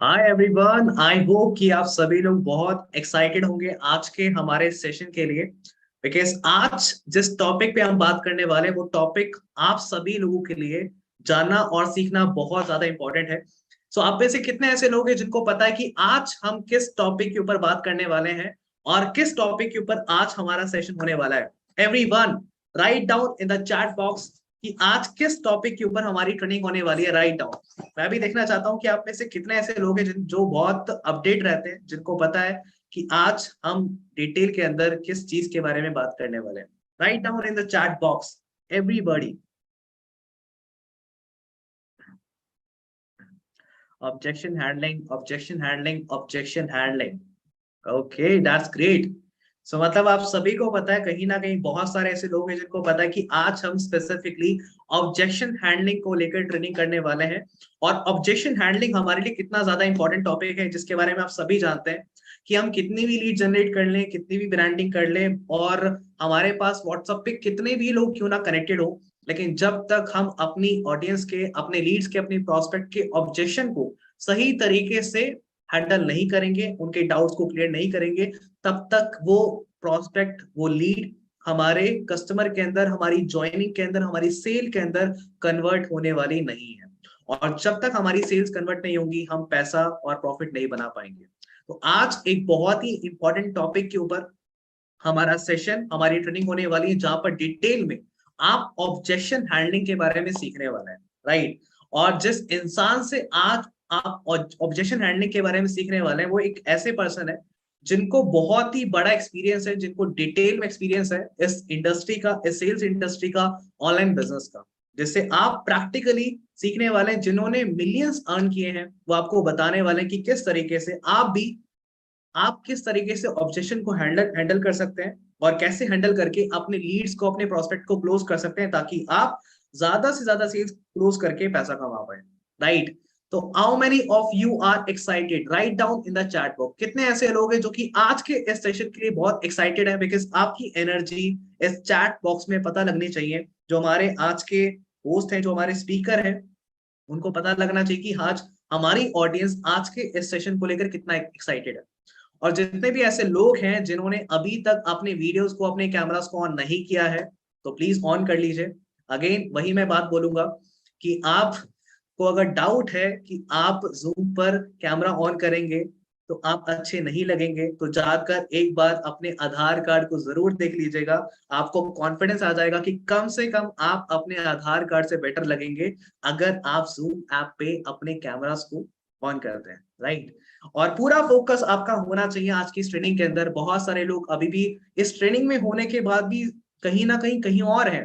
Hi everyone, I hope कि आप सभी लोग बहुत एक्साइटेड होंगे आज के हमारे सेशन के लिए। बिकॉज आज जिस टॉपिक पे हम बात करने वाले हैं वो टॉपिक आप सभी लोगों के लिए जानना और सीखना बहुत ज्यादा इंपॉर्टेंट है। सो आप में से कितने ऐसे लोग हैं जिनको पता है कि आज हम किस टॉपिक के ऊपर बात करने वाले हैं और किस टॉपिक के ऊपर आज हमारा सेशन होने वाला है? Everyone, right down in the chat box कि आज किस टॉपिक के ऊपर हमारी ट्रेनिंग होने वाली है। Write down. मैं भी देखना चाहता हूं कि आप में से कितने ऐसे लोग हैं जो बहुत अपडेट रहते हैं, जिनको पता है कि आज हम डिटेल के अंदर किस चीज के बारे में बात करने वाले हैं। Write down in the chat box everybody. Objection handling, objection handling, objection handling. Okay, that's great. So मतलब आप सभी को पता है, कहीं ना कहीं बहुत सारे ऐसे लोग हैं जिनको पता है कि आज हम स्पेसिफिकली ऑब्जेक्शन हैंडलिंग को लेकर ट्रेनिंग करने वाले हैं। और ऑब्जेक्शन हैंडलिंग हमारे लिए कितना ज्यादा इंपॉर्टेंट टॉपिक है, जिसके बारे में आप सभी जानते हैं कि हम कितनी भी लीड जनरेट कर लें, कितनी भी ब्रांडिंग कर लें, और हमारे पास व्हाट्सएप पे कितने भी लोग क्यों ना कनेक्टेड हो, लेकिन जब तक हम अपनी ऑडियंस के, अपने लीड्स के, अपनी प्रोस्पेक्ट के ऑब्जेक्शन को सही तरीके से हैंडल नहीं करेंगे, उनके डाउट्स को क्लियर नहीं करेंगे, तब तक वो प्रोस्पेक्ट, वो लीड हमारे कस्टमर के अंदर, हमारी ज्वाइनिंग के अंदर, हमारी सेल के अंदर कन्वर्ट होने वाली नहीं है। और जब तक हमारी सेल्स कन्वर्ट नहीं होंगी, हम पैसा और प्रॉफिट नहीं बना पाएंगे। तो आज एक बहुत ही इंपॉर्टेंट टॉपिक के ऊपर हमारा सेशन, हमारी ट्रेनिंग होने वाली है, जहां पर डिटेल में आप ऑब्जेक्शन हैंडलिंग के बारे में सीखने वाले हैं। राइट। और जिस इंसान से आज आप ऑब्जेक्शन हैंडलिंग के बारे में सीखने वाले हैं, वो एक ऐसे पर्सन है जिनको बहुत ही बड़ा एक्सपीरियंस है, जिनको डिटेल में एक्सपीरियंस है इस इंडस्ट्री का, इस सेल्स इंडस्ट्री का, ऑनलाइन बिजनेस का, जिससे आप प्रैक्टिकली सीखने वाले हैं। जिन्होंने मिलियंस अर्न किए हैं, वो आपको बताने वाले हैं कि किस तरीके से आप किस तरीके से ऑब्जेक्शन को हैंडल हैंडल कर सकते हैं, और कैसे हैंडल करके अपने लीड्स को, अपने प्रोस्पेक्ट को क्लोज कर सकते हैं, ताकि आप ज्यादा से ज्यादा सेल्स क्लोज करके पैसा कमा पाए। राइट। तो how many of you are excited? Write down in the chat box कितने ऐसे लोग हैं जो कि आज के इस सेशन के लिए बहुत एक्साइटेड है, बिकॉज आपकी एनर्जी इस चैट बॉक्स में पता लगनी चाहिए। जो हमारे आज के होस्ट हैं, जो हमारे स्पीकर हैं, उनको पता लगना चाहिए कि आज हमारी ऑडियंस आज के इस सेशन को लेकर कितना एक्साइटेड है। और जितने भी ऐसे लोग हैं जिन्होंने अभी तक अपने वीडियोस को, अपने कैमरास को ऑन नहीं किया है, तो प्लीज ऑन कर लीजिए। अगेन वही मैं बात बोलूंगा कि आप को अगर डाउट है कि आप जूम पर कैमरा ऑन करेंगे तो आप अच्छे नहीं लगेंगे, तो जाकर एक बार अपने आधार कार्ड को जरूर देख लीजिएगा। आपको कॉन्फिडेंस आ जाएगा कि कम से कम आप अपने आधार कार्ड से बेटर लगेंगे अगर आप जूम ऐप पे अपने कैमरास को ऑन करते हैं। राइट। और पूरा फोकस आपका होना चाहिए आज की इस ट्रेनिंग के अंदर। बहुत सारे लोग अभी भी इस ट्रेनिंग में होने के बाद भी कहीं ना कहीं कहीं और है।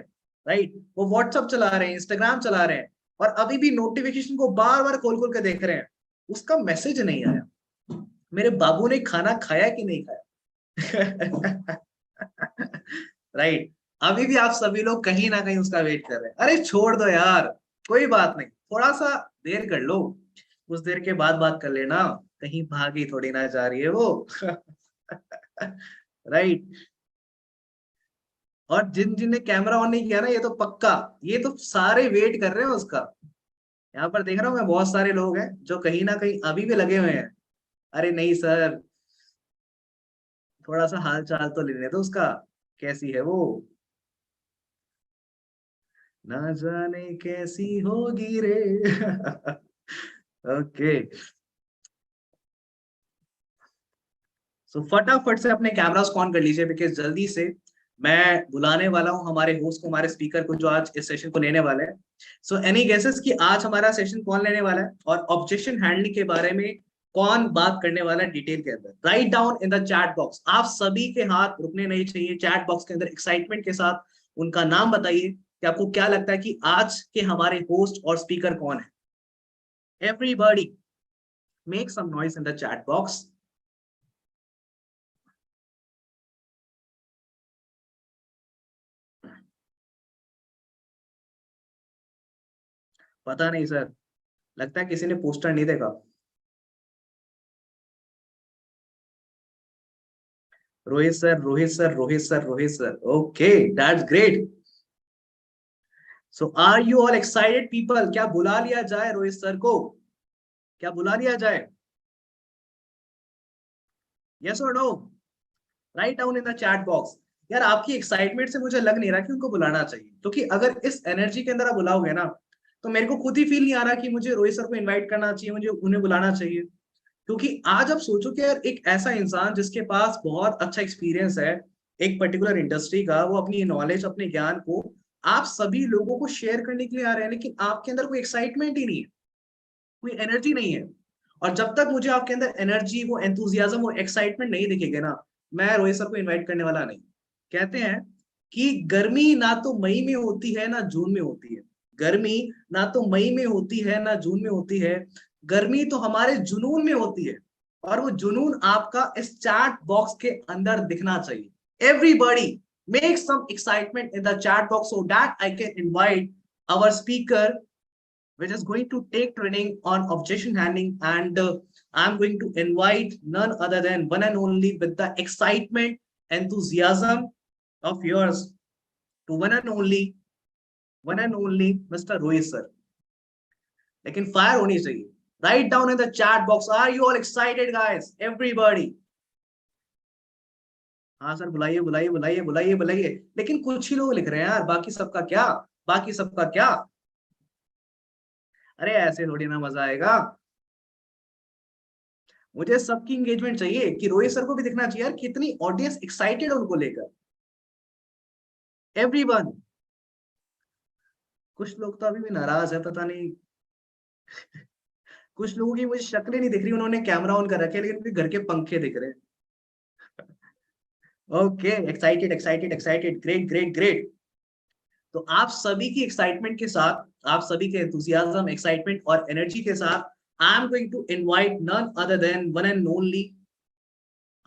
राइट। वो व्हाट्सअप चला रहे हैं, इंस्टाग्राम चला रहे हैं, और अभी भी नोटिफिकेशन को बार बार खोल खोल के देख रहे हैं, उसका मैसेज नहीं आया, मेरे बाबू ने खाना खाया कि नहीं खाया। राइट। अभी भी आप सभी लोग कहीं ना कहीं उसका वेट कर रहे हैं। अरे छोड़ दो यार, कोई बात नहीं, थोड़ा सा देर कर लो, कुछ देर के बाद बात कर लेना, कहीं भागी थोड़ी ना जा रही है वो। राइट। और जिन जिनने कैमरा ऑन नहीं किया ना, ये तो पक्का, ये तो सारे वेट कर रहे हैं उसका। यहाँ पर देख रहा हूँ मैं, बहुत सारे लोग हैं जो कहीं ना कहीं अभी भी लगे हुए हैं। अरे नहीं सर, थोड़ा सा हाल चाल तो लेने दो उसका, कैसी है वो, ना जाने कैसी होगी रे। ओके। सो फटाफट से अपने कैमरास ऑन कर लीजिए, बिकॉज जल्दी से मैं बुलाने वाला हूं हमारे होस्ट को, हमारे स्पीकर को, जो आज इस सेशन को लेने वाले हैं। सो एनी गेसेस कि आज हमारा सेशन कौन लेने वाला है, और ऑब्जेक्शन हैंडलिंग के बारे में कौन बात करने वाला है डिटेल के अंदर? Right down in the chat box. आप सभी के हाथ रुकने नहीं चाहिए, चैट बॉक्स के अंदर एक्साइटमेंट के साथ उनका नाम बताइए, कि आपको क्या लगता है कि आज के हमारे होस्ट और स्पीकर कौन है? Everybody make some noise in the chat box. पता नहीं सर, लगता है किसी ने पोस्टर नहीं देखा। Rohit sir, Rohit sir, Rohit sir, Rohit sir, okay, that's great. So are you all excited people? क्या बुला लिया जाए रोहित सर को? क्या बुला लिया जाए? यस और no? Write down in the chat box. यार आपकी एक्साइटमेंट से मुझे लग नहीं रहा कि उनको बुलाना चाहिए, क्योंकि अगर इस एनर्जी के अंदर आप बुलाओगे ना, तो मेरे को खुद ही फील नहीं आ रहा कि मुझे रोहित सर को इनवाइट करना चाहिए, मुझे उन्हें बुलाना चाहिए। क्योंकि आज आप सोचो कि यार एक ऐसा इंसान जिसके पास बहुत अच्छा एक्सपीरियंस है एक पर्टिकुलर इंडस्ट्री का, वो अपनी नॉलेज, अपने ज्ञान को आप सभी लोगों को शेयर करने के लिए आ रहे हैं, लेकिन आपके अंदर कोई एक्साइटमेंट ही नहीं है, कोई एनर्जी नहीं है। और जब तक मुझे आपके अंदर एनर्जी, वो एंथुजियाज्म, वो एक्साइटमेंट नहीं दिखेगा ना, मैं रोहित सर को इनवाइट करने वाला नहीं। कहते हैं कि गर्मी ना तो मई में होती है ना जून में होती है, गर्मी ना तो मई में होती है ना जून में होती है, गर्मी तो हमारे जुनून में होती है। और वो जुनून आपका इस चैट बॉक्स के अंदर दिखना चाहिए। Everybody make some excitement in the chat box so that I can invite our speaker which is going to take training on objection handling, and I'm going to invite none other than one and only, with the excitement, enthusiasm of yours, to one and only Mr. Rohit sir. लेकिन fire होनी चाहिए। Write down in the chat box, are you all excited guys? Everybody. हाँ sir, बुलाइए बुलाइए बुलाइए बुलाइए बुलाइए। लेकिन कुछ ही लोग लिख रहे हैं यार, बाकी सबका क्या? बाकी सबका क्या? अरे ऐसे थोड़ी ना मजा आएगा। मुझे सबकी इंगेजमेंट चाहिए कि रोहित सर को भी दिखना चाहिए यार कितनी ऑडियंस एक्साइटेड है उनको लेकर। एवरीवन। कुछ लोग तो अभी भी नाराज है, पता नहीं। कुछ लोगों की मुझे शक्लें नहीं दिख रही, उन्होंने कैमरा ऑन कर रखे, लेकिन उनके घर के पंखे दिख रहे हैं। Okay, excited excited excited, great great great. तो आप सभी की एक्साइटमेंट के साथ, आप सभी के एंथुसियाज्म, एक्साइटमेंट और एनर्जी के साथ, I am going to invite none other than one and only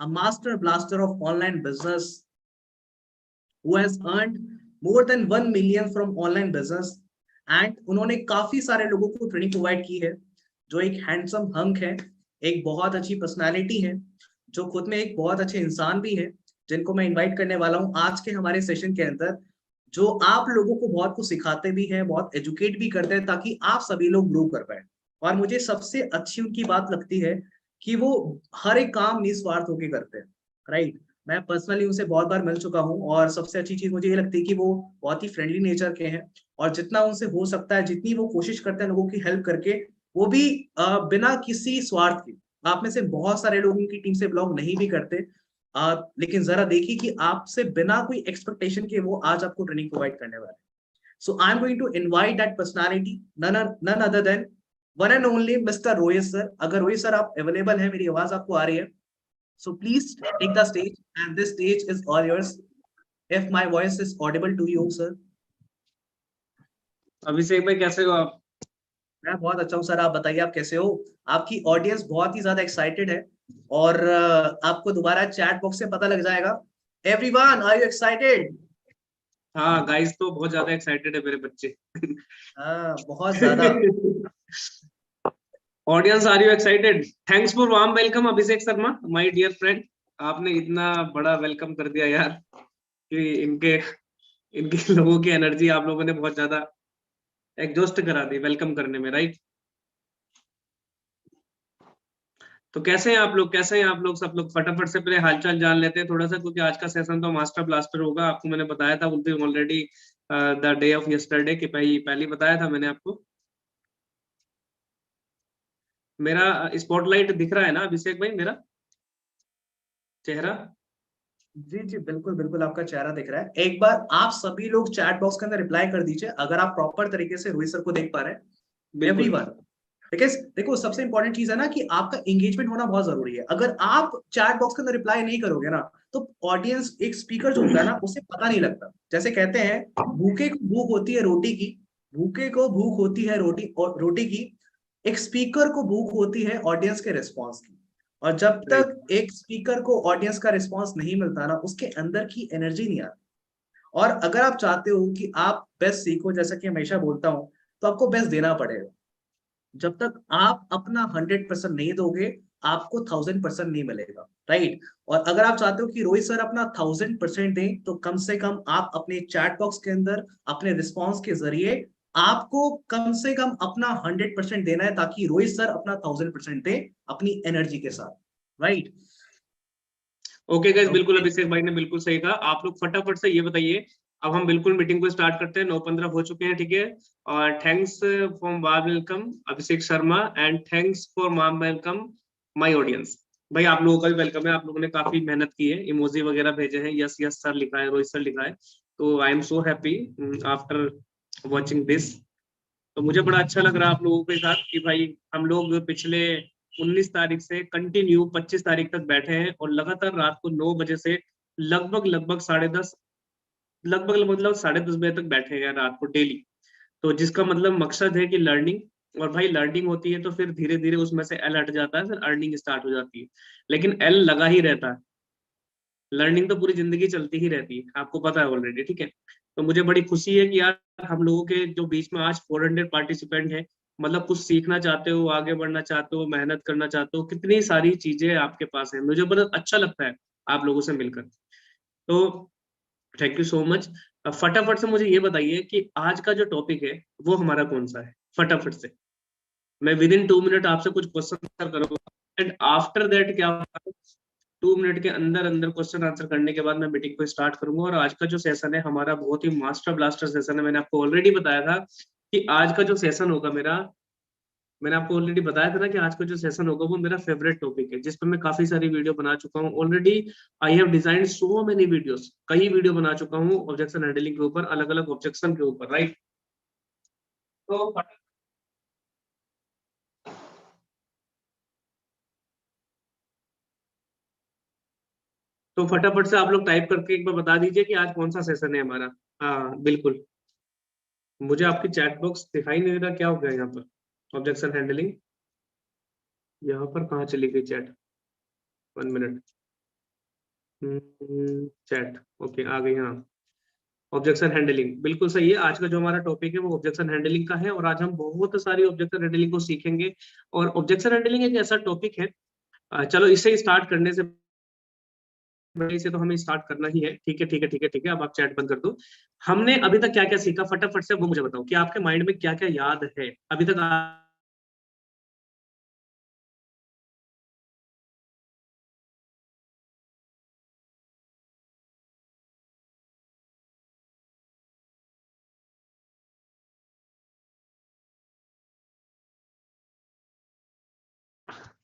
a master blaster of online business who has earned more than 1 million from online business, and उन्होंने काफी सारे लोगों को ट्रेनिंग प्रोवाइड की है, जो एक हैंडसम हंक है, एक बहुत अच्छी पर्सनालिटी है, जो खुद में एक बहुत अच्छे इंसान भी है, जिनको मैं इनवाइट करने वाला हूं आज के हमारे सेशन के अंदर, जो आप लोगों को बहुत कुछ सिखाते भी हैं, बहुत एजुकेट भी करते हैं, ताकि आप सभी लोग ग्रो कर पाए। और मुझे सबसे अच्छी उनकी बात लगती है कि वो हर एक काम निस्वार्थ होकर करते हैं। राइट। मैं पर्सनली उनसे बहुत बार मिल चुका हूँ, और सबसे अच्छी चीज मुझे ये लगती है कि वो बहुत ही फ्रेंडली नेचर के हैं, और जितना उनसे हो सकता है, जितनी वो कोशिश करते हैं लोगों की हेल्प करके, वो भी बिना किसी स्वार्थ के। आप में से बहुत सारे लोग उनकी टीम से बिलोंग नहीं भी करते, लेकिन जरा देखिए कि आपसे बिना कोई एक्सपेक्टेशन के वो आज आपको ट्रेनिंग प्रोवाइड करने वाले हैं। So I am going to invite that personality, none other than one and only mister Rohit sir. अगर रोहित सर आप अवेलेबल है, मेरी आवाज आपको आ रही है, so please take the stage, and this stage is all yours. If my voice is audible to you sir? अभिषेक भाई कैसे हो आप? मैं बहुत अच्छा हूँ सर, आप बताइए आप कैसे हो? आपकी ऑडियंस बहुत ही ज्यादा एक्साइटेड है, और आपको दोबारा चैट बॉक्स से पता लग जाएगा। Everyone, are you excited? हाँ गाइस, तो बहुत ज्यादा एक्साइटेड है मेरे बच्चे। हाँ, बहुत ज्यादा। Audience, are you excited? Thanks for warm welcome Abhishek Sharma, my dear friend. आपने इतना बड़ा वेलकम कर दिया यार, कि इनके लोगों की एनर्जी आप लोगों ने बहुत ज्यादा एग्जॉस्ट करा दी वेलकम करने में, राइट? तो कैसे हैं आप लोग, कैसे हैं आप लोग? सब लोग फटाफट से पहले हालचाल जान लेते हैं थोड़ा सा, क्योंकि आज का सेशन तो मास्टर ब्लास्टर होगा। आपको मैंने बताया था उस दिन already, the day of yesterday के पहले बताया था मैंने आपको। मेरा स्पॉटलाइट दिख रहा है ना अभिषेक भाई, मेरा चेहरा? जी जी, बिल्कुल बिल्कुल, आपका चेहरा दिख रहा है। एक बार आप सभी लोग चैट बॉक्स के अंदर रिप्लाई कर दीजिए, अगर आप प्रॉपर तरीके से रोहित सर को देख पा रहे हैं। बिल्कुल। एवरीवन, बिकॉज देखो सबसे इंपॉर्टेंट चीज है ना कि आपका एंगेजमेंट होना बहुत जरूरी है। अगर आप चैट बॉक्स के अंदर रिप्लाई नहीं करोगे ना तो ऑडियंस, एक स्पीकर जो होता है ना उसे पता नहीं लगता। जैसे कहते हैं भूखे को भूख होती है रोटी की, भूखे को भूख होती है रोटी और रोटी की, एक स्पीकर को भूख होती है ऑडियंस के रिस्पॉन्स की। और जब राइट। तक एक स्पीकर को ऑडियंस का रिस्पॉन्स नहीं मिलता ना उसके अंदर की एनर्जी नहीं आती। और अगर आप चाहते हो कि आप बेस्ट सीखो, जैसा कि हमेशा बोलता हूं, तो आपको बेस्ट देना पड़ेगा। जब तक आप अपना 100% नहीं दोगे आपको 1000% नहीं मिलेगा, राइट। और अगर आप चाहते हो कि रोहित सर अपना 1000% दें तो कम से कम आप अपने चैट बॉक्स के अंदर अपने रिस्पॉन्स के जरिए आपको कम से कम अपना 100% देना है, ताकि रोहित सर अपना 1000% दे अपनी एनर्जी के साथ, राइट। ओके गाइस, बिल्कुल ओके। अभिषेक भाई ने बिल्कुल सही कहा। आप लोग फटाफट से ये बताइए, अब हम बिल्कुल मीटिंग को स्टार्ट करते हैं। 9:15 हो चुके हैं, ठीक है। और thanks for warm welcome Abhishek Sharma, and thanks for warm welcome my audience. भाई आप लोगों का भी वेलकम है, आप लोगों ने काफी मेहनत की है, इमोजी वगैरह भेजे हैं, यस यस सर लिखा है, रोहित सर लिखा है। तो I am so happy after watching this. तो मुझे बड़ा अच्छा लग रहा है आप लोगों के साथ कि भाई हम लोग पिछले 19 तारीख से कंटिन्यू 25 तारीख तक बैठे हैं, और लगातार रात को 9 बजे से लगभग लगभग 10:30, लगभग मतलब 10:30 बजे तक बैठे हैं रात को डेली। तो जिसका मतलब मकसद है कि लर्निंग, और भाई लर्निंग होती है तो फिर धीरे धीरे उसमें से एल हट जाता है, फिर अर्निंग स्टार्ट हो जाती है। लेकिन एल लगा ही रहता है, लर्निंग तो पूरी जिंदगी चलती ही रहती है, आपको पता है ऑलरेडी, ठीक है। तो मुझे बड़ी खुशी है कि यार हम लोगों के जो बीच में आज 400 पार्टिसिपेंट हैं, मतलब कुछ सीखना चाहते हो, आगे बढ़ना चाहते हो, मेहनत करना चाहते हो, कितनी सारी चीजें आपके पास है, मुझे बड़ा अच्छा लगता है आप लोगों से मिलकर। तो थैंक यू सो मच। अब फटाफट से मुझे ये बताइए कि आज का जो टॉपिक है वो हमारा कौन सा है, फटाफट से। मैं विद इन 2 मिनट आपसे कुछ क्वेश्चन आंसर करूंगा, एंड आफ्टर दैट क्या होगा, 2 मिनट के अंदर अंदर क्वेश्चन आंसर करने के बाद मैं मीटिंग को स्टार्ट करूंगा। और आज का जो सेशन है हमारा बहुत ही मास्टर ब्लास्टर सेशन है। मैंने आपको ऑलरेडी बताया था कि आज का जो सेशन होगा मेरा, मैंने आपको ऑलरेडी बताया था ना कि आज का जो सेशन होगा वो मेरा फेवरेट टॉपिक है, जिस पर मैं काफी सारी वीडियो बना चुका हूँ already. I have design so many videos, कई वीडियो बना चुका हूँ ऑब्जेक्शन हैंडलिंग के ऊपर, अलग अलग ऑब्जेक्शन के ऊपर, राइट। तो तो फटाफट से आप लोग टाइप करके एक बार बता दीजिए कि आज कौन सा सेशन है हमारा। हाँ बिल्कुल। मुझे आपकी चैट बॉक्स दिखाई नहीं दे रहा, क्या हो गया यहाँ पर, ऑब्जेक्शन हैंडलिंग, यहाँ पर कहाँ चली गई चैट, 1 मिनट। चैट ओके आ गई, हाँ। ऑब्जेक्शन हैंडलिंग बिल्कुल सही है, आज का जो हमारा टॉपिक है वो ऑब्जेक्शन हैंडलिंग का है, और आज हम बहुत सारी ऑब्जेक्शन हैंडलिंग को सीखेंगे। और ऑब्जेक्शन हैंडलिंग एक ऐसा टॉपिक है, चलो इसे स्टार्ट करने से पहले इसे तो हमें स्टार्ट करना ही है, ठीक है ठीक है ठीक है ठीक है। अब आप चैट बंद कर दो। हमने अभी तक क्या क्या सीखा, फटाफट से वो मुझे बताओ कि आपके माइंड में क्या क्या याद है अभी तक।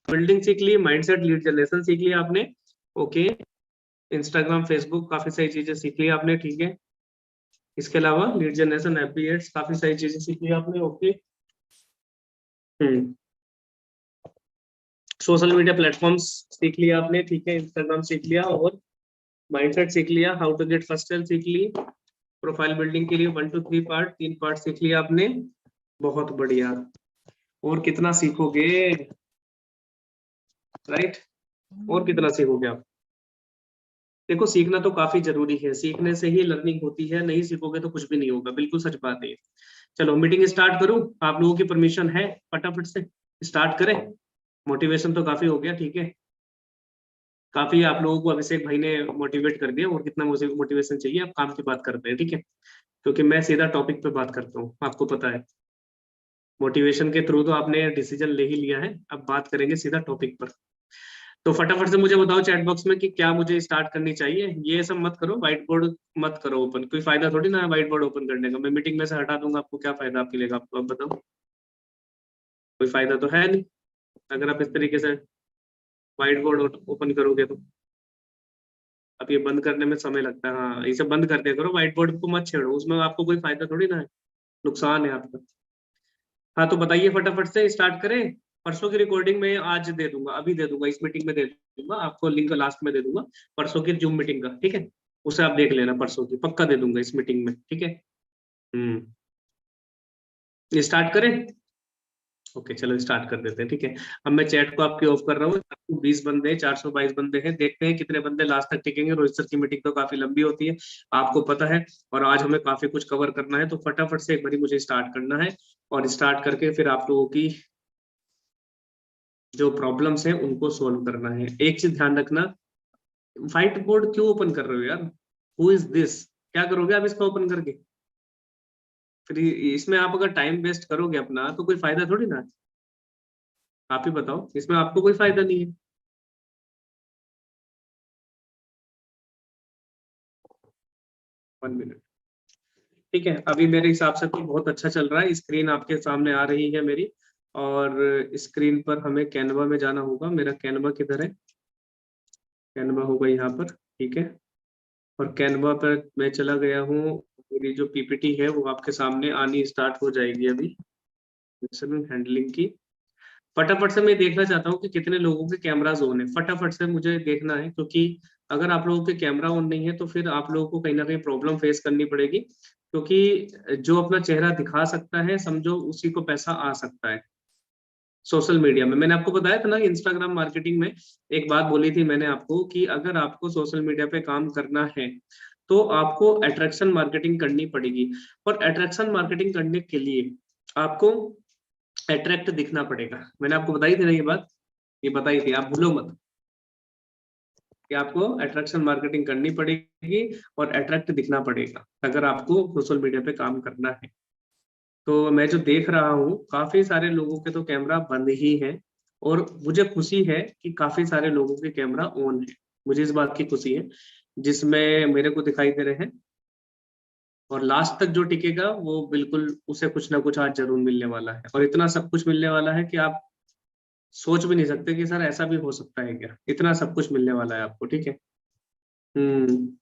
बिल्डिंग सीख ली, माइंडसेट, लीड जनरेशन सीख लिया आपने, ओके। इंस्टाग्राम फेसबुक काफी सारी चीजें सीख ली आपने, ठीक है। इसके अलावा लीड जनरेशन एफबीएट्स काफी सारी चीजें सीख ली आपने, ओके। हम्म। सोशल मीडिया प्लेटफॉर्म्स सीख लिया आपने, ठीक है। इंस्टाग्राम सीख लिया, और माइंडसेट सीख लिया, how to get first sale सीख ली, प्रोफाइल बिल्डिंग के लिए 1 to 3 पार्ट, 3 पार्ट सीख लिया आपने, बहुत बढ़िया। और कितना सीखोगे, राइट। और कितना सीखोगे आप। देखो सीखना तो काफी जरूरी है, सीखने से ही लर्निंग होती है, नहीं सीखोगे तो कुछ भी नहीं होगा, बिल्कुल सच बात है। चलो मीटिंग स्टार्ट करूं, आप लोगों की परमिशन है, फटाफट से स्टार्ट करें। मोटिवेशन तो काफी हो गया, ठीक है। काफी आप लोगों को अभिषेक भाई ने मोटिवेट कर दिया, और कितना मोटिवेशन चाहिए, अब काम की बात करते हैं, ठीक है। क्योंकि मैं सीधा टॉपिक पे बात करता हूँ, आपको पता है। मोटिवेशन के थ्रू तो आपने डिसीजन ले ही लिया है, अब बात करेंगे सीधा टॉपिक पर। तो फटाफट से मुझे बताओ चैट बॉक्स में कि क्या मुझे स्टार्ट करनी चाहिए। ये सब मत करो, व्हाइट बोर्ड मत करो ओपन, कोई फायदा थोड़ी ना है व्हाइट बोर्ड ओपन करने का, मैं मीटिंग में से हटा दूंगा, आपको क्या फायदा आपके लिए, आपको अब बताओ। कोई फायदा तो है नहीं अगर आप इस तरीके से व्हाइट बोर्ड ओपन करोगे तो। अब ये बंद करने में समय लगता है, हाँ इसे बंद कर दिया करो, व्हाइट बोर्ड को मत छेड़ो, उसमें आपको कोई फायदा थोड़ी ना है, नुकसान है आपका। हाँ तो बताइए फटाफट से, स्टार्ट करें। परसों की रिकॉर्डिंग में आज दे दूंगा, अभी दे दूंगा, इस मीटिंग में दे दूंगा आपको, लिंक लास्ट में दे दूंगा परसों की जूम मीटिंग का, ठीक है। उसे आप देख लेना, परसों की पक्का दे दूंगा इस मीटिंग में, ठीक है। ये स्टार्ट करें। ओके चलो स्टार्ट कर देते हैं, ठीक है। अब मैं चैट को आपके ऑफ कर रहा हूँ। 20 बंदे, 422 बंदे हैं, देखते हैं कितने बंदे लास्ट तक टिकेंगे। रोहित सर की मीटिंग तो काफी लंबी होती है, आपको पता है, और आज हमें काफी कुछ कवर करना है, तो फटाफट से एक बारी मुझे स्टार्ट करना है, और स्टार्ट करके फिर आप लोगों की जो प्रॉब्लम्स हैं उनको सोल्व करना है। एक चीज ध्यान रखना, व्हाइट बोर्ड क्यों ओपन कर रहे हो यार? Who is this? क्या करोगे आप इसको ओपन करके? फिर इसमें आप अगर टाइम वेस्ट करोगे अपना तो कोई फायदा थोड़ी ना है। आप ही बताओ, इसमें आपको कोई फायदा नहीं है। 1 मिनट, ठीक है। अभी मेरे हिसाब से तो बहुत अच्छा चल रहा है, स्क्रीन आपके सामने आ रही है मेरी, और स्क्रीन पर हमें कैनवा में जाना होगा। मेरा कैनवा किधर है? कैनवा होगा यहाँ पर, ठीक है। और कैनवा पर मैं चला गया हूँ, मेरी जो पीपीटी है वो आपके सामने आनी स्टार्ट हो जाएगी अभी। हैंडलिंग की फटाफट से मैं देखना चाहता हूँ कि कितने लोगों के कैमराज ऑन है, फटाफट से मुझे देखना है, क्योंकि अगर आप लोगों के कैमरा ऑन नहीं है तो फिर आप लोगों को कहीं ना कहीं प्रॉब्लम फेस करनी पड़ेगी, क्योंकि जो अपना चेहरा दिखा सकता है समझो उसी को पैसा आ सकता है। सोशल मीडिया में मैंने आपको बताया था ना, इंस्टाग्राम मार्केटिंग में एक बात बोली थी मैंने आपको कि अगर आपको सोशल मीडिया पे काम करना है तो आपको अट्रैक्शन मार्केटिंग करनी पड़ेगी, और अट्रैक्शन मार्केटिंग करने के लिए आपको अट्रैक्ट दिखना पड़ेगा। मैंने आपको बताई थी ना ये बात, ये बताई थी, आप भूलो मत कि आपको अट्रैक्शन मार्केटिंग करनी पड़ेगी और अट्रैक्ट दिखना पड़ेगा अगर आपको सोशल मीडिया पे काम करना है। तो मैं जो देख रहा हूँ काफी सारे लोगों के तो कैमरा बंद ही है, और मुझे खुशी है कि काफी सारे लोगों के कैमरा ऑन है, मुझे इस बात की खुशी है, जिसमें मेरे को दिखाई दे रहे हैं। और लास्ट तक जो टिकेगा वो बिल्कुल उसे कुछ ना कुछ आज जरूर मिलने वाला है, और इतना सब कुछ मिलने वाला है कि आप सोच भी नहीं सकते कि सर ऐसा भी हो सकता है क्या, इतना सब कुछ मिलने वाला है आपको, ठीक है।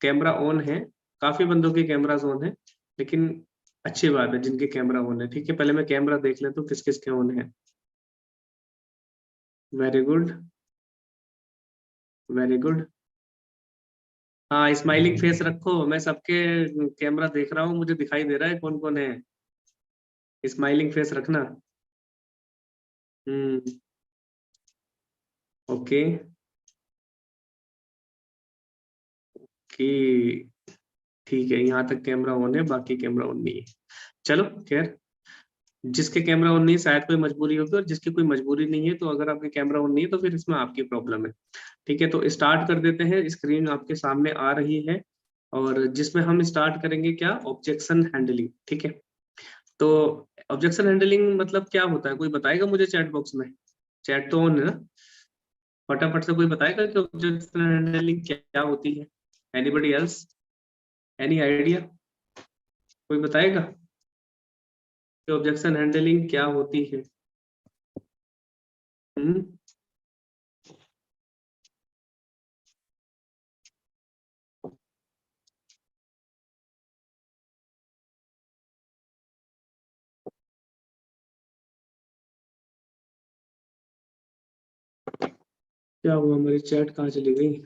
कैमरा ऑन है, काफी बंदों के कैमराज ऑन है, लेकिन अच्छी बात है जिनके कैमरा ऑन है, ठीक है। पहले मैं कैमरा देख लेता हूँ किस किस के ऑन है। Very good, very good. हाँ स्माइलिंग फेस रखो, मैं सबके कैमरा देख रहा हूँ, मुझे दिखाई दे रहा है कौन कौन है। स्माइलिंग फेस रखना। हम्म, ओके, कि ठीक है, यहाँ तक कैमरा ऑन है, बाकी कैमरा ऑन नहीं है। चलो खैर, जिसके कैमरा ऑन नहीं है शायद कोई मजबूरी होगी, और जिसकी कोई मजबूरी नहीं है तो अगर आपके कैमरा ऑन नहीं है तो फिर इसमें आपकी प्रॉब्लम है, ठीक है। तो स्टार्ट कर देते हैं, स्क्रीन आपके सामने आ रही है, और जिसमें हम स्टार्ट करेंगे क्या, ऑब्जेक्शन हैंडलिंग, ठीक है। तो ऑब्जेक्शन हैंडलिंग मतलब क्या होता है, कोई बताएगा मुझे चैट बॉक्स में? चैट तो ऑन है ना, फटाफट से कोई बताएगा कि ऑब्जेक्शन हैंडलिंग क्या होती है? Anybody else, any idea? कोई बताएगा कि ऑब्जेक्शन हैंडलिंग क्या होती है? हम्म, क्या हुआ, हमारी चैट कहाँ चली गई?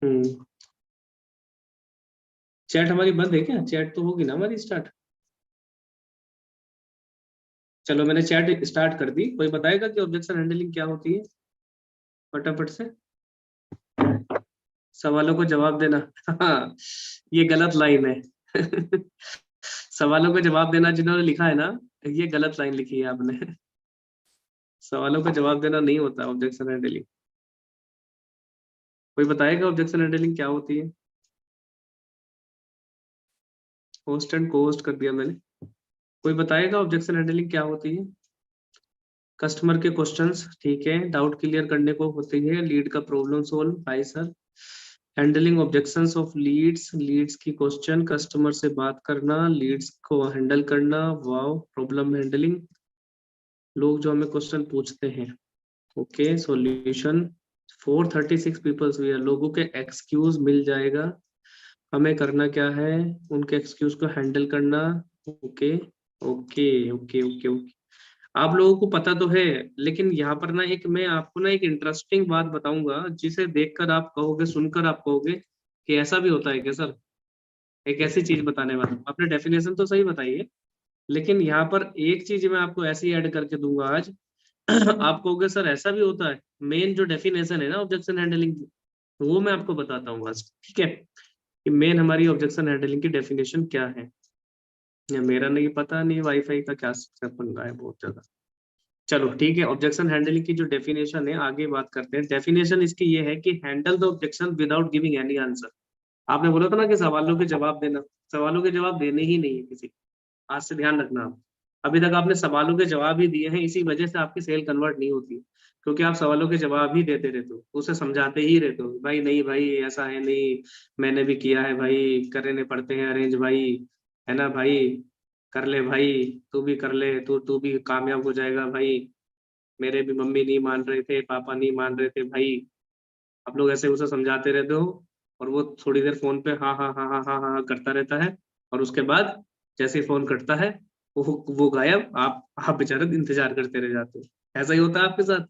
हम्म, चैट हमारी बंद है क्या? चैट तो होगी ना हमारी स्टार्ट। चलो मैंने चैट स्टार्ट कर दी, कोई बताएगा कि ऑब्जेक्शन हैंडलिंग क्या होती है फटाफट से? सवालों को जवाब देना। हाँ, ये गलत लाइन है। सवालों को जवाब देना जिन्होंने लिखा है ना, ये गलत लाइन लिखी है आपने। सवालों का जवाब देना नहीं होता ऑब्जेक्शन हैंडलिंग। कोई बताएगा ऑब्जेक्शन हैंडलिंग क्या होती है? होस्ट एंड को होस्ट कर दिया मैंने। कोई बताएगा ऑब्जेक्शन हैंडलिंग क्या होती है? कस्टमर के क्वेश्चंस, ठीक है, डाउट क्लियर करने को होती है। लीड का problem solve, hi sir. Handling objections of leads, leads की क्वेश्चन, कस्टमर से बात करना, लीड्स को हैंडल करना, वाओ। प्रॉब्लम हैंडलिंग, लोग जो हमें क्वेश्चन पूछते हैं, ओके। सॉल्यूशन, 436 पीपल्स हुए, लोगों के एक्सक्यूज मिल जाएगा, हमें करना क्या है, उनके एक्सक्यूज को हैंडल करना, okay okay okay okay okay. आप लोगों को पता तो है, लेकिन यहाँ पर ना एक मैं आपको ना एक इंटरेस्टिंग बात बताऊंगा, जिसे देखकर आप कहोगे, सुनकर आप कहोगे कि ऐसा भी होता है क्या सर। एक ऐसी चीज बताने वाला हूं। आपने डेफिनेशन तो सही बताई है, लेकिन यहाँ पर एक चीज मैं आपको ऐसी ऐड करके दूंगा आज। आप कहोगे सर ऐसा भी होता है। मेन जो डेफिनेशन है ना ऑब्जेक्शन हैंडलिंग की, वो मैं आपको बताता हूँ आज, ठीक है। कि मेन हमारी ऑब्जेक्शन हैंडलिंग की डेफिनेशन क्या है। या मेरा नहीं पता नहीं वाईफाई का क्या पंगा है बहुत ज्यादा। चलो ठीक है, ऑब्जेक्शन हैंडलिंग की जो डेफिनेशन है आगे बात करते हैं। डेफिनेशन इसकी ये है कि handle the objection without giving any answer. आपने बोला था ना कि सवालों के जवाब देना, सवालों के जवाब देने ही नहीं है किसी को। आज से ध्यान रखना आप। अभी तक आपने सवालों के जवाब ही दिए हैं, इसी वजह से आपकी सेल कन्वर्ट नहीं होती, क्योंकि आप सवालों के जवाब ही देते रहते हो, उसे समझाते ही रहते हो, भाई नहीं भाई ऐसा है नहीं, मैंने भी किया है भाई, करने पड़ते हैं अरेंज भाई, है ना भाई, कर ले भाई, तू भी कर ले, तू तू भी कामयाब हो जाएगा भाई, मेरे भी मम्मी नहीं मान रहे थे, पापा नहीं मान रहे थे भाई। आप लोग ऐसे उसे समझाते रहते हो, और वो थोड़ी देर फोन पे हाँ हाँ हाँ हाँ हाँ हाँ हाँ करता रहता है, और उसके बाद जैसे ही फोन कटता है वो गायब, आप बेचारे इंतजार करते रह जाते हो। ऐसा ही होता है आपके साथ।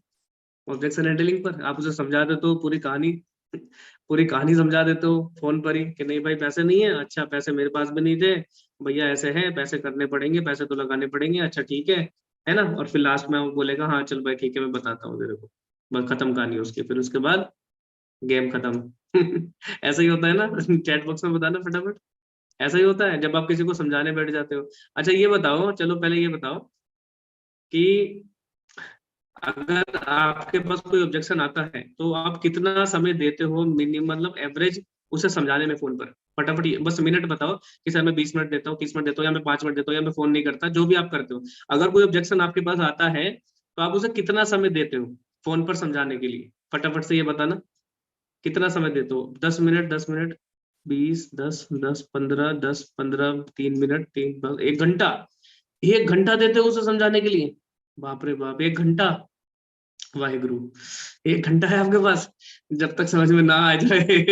ऑब्जेक्शन हैंडलिंग पर आप उसे समझा देते हो पूरी कहानी, पूरी कहानी समझा देते हो फोन पर ही कि नहीं भाई पैसे नहीं है, अच्छा पैसे मेरे पास भी नहीं थे भैया, ऐसे हैं पैसे करने पड़ेंगे, पैसे तो लगाने पड़ेंगे, अच्छा ठीक है ना। और फिर लास्ट में वो बोलेगा हाँ चल भाई ठीक है मैं बताता हूँ तेरे को, बस खत्म कहानी उसकी, फिर उसके बाद गेम खत्म। ऐसा ही होता है ना। चैट बॉक्स में बताना फटाफट। ऐसा ही होता है जब आप किसी को समझाने बैठ जाते हो। अच्छा ये बताओ, चलो पहले ये बताओ कि अगर आपके पास कोई ऑब्जेक्शन आता है तो आप कितना समय देते हो मिनिमम, मतलब एवरेज, उसे समझाने में फोन पर। फटाफट बस मिनट बताओ कि सर मैं 20 मिनट देता हूँ, 30 मिनट देता हूँ, या मैं 5 मिनट देता हूँ, या मैं फोन नहीं करता, जो भी आप करते हो। अगर कोई ऑब्जेक्शन आपके पास आता है तो आप उसे कितना समय देते हो फोन पर समझाने के लिए, फटाफट से ये बताना। कितना समय देते हो? 10 मिनट, 10 मिनट, 20, 10, 10, 15, 10, 15, 3 मिनट, 3, 1 घंटा। 1 घंटा देते हो उसे समझाने के लिए? बाप रे बाप, 1 घंटा। वाहेगुरु। 1 घंटा है आपके पास, जब तक समझ में ना आ जाए।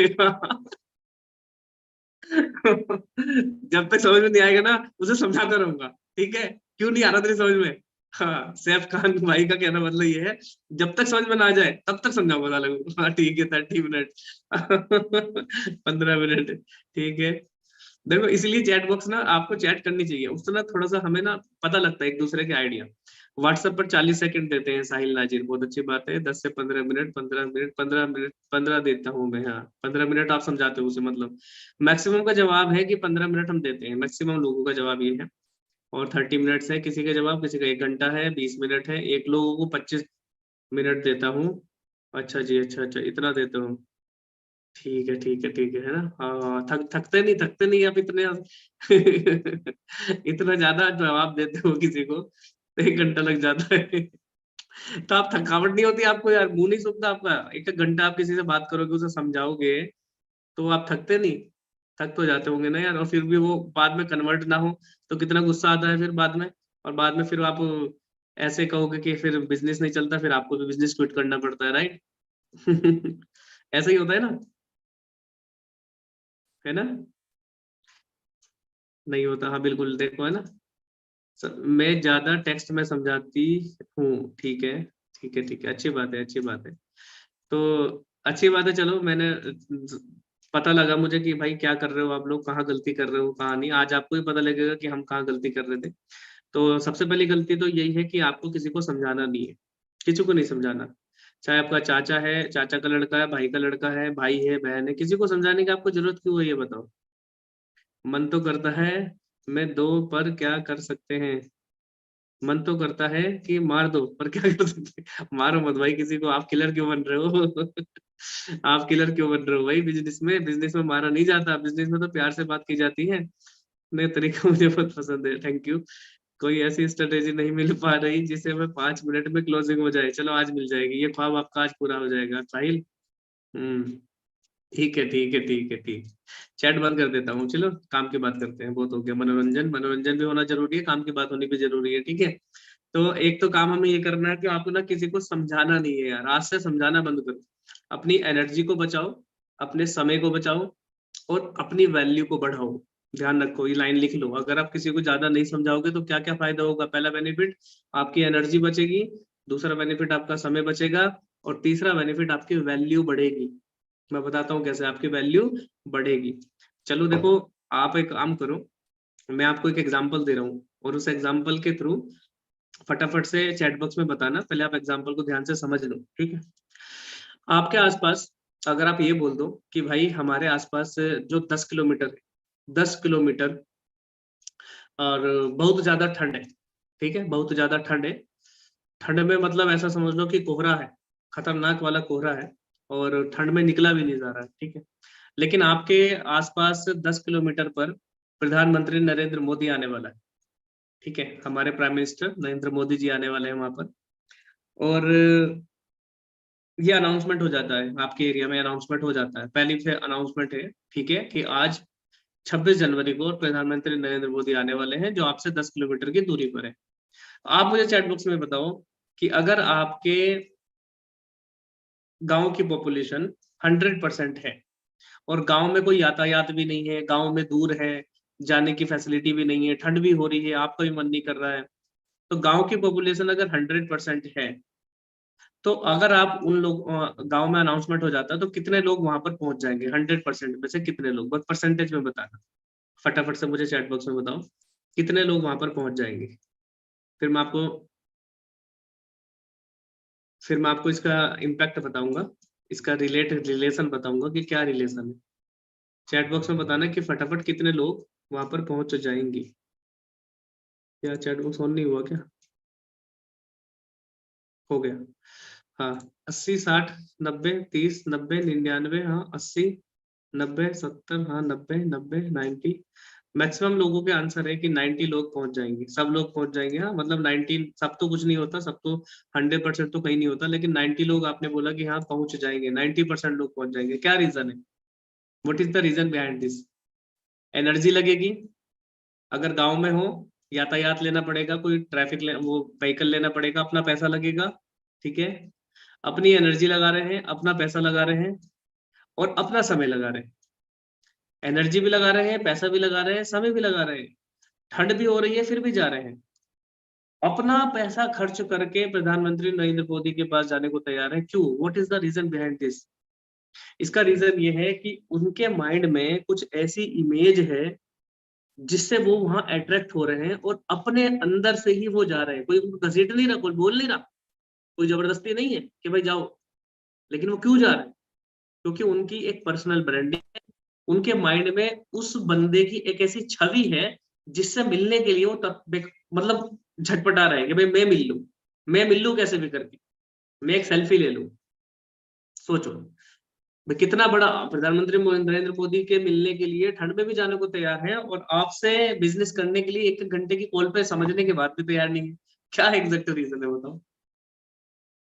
जब तक समझ में नहीं आएगा ना, उसे समझाता रहूंगा, ठीक है। क्यों नहीं आ रहा तेरी समझ में? हाँ, सैफ खान भाई का कहना मतलब ये है, जब तक समझ में ना आ जाए तब तक समझाऊंगा साले को। हाँ ठीक है, 30 मिनट, 15 मिनट, ठीक है। देखो इसलिए चैट बॉक्स ना आपको चैट करनी चाहिए, उससे ना थोड़ा सा हमें ना पता लगता है एक दूसरे के आइडिया। व्हाट्सएप पर 40 सेकंड देते हैं साहिल नाजिर, बहुत अच्छी बात है। 10 से 15 मिनट, 15 मिनट, 15 मिनट, 15 देता हूँ मैं, हाँ 15 मिनट आप समझाते हो उसे, मतलब मैक्सिमम का जवाब है कि 15 मिनट हम देते हैं, मैक्सिमम लोगों का जवाब ये है। और 30 मिनट्स है किसी का जवाब, किसी का 1 घंटा है, 20 मिनट है, एक लोगों को 25 मिनट देता हूँ। अच्छा जी, अच्छा अच्छा इतना देता हूँ। ठीक है ठीक है ठीक है ना। हाँ थकते नहीं आप इतने। इतना ज्यादा जवाब देते हो किसी को तो 1 घंटा लग जाता है। तो आप थकावट नहीं होती आपको यार, मुंह नहीं सूखता आपका? 1 घंटा आप किसी से बात करोगे, उसे समझाओगे, तो आप थकते नहीं? थक तो जाते होंगे ना यार, और फिर भी वो बाद में कन्वर्ट ना हो तो कितना गुस्सा आता है फिर बाद में। और बाद में फिर आप ऐसे कहोगे कि फिर बिजनेस नहीं चलता, फिर आपको भी बिजनेस क्विट करना पड़ता है, राइट। ऐसा ही होता है ना, है ना? नहीं होता, हाँ बिल्कुल, देखो है ना। मैं ज्यादा टेक्स्ट में समझाती हूँ, ठीक है ठीक है ठीक है, अच्छी बात है अच्छी बात है। तो अच्छी बात है, चलो मैंने पता लगा मुझे कि भाई क्या कर रहे हो आप लोग, कहाँ गलती कर रहे हो कहाँ नहीं। आज आपको ही पता लगेगा कि हम कहाँ गलती कर रहे थे। तो सबसे पहली गलती तो यही है कि आपको किसी को समझाना नहीं है, किसी को नहीं समझाना। चाहे आपका चाचा है, चाचा का लड़का है, भाई का लड़का है, भाई है, बहन है, किसी को समझाने की आपको जरूरत क्यों है ये बताओ। मन तो करता है मैं दो, पर क्या कर सकते हैं। मन तो करता है कि मार दो, पर क्या कर सकते हैं? मारो मत भाई किसी को, आप किलर क्यों बन रहे हो? आप किलर क्यों बन रहे हो भाई? बिजनेस में मारा नहीं जाता, बिजनेस में तो प्यार से बात की जाती है। नए तरीका मुझे बहुत पसंद है, थैंक यू। कोई ऐसी स्ट्रेटेजी नहीं मिल पा रही जिसे मैं 5 मिनट में क्लोजिंग हो जाए, चलो आज मिल जाएगी, ये ख्वाब आपका आज पूरा हो जाएगा साहिल। हम्म। ठीक है ठीक है ठीक है ठीक। चैट बंद कर देता हूँ, चलो काम की बात करते हैं, बहुत हो गया मनोरंजन, मनोरंजन भी होना जरूरी है, काम की बात होनी भी जरूरी है, ठीक है। तो एक तो काम हमें ये करना है कि आपको ना किसी को समझाना नहीं है यार, आज से समझाना बंद करो। अपनी एनर्जी को बचाओ, अपने समय को बचाओ, और अपनी वैल्यू को बढ़ाओ। ध्यान रखो, ये लाइन लिख लो। अगर आप किसी को ज्यादा नहीं समझाओगे तो क्या क्या फायदा होगा? पहला बेनिफिट, आपकी एनर्जी बचेगी। दूसरा बेनिफिट, आपका समय बचेगा। और तीसरा बेनिफिट, आपकी वैल्यू बढ़ेगी। मैं बताता हूँ कैसे आपकी वैल्यू बढ़ेगी। चलो देखो, आप एक काम करो, मैं आपको एक एग्जांपल दे रहा हूँ और उस एग्जांपल के थ्रू फटाफट से चैट बॉक्स में बताना। पहले आप एग्जांपल को ध्यान से समझ लो, ठीक है? आपके आसपास अगर आप ये बोल दो कि भाई हमारे आसपास जो 10 किलोमीटर है, 10 किलोमीटर, और बहुत ज्यादा ठंड है, ठीक है, बहुत ज्यादा ठंड है। ठंड में मतलब ऐसा समझ लो कि कोहरा है, खतरनाक वाला कोहरा है, और ठंड में निकला भी नहीं जा रहा है, ठीक है। लेकिन आपके आसपास 10 किलोमीटर पर प्रधानमंत्री नरेंद्र मोदी आने वाला है, ठीक है, हमारे प्राइम मिनिस्टर नरेंद्र मोदी जी आने वाले हैं वहां पर। और ये अनाउंसमेंट हो जाता है, आपके एरिया में अनाउंसमेंट हो जाता है, पहली से अनाउंसमेंट है, ठीक है, कि आज 26 जनवरी को प्रधानमंत्री नरेंद्र मोदी आने वाले हैं, जो आपसे 10 किलोमीटर की दूरी पर है। आप मुझे चैट बॉक्स में बताओ कि अगर आपके गांव की पॉपुलेशन 100% है, और गांव में कोई यातायात भी नहीं है, गांव में दूर है, जाने की फैसिलिटी भी नहीं है, ठंड भी हो रही है, आपका भी मन नहीं कर रहा है, तो गांव की पॉपुलेशन अगर 100% है, तो अगर आप उन लोग गांव में अनाउंसमेंट हो जाता है, तो कितने लोग वहां पर पहुंच जाएंगे? 100% में से कितने लोग? बस परसेंटेज में बताना, फटाफट से मुझे चैट बॉक्स में बताओ कितने लोग वहां पर पहुंच जाएंगे। फिर मैं आपको फिर मैं आपको इसका इम्पैक्ट बताऊंगा, इसका रिलेशन बताऊंगा कि क्या रिलेशन है। चैट बॉक्स में बताना कि फटाफट कितने लोग वहां पर पहुंच जाएंगे। क्या चैट बॉक्स ऑन नहीं हुआ क्या? हो गया। हाँ, 80, 60, 90, 30, 90, 99, हाँ 80, 90, 70, हाँ 90, 90, 90। मैक्सिमम लोगों के आंसर है कि 90 लोग पहुंच जाएंगे, सब लोग पहुंच जाएंगे। हाँ मतलब 19, सब तो कुछ नहीं होता, सब तो 100% तो कहीं नहीं होता, लेकिन 90 लोग आपने बोला कि हाँ पहुंच जाएंगे, 90% लोग पहुंच जाएंगे। क्या रीजन है? What is the reason behind this? Energy लगेगी, अगर गांव में हो यातायात लेना पड़ेगा, कोई वो व्हीकल लेना पड़ेगा, अपना पैसा लगेगा, ठीक है। अपनी एनर्जी लगा रहे हैं, अपना पैसा लगा रहे हैं, और अपना समय लगा रहे हैं। एनर्जी भी लगा रहे हैं, पैसा भी लगा रहे हैं, समय भी लगा रहे हैं, ठंड भी हो रही है फिर भी जा रहे हैं। अपना पैसा खर्च करके प्रधानमंत्री नरेंद्र मोदी के पास जाने को तैयार है। क्यों? What is the reason behind this? इसका रीजन ये है कि उनके माइंड में कुछ ऐसी इमेज है जिससे वो वहां अट्रैक्ट हो रहे हैं, और अपने अंदर से ही वो जा रहे हैं। कोई उनको घसीट नहीं रहा, कोई बोल नहीं रहा, कोई जबरदस्ती नहीं है कि भाई जाओ। लेकिन वो क्यों जा रहे हैं? क्योंकि उनकी एक पर्सनल ब्रांडिंग है, उनके माइंड में उस बंदे की एक ऐसी छवि है जिससे मिलने के लिए वो मतलब झटपटा रहे कि भाई मैं मिल लूं कैसे भी करके, मैं एक सेल्फी ले लूं। सोचो भाई, कितना बड़ा प्रधानमंत्री नरेंद्र मोदी के मिलने के लिए ठंड में भी जाने को तैयार है, और आपसे बिजनेस करने के लिए 1 घंटे की कॉल पे समझने के बाद भी तैयार नहीं है। क्या एग्जैक्ट रीजन है बताओ?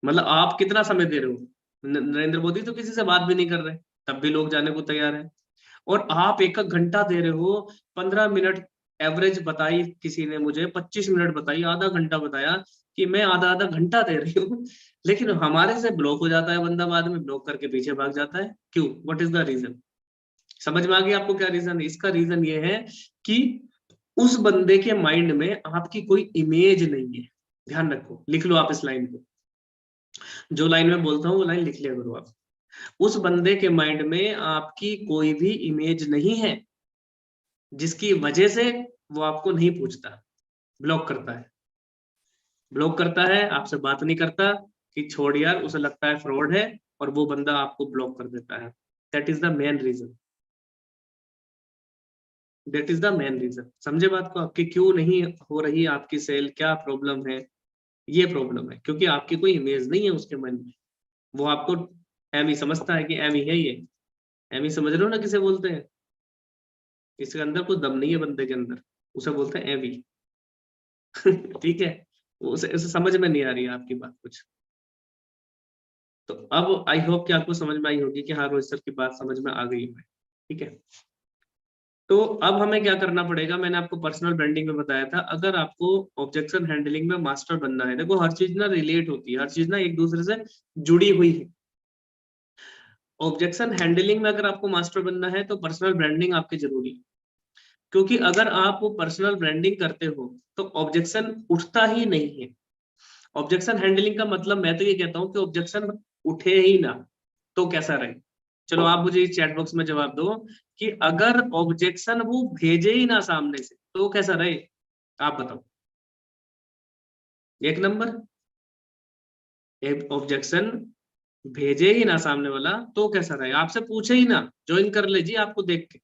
मतलब आप कितना समय दे रहे हो? नरेंद्र मोदी तो किसी से बात भी नहीं कर रहे, तब भी लोग जाने को तैयार है। और आप 1 घंटा दे रहे हो, 15 मिनट एवरेज बताई किसी ने मुझे, 25 मिनट बताई, आधा घंटा बताया कि मैं आधा आधा घंटा दे रही हूँ। लेकिन हमारे से ब्लॉक हो जाता है बंदा, बाद में ब्लॉक करके पीछे भाग जाता है। क्यों? What is the reason? समझ में आ गया आपको क्या रीजन है? इसका रीजन ये है कि उस बंदे के माइंड में आपकी कोई इमेज नहीं है। ध्यान रखो, लिख लो आप इस लाइन को, जो लाइन में बोलता हूँ वो लाइन लिख लिया करो आप। उस बंदे के माइंड में आपकी कोई भी इमेज नहीं है, जिसकी वजह से वो आपको नहीं पूछता, ब्लॉक करता है। ब्लॉक करता है, आपसे बात नहीं करता कि छोड़ यार, उसे लगता है फ्रॉड है, और वो बंदा आपको ब्लॉक कर देता है। That is the main reason. That is the main reason. समझे बात को? आपकी क्यों नहीं हो रही आपकी सेल, क्या प्रॉब्लम है? ये प्रॉब्लम है क्योंकि आपकी कोई इमेज नहीं है उसके मन में। वो आपको एमी समझता है कि एमी है ये। एमी समझ रहे हो ना किसे बोलते हैं? इसके अंदर कोई दम नहीं है बंदे के अंदर, उसे बोलते हैं एमी। ठीक है, उसे समझ में नहीं आ रही है आपकी बात कुछ। तो अब आई होप कि आपको समझ में आई होगी कि हाँ रोहित सर की बात समझ में आ गई है। ठीक है, तो अब हमें क्या करना पड़ेगा? मैंने आपको पर्सनल ब्रांडिंग में बताया था। अगर आपको ऑब्जेक्शन हैंडलिंग में मास्टर बनना है, देखो हर चीज ना रिलेट होती है, हर चीज ना एक दूसरे से जुड़ी हुई है। ऑब्जेक्शन हैंडलिंग में अगर आपको मास्टर बनना है तो पर्सनल ब्रांडिंग आपकी जरूरी है। क्योंकि अगर आप पर्सनल ब्रांडिंग करते हो तो ऑब्जेक्शन उठता ही नहीं है। ऑब्जेक्शन हैंडलिंग का मतलब मैं तो ये कहता हूँ कि ऑब्जेक्शन उठे ही ना तो कैसा रहे। चलो आप मुझे इस चैट बॉक्स में जवाब दो कि अगर ऑब्जेक्शन वो भेजे ही ना सामने से तो कैसा रहे, आप बताओ। एक नंबर। एक ऑब्जेक्शन भेजे ही ना सामने वाला तो कैसा रहे, आपसे पूछे ही ना, ज्वाइन कर ले जी आपको देख के,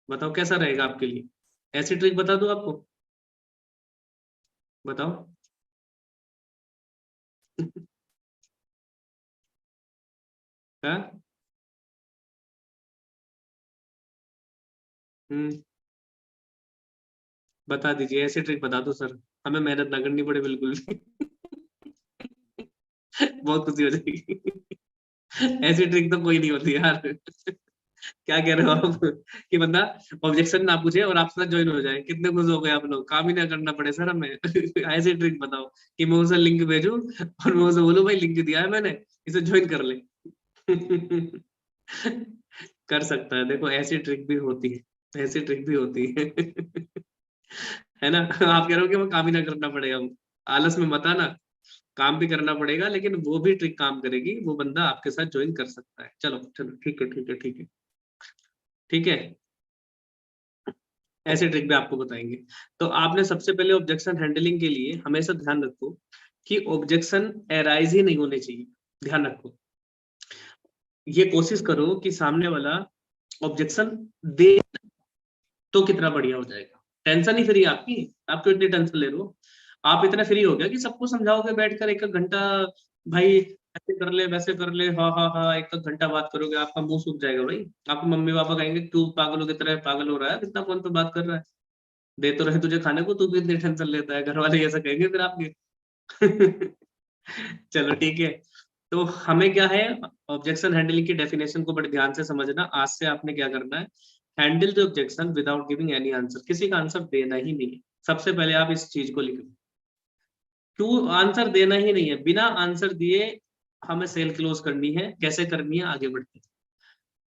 बताओ कैसा रहेगा आपके लिए। ऐसी ट्रिक बता दो आपको, बताओ। हाँ। हम्म। बता दीजिए, ऐसी ट्रिक बता दो सर, हमें मेहनत ना करनी पड़े बिल्कुल भी। बहुत खुशी हो जाएगी। ऐसी ट्रिक तो कोई नहीं होती यार। क्या कह रहे हो आप कि बंदा ऑब्जेक्शन ना पूछे और आपके साथ ज्वाइन हो जाए, कितने खुश हो गए आप लोग, काम ही ना करना पड़े सर हमें। ऐसी ट्रिक बताओ कि मैं उसे लिंक भेजूं और मैं उसे बोलूं भाई लिंक दिया है मैंने, इसे ज्वाइन कर ले। कर सकता है, देखो ऐसी ट्रिक भी होती है, ऐसी ट्रिक भी होती है। है ना। आप कह रहे हो कि वो काम ही ना करना पड़ेगा, आलस में मत आना, काम भी करना पड़ेगा, लेकिन वो भी ट्रिक काम करेगी, वो बंदा आपके साथ ज्वाइन कर सकता है। चलो चलो ठीक है ठीक है ठीक है ठीक है। ऐसे ट्रिक भी आपको बताएंगे। तो आपने सबसे पहले ऑब्जेक्शन हैंडलिंग के लिए हमेशा ध्यान रखो कि ऑब्जेक्शन एराइज ही नहीं होने चाहिए। ध्यान रखो, ये कोशिश करो कि सामने वाला ऑब्जेक्शन दे तो कितना बढ़िया हो जाएगा। टेंशन ही फ्री आपकी, आप क्यों इतनी टेंशन ले रहे हो। आप इतना फ्री हो गया कि सबको समझाओगे बैठकर एक एक घंटा, भाई ऐसे कर ले वैसे कर ले, हाँ हाँ हाँ, एक एक घंटा बात करोगे आपका मुंह सूख जाएगा भाई। आपके मम्मी पापा कहेंगे तू पागलों की तरह पागल हो रहा है, कितना फोन पे बात कर रहा है, दे तो रहे तुझे खाने को, तू भी इतनी टेंशन लेता है, घर वाले ऐसा कहेंगे फिर आपके। चलो ठीक है। तो हमें क्या है, ऑब्जेक्शन हैंडलिंग की डेफिनेशन को बड़े ध्यान से समझना। आज से आपने क्या करना है, handle the objection without giving any answer, किसी का आंसर देना ही नहीं है। सबसे पहले आप इस चीज को लिखो, क्यों आंसर देना ही नहीं है, बिना आंसर दिए हमें सेल क्लोज करनी है, कैसे करनी है आगे बढ़ते हैं।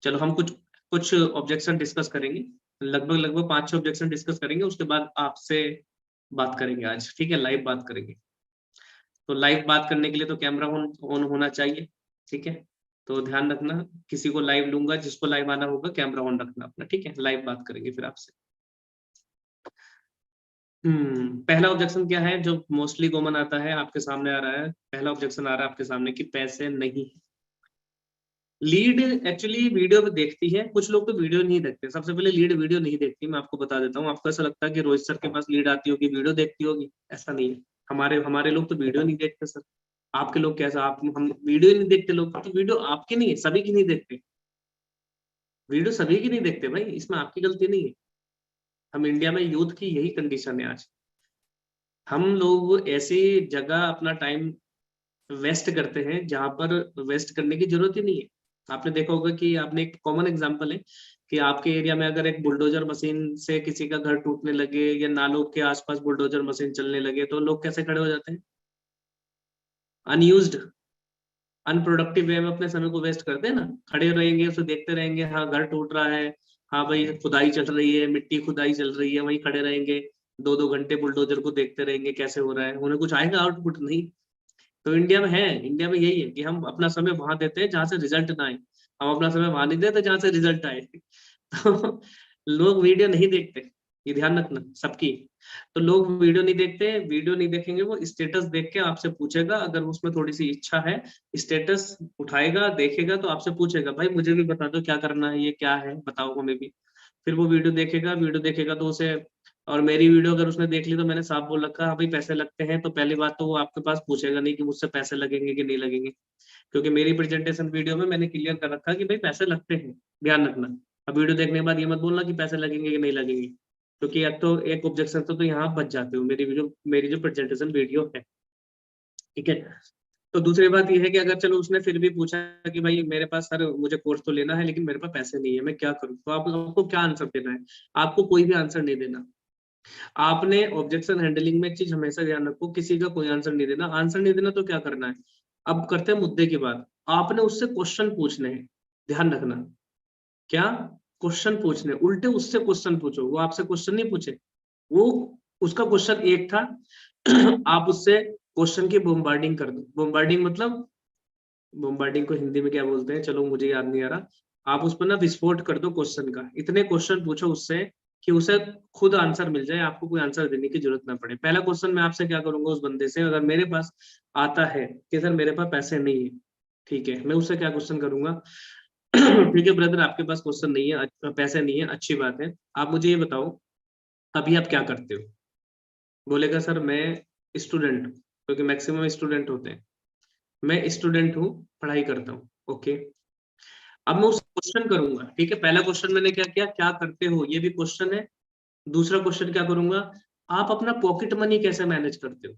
चलो हम कुछ कुछ ऑब्जेक्शन डिस्कस करेंगे, लगभग लगभग 5-6 ऑब्जेक्शन डिस्कस करेंगे, उसके बाद आपसे बात करेंगे आज, ठीक है, लाइव बात करेंगे। तो लाइव बात करने के लिए तो कैमरा ऑन होना चाहिए, ठीक है। तो ध्यान रखना, किसी को लाइव लूंगा, जिसको लाइव आना होगा कैमरा ऑन रखना अपना, ठीक है, लाइव बात करेंगे फिर आपसे। पहला ऑब्जेक्शन क्या है जो मोस्टली कॉमन आता है, आपके सामने आ रहा है, पहला ऑब्जेक्शन आ रहा है आपके सामने कि पैसे नहीं। लीड एक्चुअली वीडियो में देखती है, कुछ लोग तो वीडियो नहीं देखते। सबसे पहले लीड वीडियो नहीं देखती, मैं आपको बता देता हूँ। आपको ऐसा लगता है कि रोहित सर के पास लीड आती होगी, वीडियो देखती होगी, ऐसा नहीं है। हमारे हमारे लोग तो वीडियो नहीं देखते सर। आपके लोग कैसा, आप हम वीडियो नहीं देखते लोग, तो वीडियो आपकी नहीं है, सभी की नहीं देखते। वीडियो सभी की नहीं देखते भाई, इसमें आपकी गलती नहीं है। हम इंडिया में यूथ की यही कंडीशन है आज। हम लोग ऐसी जगह अपना टाइम वेस्ट करते हैं जहां पर वेस्ट करने की जरूरत ही नहीं है। आपने देखा होगा कि आपने एक कॉमन एग्जांपल है कि आपके एरिया में अगर एक बुलडोजर मशीन से किसी का घर टूटने लगे या नालों के आसपास बुलडोजर मशीन चलने लगे तो लोग कैसे खड़े हो जाते हैं, अनयूज्ड अनप्रोडक्टिव वे में अपने समय को वेस्ट करते हैं ना, खड़े रहेंगे उसे देखते रहेंगे, हाँ घर टूट रहा है, हाँ भाई खुदाई चल रही है, मिट्टी खुदाई चल रही है, वहीं खड़े रहेंगे 2-2 घंटे बुलडोजर को देखते रहेंगे कैसे हो रहा है, उन्हें कुछ आएगा आउटपुट नहीं। तो इंडिया में है, इंडिया में यही है कि हम अपना समय वहां देते हैं जहां से रिजल्ट ना आए, हम अपना समय वहां नहीं देते जहां से रिजल्ट आए। तो लोग वीडियो नहीं देखते, ये ध्यान रखना सबकी। तो लोग वीडियो नहीं देखते, वीडियो नहीं देखेंगे, वो स्टेटस देख के आपसे पूछेगा, अगर उसमें थोड़ी सी इच्छा है स्टेटस उठाएगा देखेगा तो आपसे पूछेगा भाई मुझे भी बता दो क्या करना है, ये क्या है बताओ हमें भी। फिर वो वीडियो देखेगा तो उसे, और मेरी वीडियो अगर उसने देख ली तो मैंने साफ बोल रखा है, हाँ भाई पैसे लगते हैं, तो पहली बात तो वो आपके पास पूछेगा नहीं कि मुझसे पैसे लगेंगे कि नहीं लगेंगे, क्योंकि मेरी प्रेजेंटेशन वीडियो में मैंने क्लियर कर रखा कि भाई पैसे लगते हैं, ध्यान रखना। अब वीडियो देखने के बाद ये मत बोलना कि पैसे लगेंगे कि नहीं लगेंगे, क्योंकि अब तो एक ऑब्जेक्शन तो यहाँ आप बच जाते हो, मेरी जो प्रेजेंटेशन वीडियो है, ठीक है। तो दूसरी बात ये है कि अगर चलो उसने फिर भी पूछा कि भाई मेरे पास सर मुझे कोर्स तो लेना है लेकिन मेरे पास पैसे नहीं है, मैं क्या करूँ, तो आपको क्या आंसर देना है, आपको कोई भी आंसर नहीं देना। आपने ऑब्जेक्शन हैंडलिंग में एक चीज हमेशा ध्यान रखो, किसी का कोई आंसर नहीं देना। आंसर नहीं देना तो क्या करना है, अब करते हैं मुद्दे की बात, आपने उससे क्वेश्चन पूछने हैं, ध्यान रखना। क्या क्वेश्चन पूछने, उल्टे उससे क्वेश्चन पूछो। वो आपसे क्वेश्चन नहीं पूछे, वो उसका क्वेश्चन एक था आप उससे क्वेश्चन की बॉम्बार्डिंग कर दो। बॉम्बार्डिंग मतलब, बॉम्बार्डिंग को हिंदी में क्या बोलते हैं, चलो मुझे याद नहीं आ रहा। आप उस पर ना विस्फोट कर दो क्वेश्चन का, इतने क्वेश्चन पूछो उससे कि उसे खुद आंसर मिल जाए, आपको कोई आंसर देने की जरूरत ना पड़े। पहला क्वेश्चन मैं आपसे क्या करूंगा, उस बंदे से अगर मेरे पास आता है कि सर मेरे पास पैसे नहीं है, ठीक है, मैं उससे क्या क्वेश्चन करूंगा ठीक है ब्रदर, आपके पास क्वेश्चन नहीं है, पैसे नहीं है, अच्छी बात है, आप मुझे ये बताओ अभी आप क्या करते हो। बोलेगा सर मैं स्टूडेंट हूँ, क्योंकि मैक्सिमम स्टूडेंट होते हैं, मैं स्टूडेंट हूँ, पढ़ाई करता हूँ। ओके, अब मैं उससे क्वेश्चन करूंगा, ठीक है, पहला क्वेश्चन मैंने क्या किया, क्या करते हो, ये भी क्वेश्चन है। दूसरा क्वेश्चन क्या करूंगा, आप अपना पॉकेट मनी कैसे मैनेज करते हो।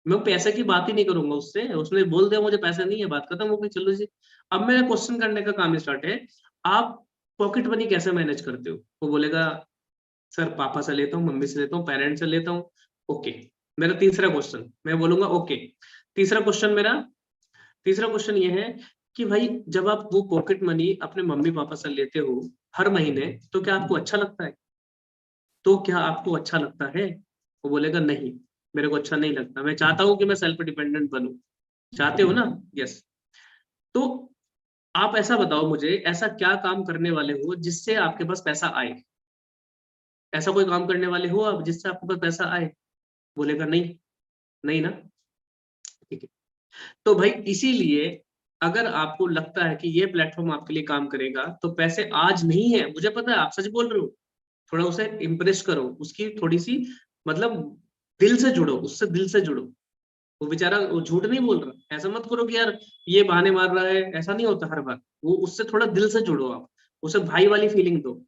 मैं पैसे की बात ही नहीं करूंगा उससे, उसने बोल दिया मुझे पैसे नहीं है, बात खत्म हो गई, चलो जी। अब मेरा क्वेश्चन करने का काम स्टार्ट है, आप पॉकेट मनी कैसे मैनेज करते हो। वो बोलेगा सर पापा से लेता हूँ, मम्मी से लेता हूँ, पेरेंट्स से लेता हूँ। ओके, मेरा तीसरा क्वेश्चन, मैं बोलूंगा ओके, तीसरा क्वेश्चन मेरा, तीसरा क्वेश्चन ये है कि भाई जब आप वो पॉकेट मनी अपने मम्मी पापा से लेते हो हर महीने, तो क्या आपको अच्छा लगता है, तो क्या आपको अच्छा लगता है। वो बोलेगा नहीं, मेरे को अच्छा नहीं लगता, मैं चाहता हूँ कि मैं सेल्फ डिपेंडेंट बनूं। चाहते हो ना, यस। तो आप ऐसा बताओ मुझे, ऐसा क्या काम करने वाले हो जिससे आपके पास पैसा आए, ऐसा कोई काम करने वाले हो आप जिससे आपके पास पैसा आए। बोलेगा नहीं, नहीं ना, ठीक है। तो भाई इसीलिए अगर आपको लगता है कि ये प्लेटफॉर्म आपके लिए काम करेगा, तो पैसे आज नहीं है, मुझे पता है आप सच बोल रहे हो, थोड़ा उसे इम्प्रेस करो, उसकी थोड़ी सी मतलब दिल से जुड़ो, उससे दिल से जुड़ो। वो बेचारा वो झूठ नहीं बोल रहा, ऐसा मत करो कि यार ये बहाने मार रहा है, ऐसा नहीं होता हर बार। वो उससे थोड़ा दिल से जुड़ो आप, उसे भाई वाली फीलिंग दो।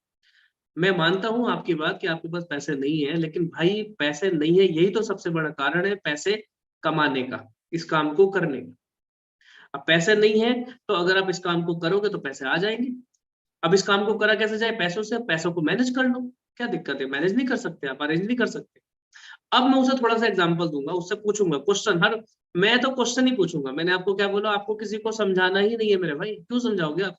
मैं मानता हूं आपकी बात कि आपके पास पैसे नहीं है, लेकिन भाई पैसे नहीं है यही तो सबसे बड़ा कारण है पैसे कमाने का, इस काम को करने का। अब पैसे नहीं है, तो अगर आप इस काम को करोगे तो पैसे आ जाएंगे। अब इस काम को करा कैसे जाए, पैसों से, पैसों को मैनेज कर लो। क्या दिक्कत है, मैनेज नहीं कर सकते आप, अरेंज नहीं कर सकते। अब मैं उसे थोड़ा सा एग्जांपल दूंगा, उससे पूछूंगा क्वेश्चन हर, मैं तो क्वेश्चन ही पूछूंगा। मैंने आपको क्या बोला, आपको किसी को समझाना ही नहीं है मेरे भाई, क्यों समझाओगे आप,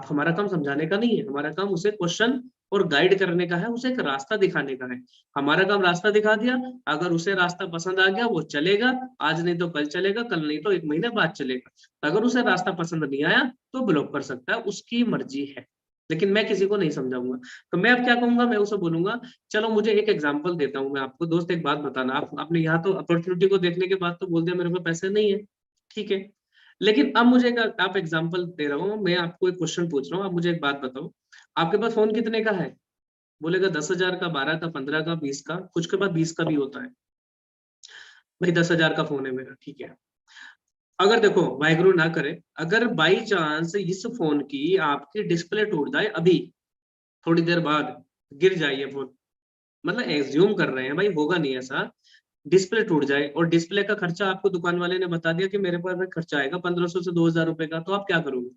हमारा काम समझाने का नहीं है, हमारा काम उसे क्वेश्चन और गाइड करने का है, उसे एक रास्ता दिखाने का है। हमारा काम रास्ता दिखा दिया, अगर उसे रास्ता पसंद आ गया वो चलेगा, आज नहीं तो कल चलेगा, कल नहीं तो एक महीने बाद चलेगा। अगर उसे रास्ता पसंद नहीं आया तो ब्लॉक कर सकता है, उसकी मर्जी है, लेकिन मैं किसी को नहीं समझाऊंगा। तो मैं अब क्या कहूंगा, मैं उसे बोलूंगा चलो मुझे एक एग्जाम्पल देता हूँ मैं आपको, दोस्त एक बात बताना, आपने यहाँ तो अपॉर्चुनिटी को देखने के बाद तो बोल दिया मेरे पास पैसे नहीं है, ठीक है, लेकिन अब मुझे आप एग्जांपल दे रहा हूँ, मैं आपको एक क्वेश्चन पूछ रहा हूँ, आप मुझे एक बात बताओ, आपके पास फोन कितने का है। बोलेगा 10,000 का, 12 का, 15 का, 20 का, कुछ के पास 20 का भी होता है। भाई 10,000 का फोन है मेरा, ठीक है। अगर देखो वाहिगुरु ना करे, अगर बाई चांस इस फोन की आपकी डिस्प्ले टूट जाए अभी, थोड़ी देर बाद गिर जाए ये फोन, मतलब एज्यूम कर रहे हैं भाई, होगा नहीं ऐसा, डिस्प्ले टूट जाए और डिस्प्ले का खर्चा आपको दुकान वाले ने बता दिया कि मेरे पास भाई खर्चा आएगा 1,500 से 2,000 रुपए का, तो आप क्या करोगे।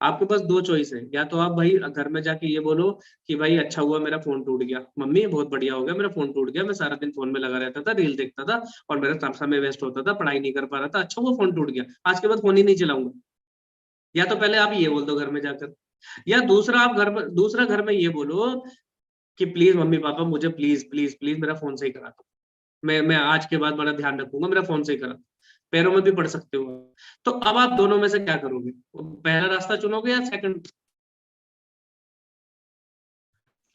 आपके पास दो चॉइस है, या तो आप भाई घर में जाके ये बोलो कि भाई अच्छा हुआ मेरा फोन टूट गया, मम्मी बहुत बढ़िया हो गया मेरा फोन टूट गया, मैं सारा दिन फोन में लगा रहता था, रील देखता था और मेरा समय वेस्ट होता था, पढ़ाई नहीं कर पा रहा था, अच्छा हुआ फोन टूट गया, आज के बाद फोन ही नहीं चलाऊंगा। या तो पहले आप ये बोल दो घर में जाकर, या दूसरा आप घर में, दूसरा घर में ये बोलो कि प्लीज मम्मी पापा मुझे प्लीज प्लीज प्लीज मेरा फोन सही करा दो, मैं आज के बाद बड़ा ध्यान रखूंगा, मेरा फोन सही करा। पैरों में भी पढ़ सकते हो। तो अब आप दोनों में से क्या करोगे, पहला रास्ता चुनोगे या सेकंड,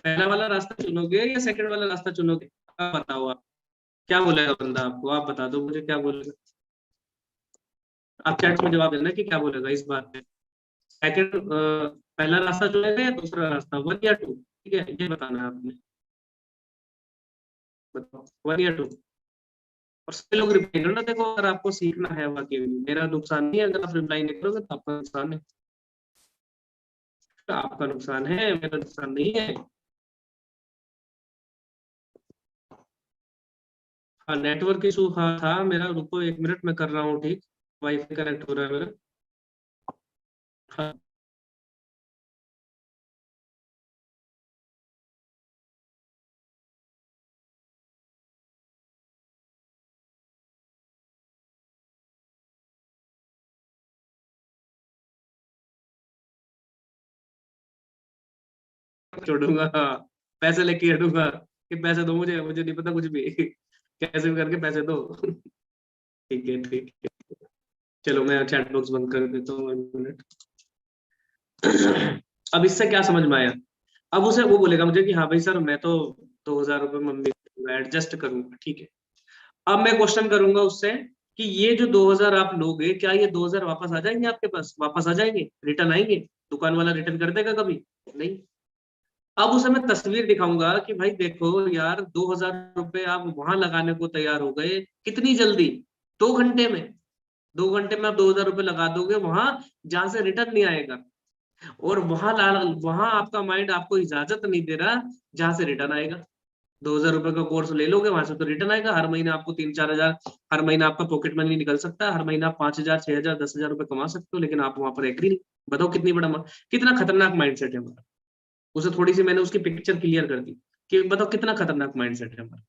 पहला वाला रास्ता चुनोगे या सेकंड वाला रास्ता चुनोगे। आप बताओ, आप क्या बोलेगा बंदा आपको, आप बता दो मुझे क्या बोलेगा। आप चैट में जवाब देना कि क्या बोलेगा इस बात पे, सेकंड, पहला रास्ता चुनेगा या दूसरा रास्ता, 1 या 2, ठीक है, ये बताना है आपने, बताओ 1 या 2। और सभी लोग रिप्लाई करो ना, देखो अगर आपको सीखना है वाकई में, मेरा नुकसान नहीं है, अगर आप रिप्लाई नहीं करोगे तो आपका नुकसान है, तो आपका नुकसान है, मेरा नुकसान नहीं है। हाँ नेटवर्क इशू, हाँ था मेरा, रुको 1 मिनट में कर रहा हूँ ठीक, वाईफाई कनेक्ट हो रहा है मेरा। हाँ छोड़ूंगा, हाँ पैसे लेके हटूंगा कि पैसे दो मुझे, मुझे नहीं पता कुछ भी कैसे भी करके पैसे दो। ठीक है ठीक है, चलो मैं चैट बॉक्स बंद कर देता हूँ 1 मिनट। अब इससे क्या समझ में आया? अब उसे वो बोलेगा मुझे कि हाँ भाई सर मैं तो 2,000 रुपये मम्मी एडजस्ट करूंगा, ठीक है। अब मैं क्वेश्चन करूंगा उससे कि ये जो 2,000 आप लोगे, क्या ये 2,000 वापस आ जाएंगे आपके पास? वापस आ जाएंगे, रिटर्न आएंगे? दुकान वाला रिटर्न कर देगा कभी? नहीं। अब उसे मैं तस्वीर दिखाऊंगा कि भाई देखो यार, 2,000 रुपये आप वहां लगाने को तैयार हो गए, कितनी जल्दी, 2 घंटे में। 2 घंटे में आप 2,000 रुपये लगा दोगे वहां जहां से रिटर्न नहीं आएगा, और वहां आपका माइंड आपको इजाजत नहीं दे रहा जहां से रिटर्न आएगा। 2,000 रुपये का कोर्स ले लोगे, वहां से तो रिटर्न आएगा, हर महीने आपको 3-4 हजार, हर महीना आपका पॉकेट मनी निकल सकता है, हर महीना आप 5,000, 6,000, 10,000 रुपये कमा सकते हो, लेकिन आप वहां पर एग्री नहीं। बताओ कितनी बड़ा कितना खतरनाक माइंडसेट है हमारा। उसे थोड़ी सी मैंने उसकी पिक्चर क्लियर कर दी कि बताओ कितना खतरनाक माइंडसेट है हमारा।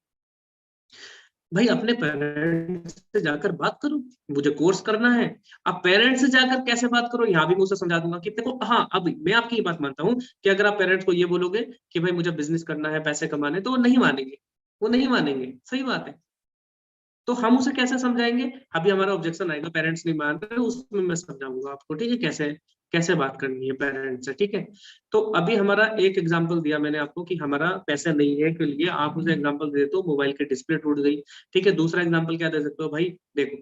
भाई अपने पेरेंट्स से जाकर बात करो, मुझे कोर्स करना है। अब पेरेंट्स से जाकर कैसे बात करो, यहाँ भी मैं उसे समझा दूंगा कि देखो, हाँ अब मैं आपकी ये बात मानता हूँ कि अगर आप पेरेंट्स को ये बोलोगे कि भाई मुझे बिजनेस करना है, पैसे कमाने, तो वो नहीं मानेंगे। वो नहीं मानेंगे, सही बात है। तो हम उसे कैसे समझाएंगे? अभी हमारा ऑब्जेक्शन आएगा, पेरेंट्स नहीं मान रहे, उसमें मैं समझाऊंगा आपको, ठीक है, कैसे कैसे बात करनी है पेरेंट्स से, ठीक है। तो अभी हमारा एक एग्जांपल दिया मैंने आपको कि हमारा पैसे नहीं है के लिए, आप उसे एग्जांपल दे दो मोबाइल की डिस्प्ले टूट गई, ठीक है। दूसरा एग्जांपल क्या दे सकते हो भाई? देखो,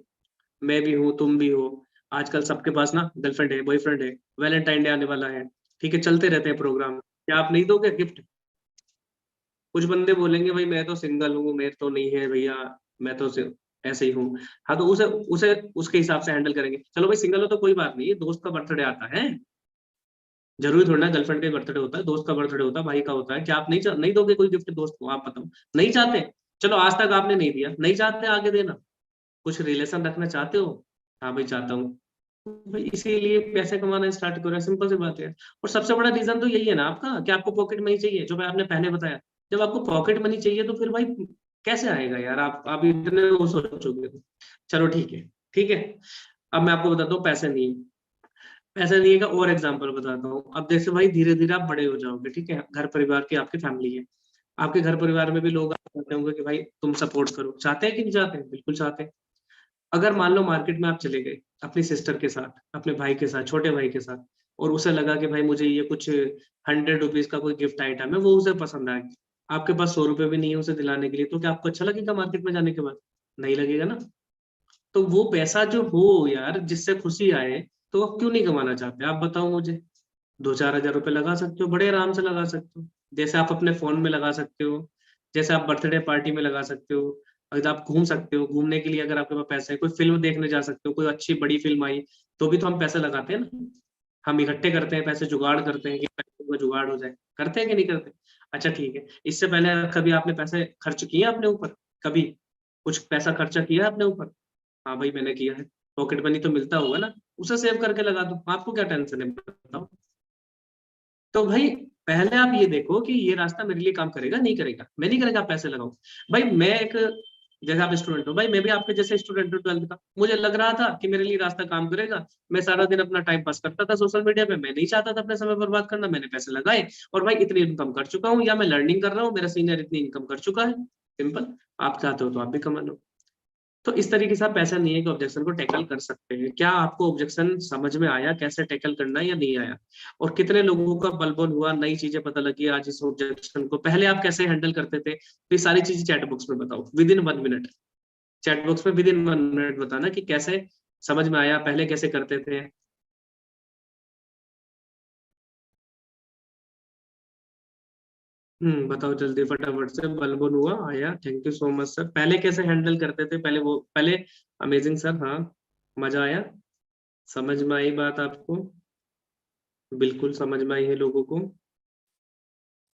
मैं भी हूँ, तुम भी हो, आजकल सबके पास ना गर्लफ्रेंड है, बॉयफ्रेंड है, वैलेंटाइन डे आने वाला है, ठीक है, चलते रहते हैं प्रोग्राम, क्या आप नहीं दोगे गिफ्ट? कुछ बंदे बोलेंगे भाई मैं तो सिंगल हूँ, मेरे तो नहीं है भैया, मैं तो सिर्फ ऐसे ही हूँ। हाँ तो उसे उसे उसके हिसाब से हैंडल करेंगे। चलो भाई सिंगल हो तो कोई बात नहीं, दोस्त का बर्थडे आता है, जरूरी थोड़ा ना गर्लफ्रेंड का बर्थडे होता है, दोस्त का बर्थडे होता है, भाई का होता है, क्या आप नहीं दोगे कोई गिफ्ट दोस्त को? आप बताओ। नहीं चाहते? चलो आज तक आपने नहीं दिया, नहीं चाहते आगे देना, कुछ रिलेशन रखना चाहते हो? हाँ भाई चाहता हूँ। भाई इसीलिए पैसे कमाना स्टार्ट करो, सिंपल सी बात है। और सबसे बड़ा रीजन तो यही है ना आपका कि आपको पॉकेट मनी चाहिए, जो मैं आपने पहले बताया। जब आपको पॉकेट मनी चाहिए तो फिर भाई कैसे आएगा यार? आप इतने वो सोचोगे तो। चलो ठीक है, ठीक है। अब मैं आपको बताता हूँ पैसे नहीं है। पैसे नहीं है का और एग्जाम्पल बताता हूँ। अब जैसे भाई धीरे धीरे आप बड़े हो जाओगे, ठीक है, घर परिवार की आपकी फैमिली है, आपके घर परिवार में भी लोग चाहते होंगे कि भाई तुम सपोर्ट करो, चाहते हैं कि नहीं चाहते हैं? बिल्कुल चाहते हैं। अगर मान लो मार्केट में आप चले गए अपनी सिस्टर के साथ, अपने भाई के साथ, छोटे भाई के साथ, और उसे लगा कि भाई मुझे ये कुछ 100 रुपीज का कोई गिफ्ट आइटम है, वो उसे पसंद आए, आपके पास 100 रुपये भी नहीं है उसे दिलाने के लिए, तो क्या आपको अच्छा लगेगा मार्केट में जाने के बाद? नहीं लगेगा ना। तो वो पैसा जो हो यार, जिससे खुशी आए, तो आप क्यों नहीं कमाना चाहते? आप बताओ मुझे। 2-4 हजार रुपये लगा सकते हो, बड़े आराम से लगा सकते हो, जैसे आप अपने फोन में लगा सकते हो, जैसे आप बर्थडे पार्टी में लगा सकते हो, अगर आप घूम सकते हो, घूमने के लिए अगर आपके पास पैसे है, कोई फिल्म देखने जा सकते हो, कोई अच्छी बड़ी फिल्म आई, तो भी तो हम पैसे लगाते हैं ना। हम इकट्ठे करते हैं पैसे, जुगाड़ करते हैं कि पैसे का जुगाड़ हो जाए, करते हैं कि नहीं करते? अच्छा ठीक है, इससे पहले कभी आपने पैसे खर्च किए अपने ऊपर? कभी कुछ पैसा खर्चा किया है अपने ऊपर? हाँ भाई मैंने किया है। पॉकेट मनी तो मिलता होगा ना, उसे सेव करके लगा दो, आपको क्या टेंशन है बताओ। तो भाई पहले आप ये देखो कि ये रास्ता मेरे लिए काम करेगा नहीं करेगा, मैं नहीं करेगा, आप पैसे लगाओ। भाई मैं एक, जैसे आप स्टूडेंट हो, भाई मैं भी आपके जैसे स्टूडेंट हूँ 12th का, मुझे लग रहा था कि मेरे लिए रास्ता काम करेगा, मैं सारा दिन अपना टाइम पास करता था सोशल मीडिया पे, मैं नहीं चाहता था अपने समय बर्बाद करना, मैंने पैसे लगाए, और भाई इतनी इनकम कर चुका हूँ, या मैं लर्निंग कर रहा हूँ, मेरा सीनियर इतनी इनकम कर चुका है, सिंपल। आप चाहते हो तो आप भी कमा लो। तो इस तरीके से आप पैसा नहीं है कि ऑब्जेक्शन को टैकल कर सकते हैं। क्या आपको ऑब्जेक्शन समझ में आया कैसे टैकल करना है या नहीं आया? और कितने लोगों का बलबोन हुआ, नई चीजें पता लगी आज इस ऑब्जेक्शन को? पहले आप कैसे हैंडल करते थे? तो ये सारी चीजें चैट बॉक्स में बताओ with in 1 minute. Chat box में विद इन 1 मिनट बताना कि कैसे समझ में आया, पहले कैसे करते थे। बताओ जल्दी फटाफट से, बलबोन हुआ आया, thank you so much sir. पहले कैसे हैंडल करते थे पहले, वो पहले। अमेजिंग सर, हाँ मजा आया, समझ में आई बात आपको? बिल्कुल समझ में आई है लोगों को।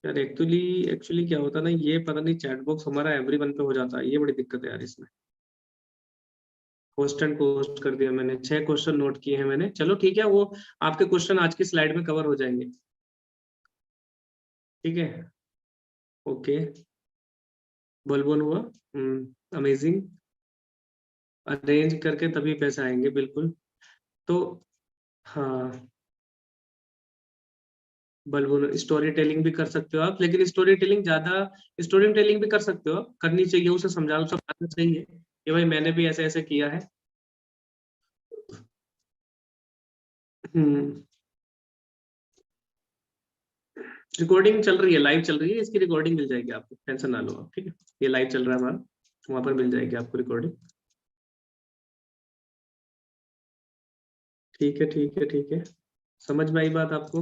यार एक्चुअली एक्चुअली क्या होता है ना, ये पता नहीं चैट बॉक्स हमारा एवरीवन पे हो जाता है, ये बड़ी दिक्कत है यार इसमें। होस्ट एंड पोस्ट कर दिया मैंने, 6 क्वेश्चन नोट किए हैं मैंने, चलो ठीक है, वो आपके क्वेश्चन आज की स्लाइड में कवर हो जाएंगे, ठीक है। ओके, बोल बोल हुआ, अमेजिंग, अरेंज करके तभी पैसे आएंगे, बिल्कुल। तो हाँ, स्टोरी टेलिंग भी कर सकते हो आप, लेकिन स्टोरी टेलिंग भी कर सकते हो आप, करनी चाहिए, उसे समझाना समझाना चाहिए कि भाई मैंने भी ऐसे ऐसे किया है। रिकॉर्डिंग चल रही है, लाइव चल रही है, इसकी रिकॉर्डिंग मिल जाएगी आपको, टेंशन ना लो आप, ठीक है। ये लाइव चल रहा है हमारा, वहां पर मिल जाएगी आपको रिकॉर्डिंग। ठीक है ठीक है ठीक है, समझ में आई बात आपको?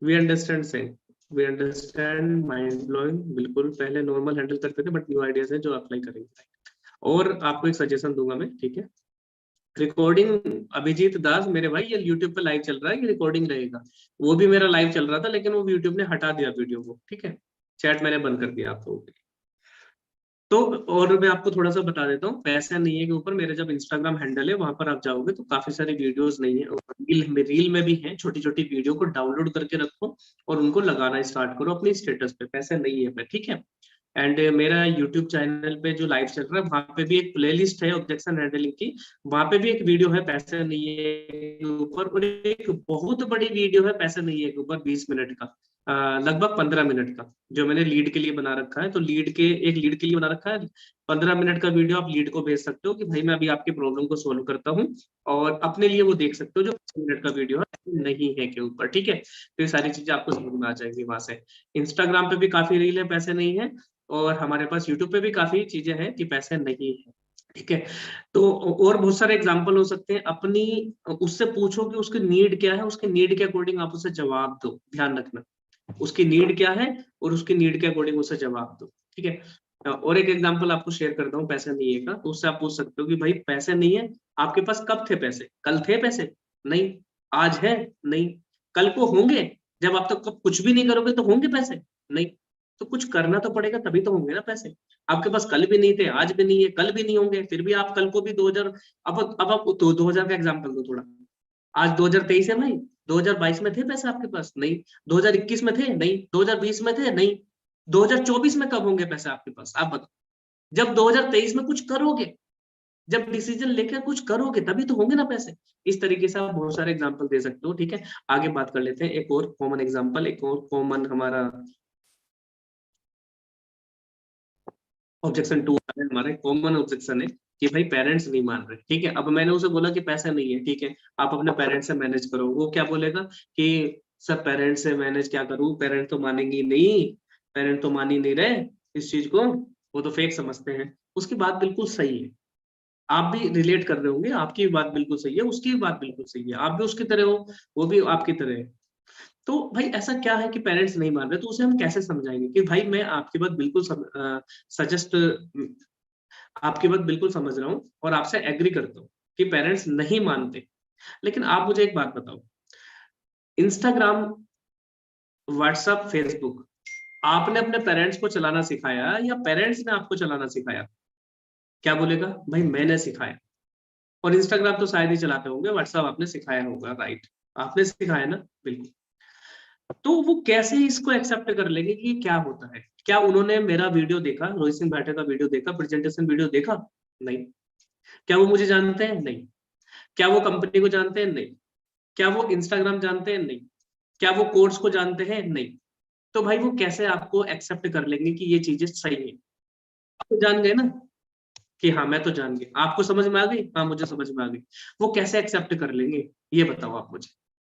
वी अंडरस्टैंड से, वी अंडरस्टैंड, माइंड ब्लोइंग, बिल्कुल। पहले नॉर्मल हैंडल करते थे, बट न्यू आइडियाज है जो अप्लाई करेंगे। और आपको एक सजेशन दूंगा मैं, ठीक है। रिकॉर्डिंग, अभिजीत दास मेरे भाई, ये यूट्यूब पे लाइव चल रहा है, ये रिकॉर्डिंग रहेगा। वो भी मेरा लाइव चल रहा था, लेकिन वो यूट्यूब ने हटा दिया वीडियो को, ठीक है। चैट मैंने बंद कर दिया आप लोगों के लिए। तो और मैं आपको थोड़ा सा बता देता हूँ, पैसा नहीं है के ऊपर मेरे जब इंस्टाग्राम हैंडल है, वहां पर आप जाओगे तो काफी सारी वीडियोस नहीं है, रील में भी है, छोटी छोटी वीडियो को डाउनलोड करके रखो और उनको लगाना स्टार्ट करो अपनी स्टेटस पे, पैसे नहीं है पे, ठीक है। एंड मेरा यूट्यूब चैनल पे जो लाइव चल रहा है, वहां पे भी एक प्लेलिस्ट है ऑब्जेक्शन हैंडलिंग की, वहां पे भी एक वीडियो है पैसे नहीं है के ऊपर, और एक बहुत बड़ी वीडियो है पैसे नहीं है के ऊपर, 20 मिनट का, लगभग 15 मिनट का, जो मैंने लीड के लिए बना रखा है। तो एक लीड के लिए बना रखा है, 15 मिनट का वीडियो आप लीड को भेज सकते हो कि भाई मैं अभी आपकी प्रॉब्लम को सोल्व करता हूँ, और अपने लिए वो देख सकते हो, जो 5 मिनट का वीडियो है नहीं है के ऊपर, ठीक है। तो ये सारी चीजें आपको समझ में आ जाएंगी वहां से। इंस्टाग्राम पे भी काफी रील है पैसे नहीं है, और हमारे पास यूट्यूब पे भी काफी चीजें हैं कि पैसे नहीं है, ठीक है। तो और बहुत सारे एग्जाम्पल हो सकते हैं अपनी, उससे पूछो कि उसकी नीड क्या है, उसके नीड के अकॉर्डिंग आप उसे जवाब दो, ध्यान रखना उसकी नीड क्या है, और उसकी नीड के अकॉर्डिंग उसे जवाब दो, ठीक है। और एक एग्जांपल आपको शेयर करता हूँ पैसे नहीं है का, तो उससे आप पूछ सकते हो कि भाई पैसे नहीं है, आपके पास कब थे पैसे? कल थे पैसे? नहीं। आज है? नहीं। कल को होंगे? जब आप तक कुछ भी नहीं करोगे तो होंगे पैसे? नहीं। तो कुछ करना तो पड़ेगा, तभी तो होंगे ना पैसे। आपके पास कल भी नहीं थे, आज भी नहीं है, कल भी नहीं होंगे, फिर भी आप कल को भी 2000, अब आप 2000 का एग्जाम्पल दो थोड़ा। आज 2023 है भाई, 2022 में थे पैसे आपके पास? नहीं। 2021 में थे? नहीं। 2020 में थे? नहीं। 2024 में कब होंगे पैसे आपके पास, आप बताओ। जब 2023 में कुछ करोगे, जब डिसीजन लेकर कुछ करोगे, तभी तो होंगे ना पैसे। इस तरीके से आप बहुत सारे एग्जांपल दे सकते हो, ठीक है। आगे बात कर लेते हैं, एक और कॉमन एग्जांपल, एक और कॉमन हमारा ऑब्जेक्शन 2 है, हमारा कॉमन ऑब्जेक्शन है कि भाई पेरेंट्स नहीं मान रहे, ठीक है। अब मैंने उसे बोला कि पैसा नहीं है, ठीक है, आप अपने पेरेंट्स से मैनेज करो। वो क्या बोलेगा कि सर पेरेंट्स से मैनेज क्या करूं, पेरेंट तो मानेंगे नहीं, पेरेंट तो मान ही नहीं रहे इस चीज को, वो तो फेक समझते हैं। उसकी बात बिल्कुल सही है, आप भी रिलेट कर रहे होंगे, आपकी बात बिल्कुल सही है, उसकी भी बात बिल्कुल सही है, आप भी उसकी तरह हो, वो भी आपकी तरह है। तो भाई ऐसा क्या है कि पेरेंट्स नहीं मान रहे, तो उसे हम कैसे समझाएंगे कि भाई मैं आपकी बात बिल्कुल सजेस्ट, आपकी बात बिल्कुल समझ रहा हूँ और आपसे एग्री करता हूँ कि पेरेंट्स नहीं मानते, लेकिन आप मुझे एक बात बताओ, इंस्टाग्राम, व्हाट्सएप, फेसबुक, आपने अपने पेरेंट्स को चलाना सिखाया या पेरेंट्स ने आपको चलाना सिखाया? क्या बोलेगा? भाई मैंने सिखाया। और इंस्टाग्राम तो शायद ही चलाते होंगे, व्हाट्सएप आपने सिखाया होगा, राइट, आपने सिखाया ना, बिल्कुल। तो वो कैसे इसको एक्सेप्ट कर लेंगे कि क्या होता है? क्या उन्होंने मेरा वीडियो देखा, रोहित सिंह भाटिया का वीडियो देखा, प्रेजेंटेशन वीडियो देखा? नहीं। क्या वो मुझे जानते हैं? नहीं। क्या वो कंपनी को जानते हैं? नहीं। क्या वो इंस्टाग्राम जानते हैं? नहीं। क्या वो कोर्स को जानते हैं? नहीं। तो भाई वो कैसे आपको एक्सेप्ट कर लेंगे कि ये चीजें सही है? आप तो जान गए ना कि हाँ मैं तो जान गया, आपको समझ में आ गई, हाँ मुझे समझ में आ गई। वो कैसे एक्सेप्ट कर लेंगे, ये बताओ आप मुझे।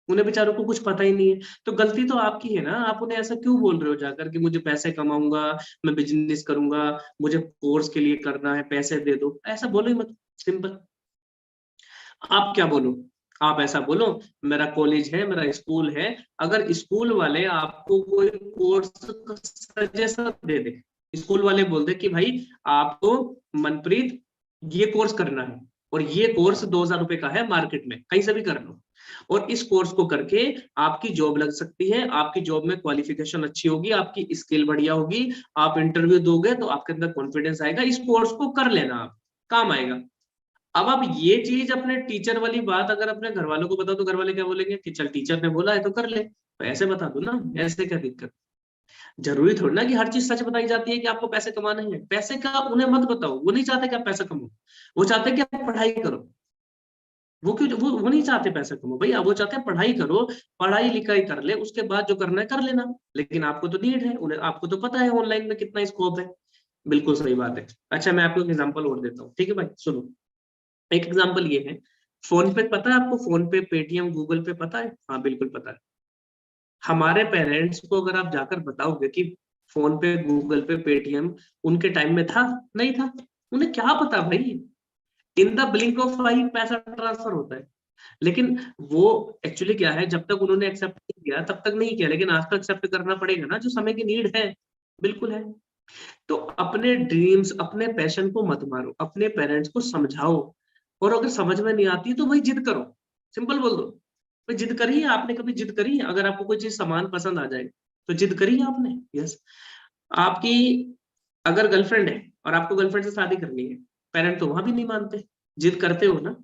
उन्हें बेचारों को कुछ पता ही नहीं है। तो गलती तो आपकी है ना, आप उन्हें ऐसा क्यों बोल रहे हो जाकर कि मुझे पैसे कमाऊंगा, मैं बिजनेस करूंगा, मुझे कोर्स के लिए करना है, पैसे दे दो, ऐसा बोलो ही मत, सिंपल। आप क्या बोलो, आप ऐसा बोलो, मेरा कॉलेज है, मेरा स्कूल है, अगर स्कूल वाले आपको कोई कोर्स सजेशन दे दे, स्कूल वाले बोल दे कि भाई आपको, मनप्रीत, ये कोर्स करना है, और ये कोर्स 2000 रुपए का है, मार्केट में कहीं से भी कर लो, और इस कोर्स को करके आपकी जॉब लग सकती है, आपकी जॉब में क्वालिफिकेशन अच्छी होगी, आपकी स्किल बढ़िया होगी, आप इंटरव्यू दोगे तो आपके अंदर कॉन्फिडेंस आएगा, इस कोर्स को कर लेना, आप काम आएगा। अब आप ये चीज अपने टीचर वाली बात अगर अपने घर वालों को बताओ तो घर वाले क्या बोलेंगे कि चल टीचर ने बोला है तो कर ले, तो ऐसे बता दो ना, ऐसे क्या दिक्कत? जरूरी थोड़ी ना कि हर चीज सच बताई जाती है कि आपको पैसे कमाने हैं, पैसे का उन्हें मत बताओ, वो नहीं चाहते कि आप पैसा कमाओ, वो चाहते कि आप पढ़ाई करो। वो नहीं चाहते पैसा कमाओ भैया, वो चाहते हैं पढ़ाई करो, पढ़ाई लिखाई कर ले, उसके बाद जो करना है कर लेना। लेकिन आपको तो नीड है, उन्हें आपको तो पता है ऑनलाइन में कितना स्कोप है। बिल्कुल सही बात है। अच्छा मैं आपको एक एग्जांपल और देता हूँ, ठीक है भाई सुनो। एक एग्जांपल ये है, फोन पे पता है आपको, फोन पे, पेटीएम, गूगल पे पता है? हाँ बिल्कुल पता है। हमारे पेरेंट्स को अगर आप जाकर बताओगे कि फोन पे, गूगल पे, पेटीएम उनके टाइम में था, नहीं था, उन्हें क्या पता भाई। इन द ब्लिंक ऑफ आई पैसा ट्रांसफर होता है। लेकिन वो एक्चुअली क्या है, जब तक उन्होंने एक्सेप्ट नहीं किया तब तक नहीं किया, लेकिन आज तो एक्सेप्ट करना पड़ेगा ना, जो समय की नीड है। बिल्कुल है। तो अपने ड्रीम्स, अपने पैशन को मत मारो, अपने पेरेंट्स को समझाओ। और अगर समझ में नहीं आती तो भाई जिद करो, सिंपल बोल दो। भाई जिद करी है आपने, कभी जिद करी है? अगर आपको कोई चीज सामान पसंद आ जाए तो जिद करी है आपने? यस। आपकी अगर गर्लफ्रेंड है और आपको गर्लफ्रेंड से शादी करनी है, पेरेंट तो वहां भी नहीं मानते, जिद करते हो ना,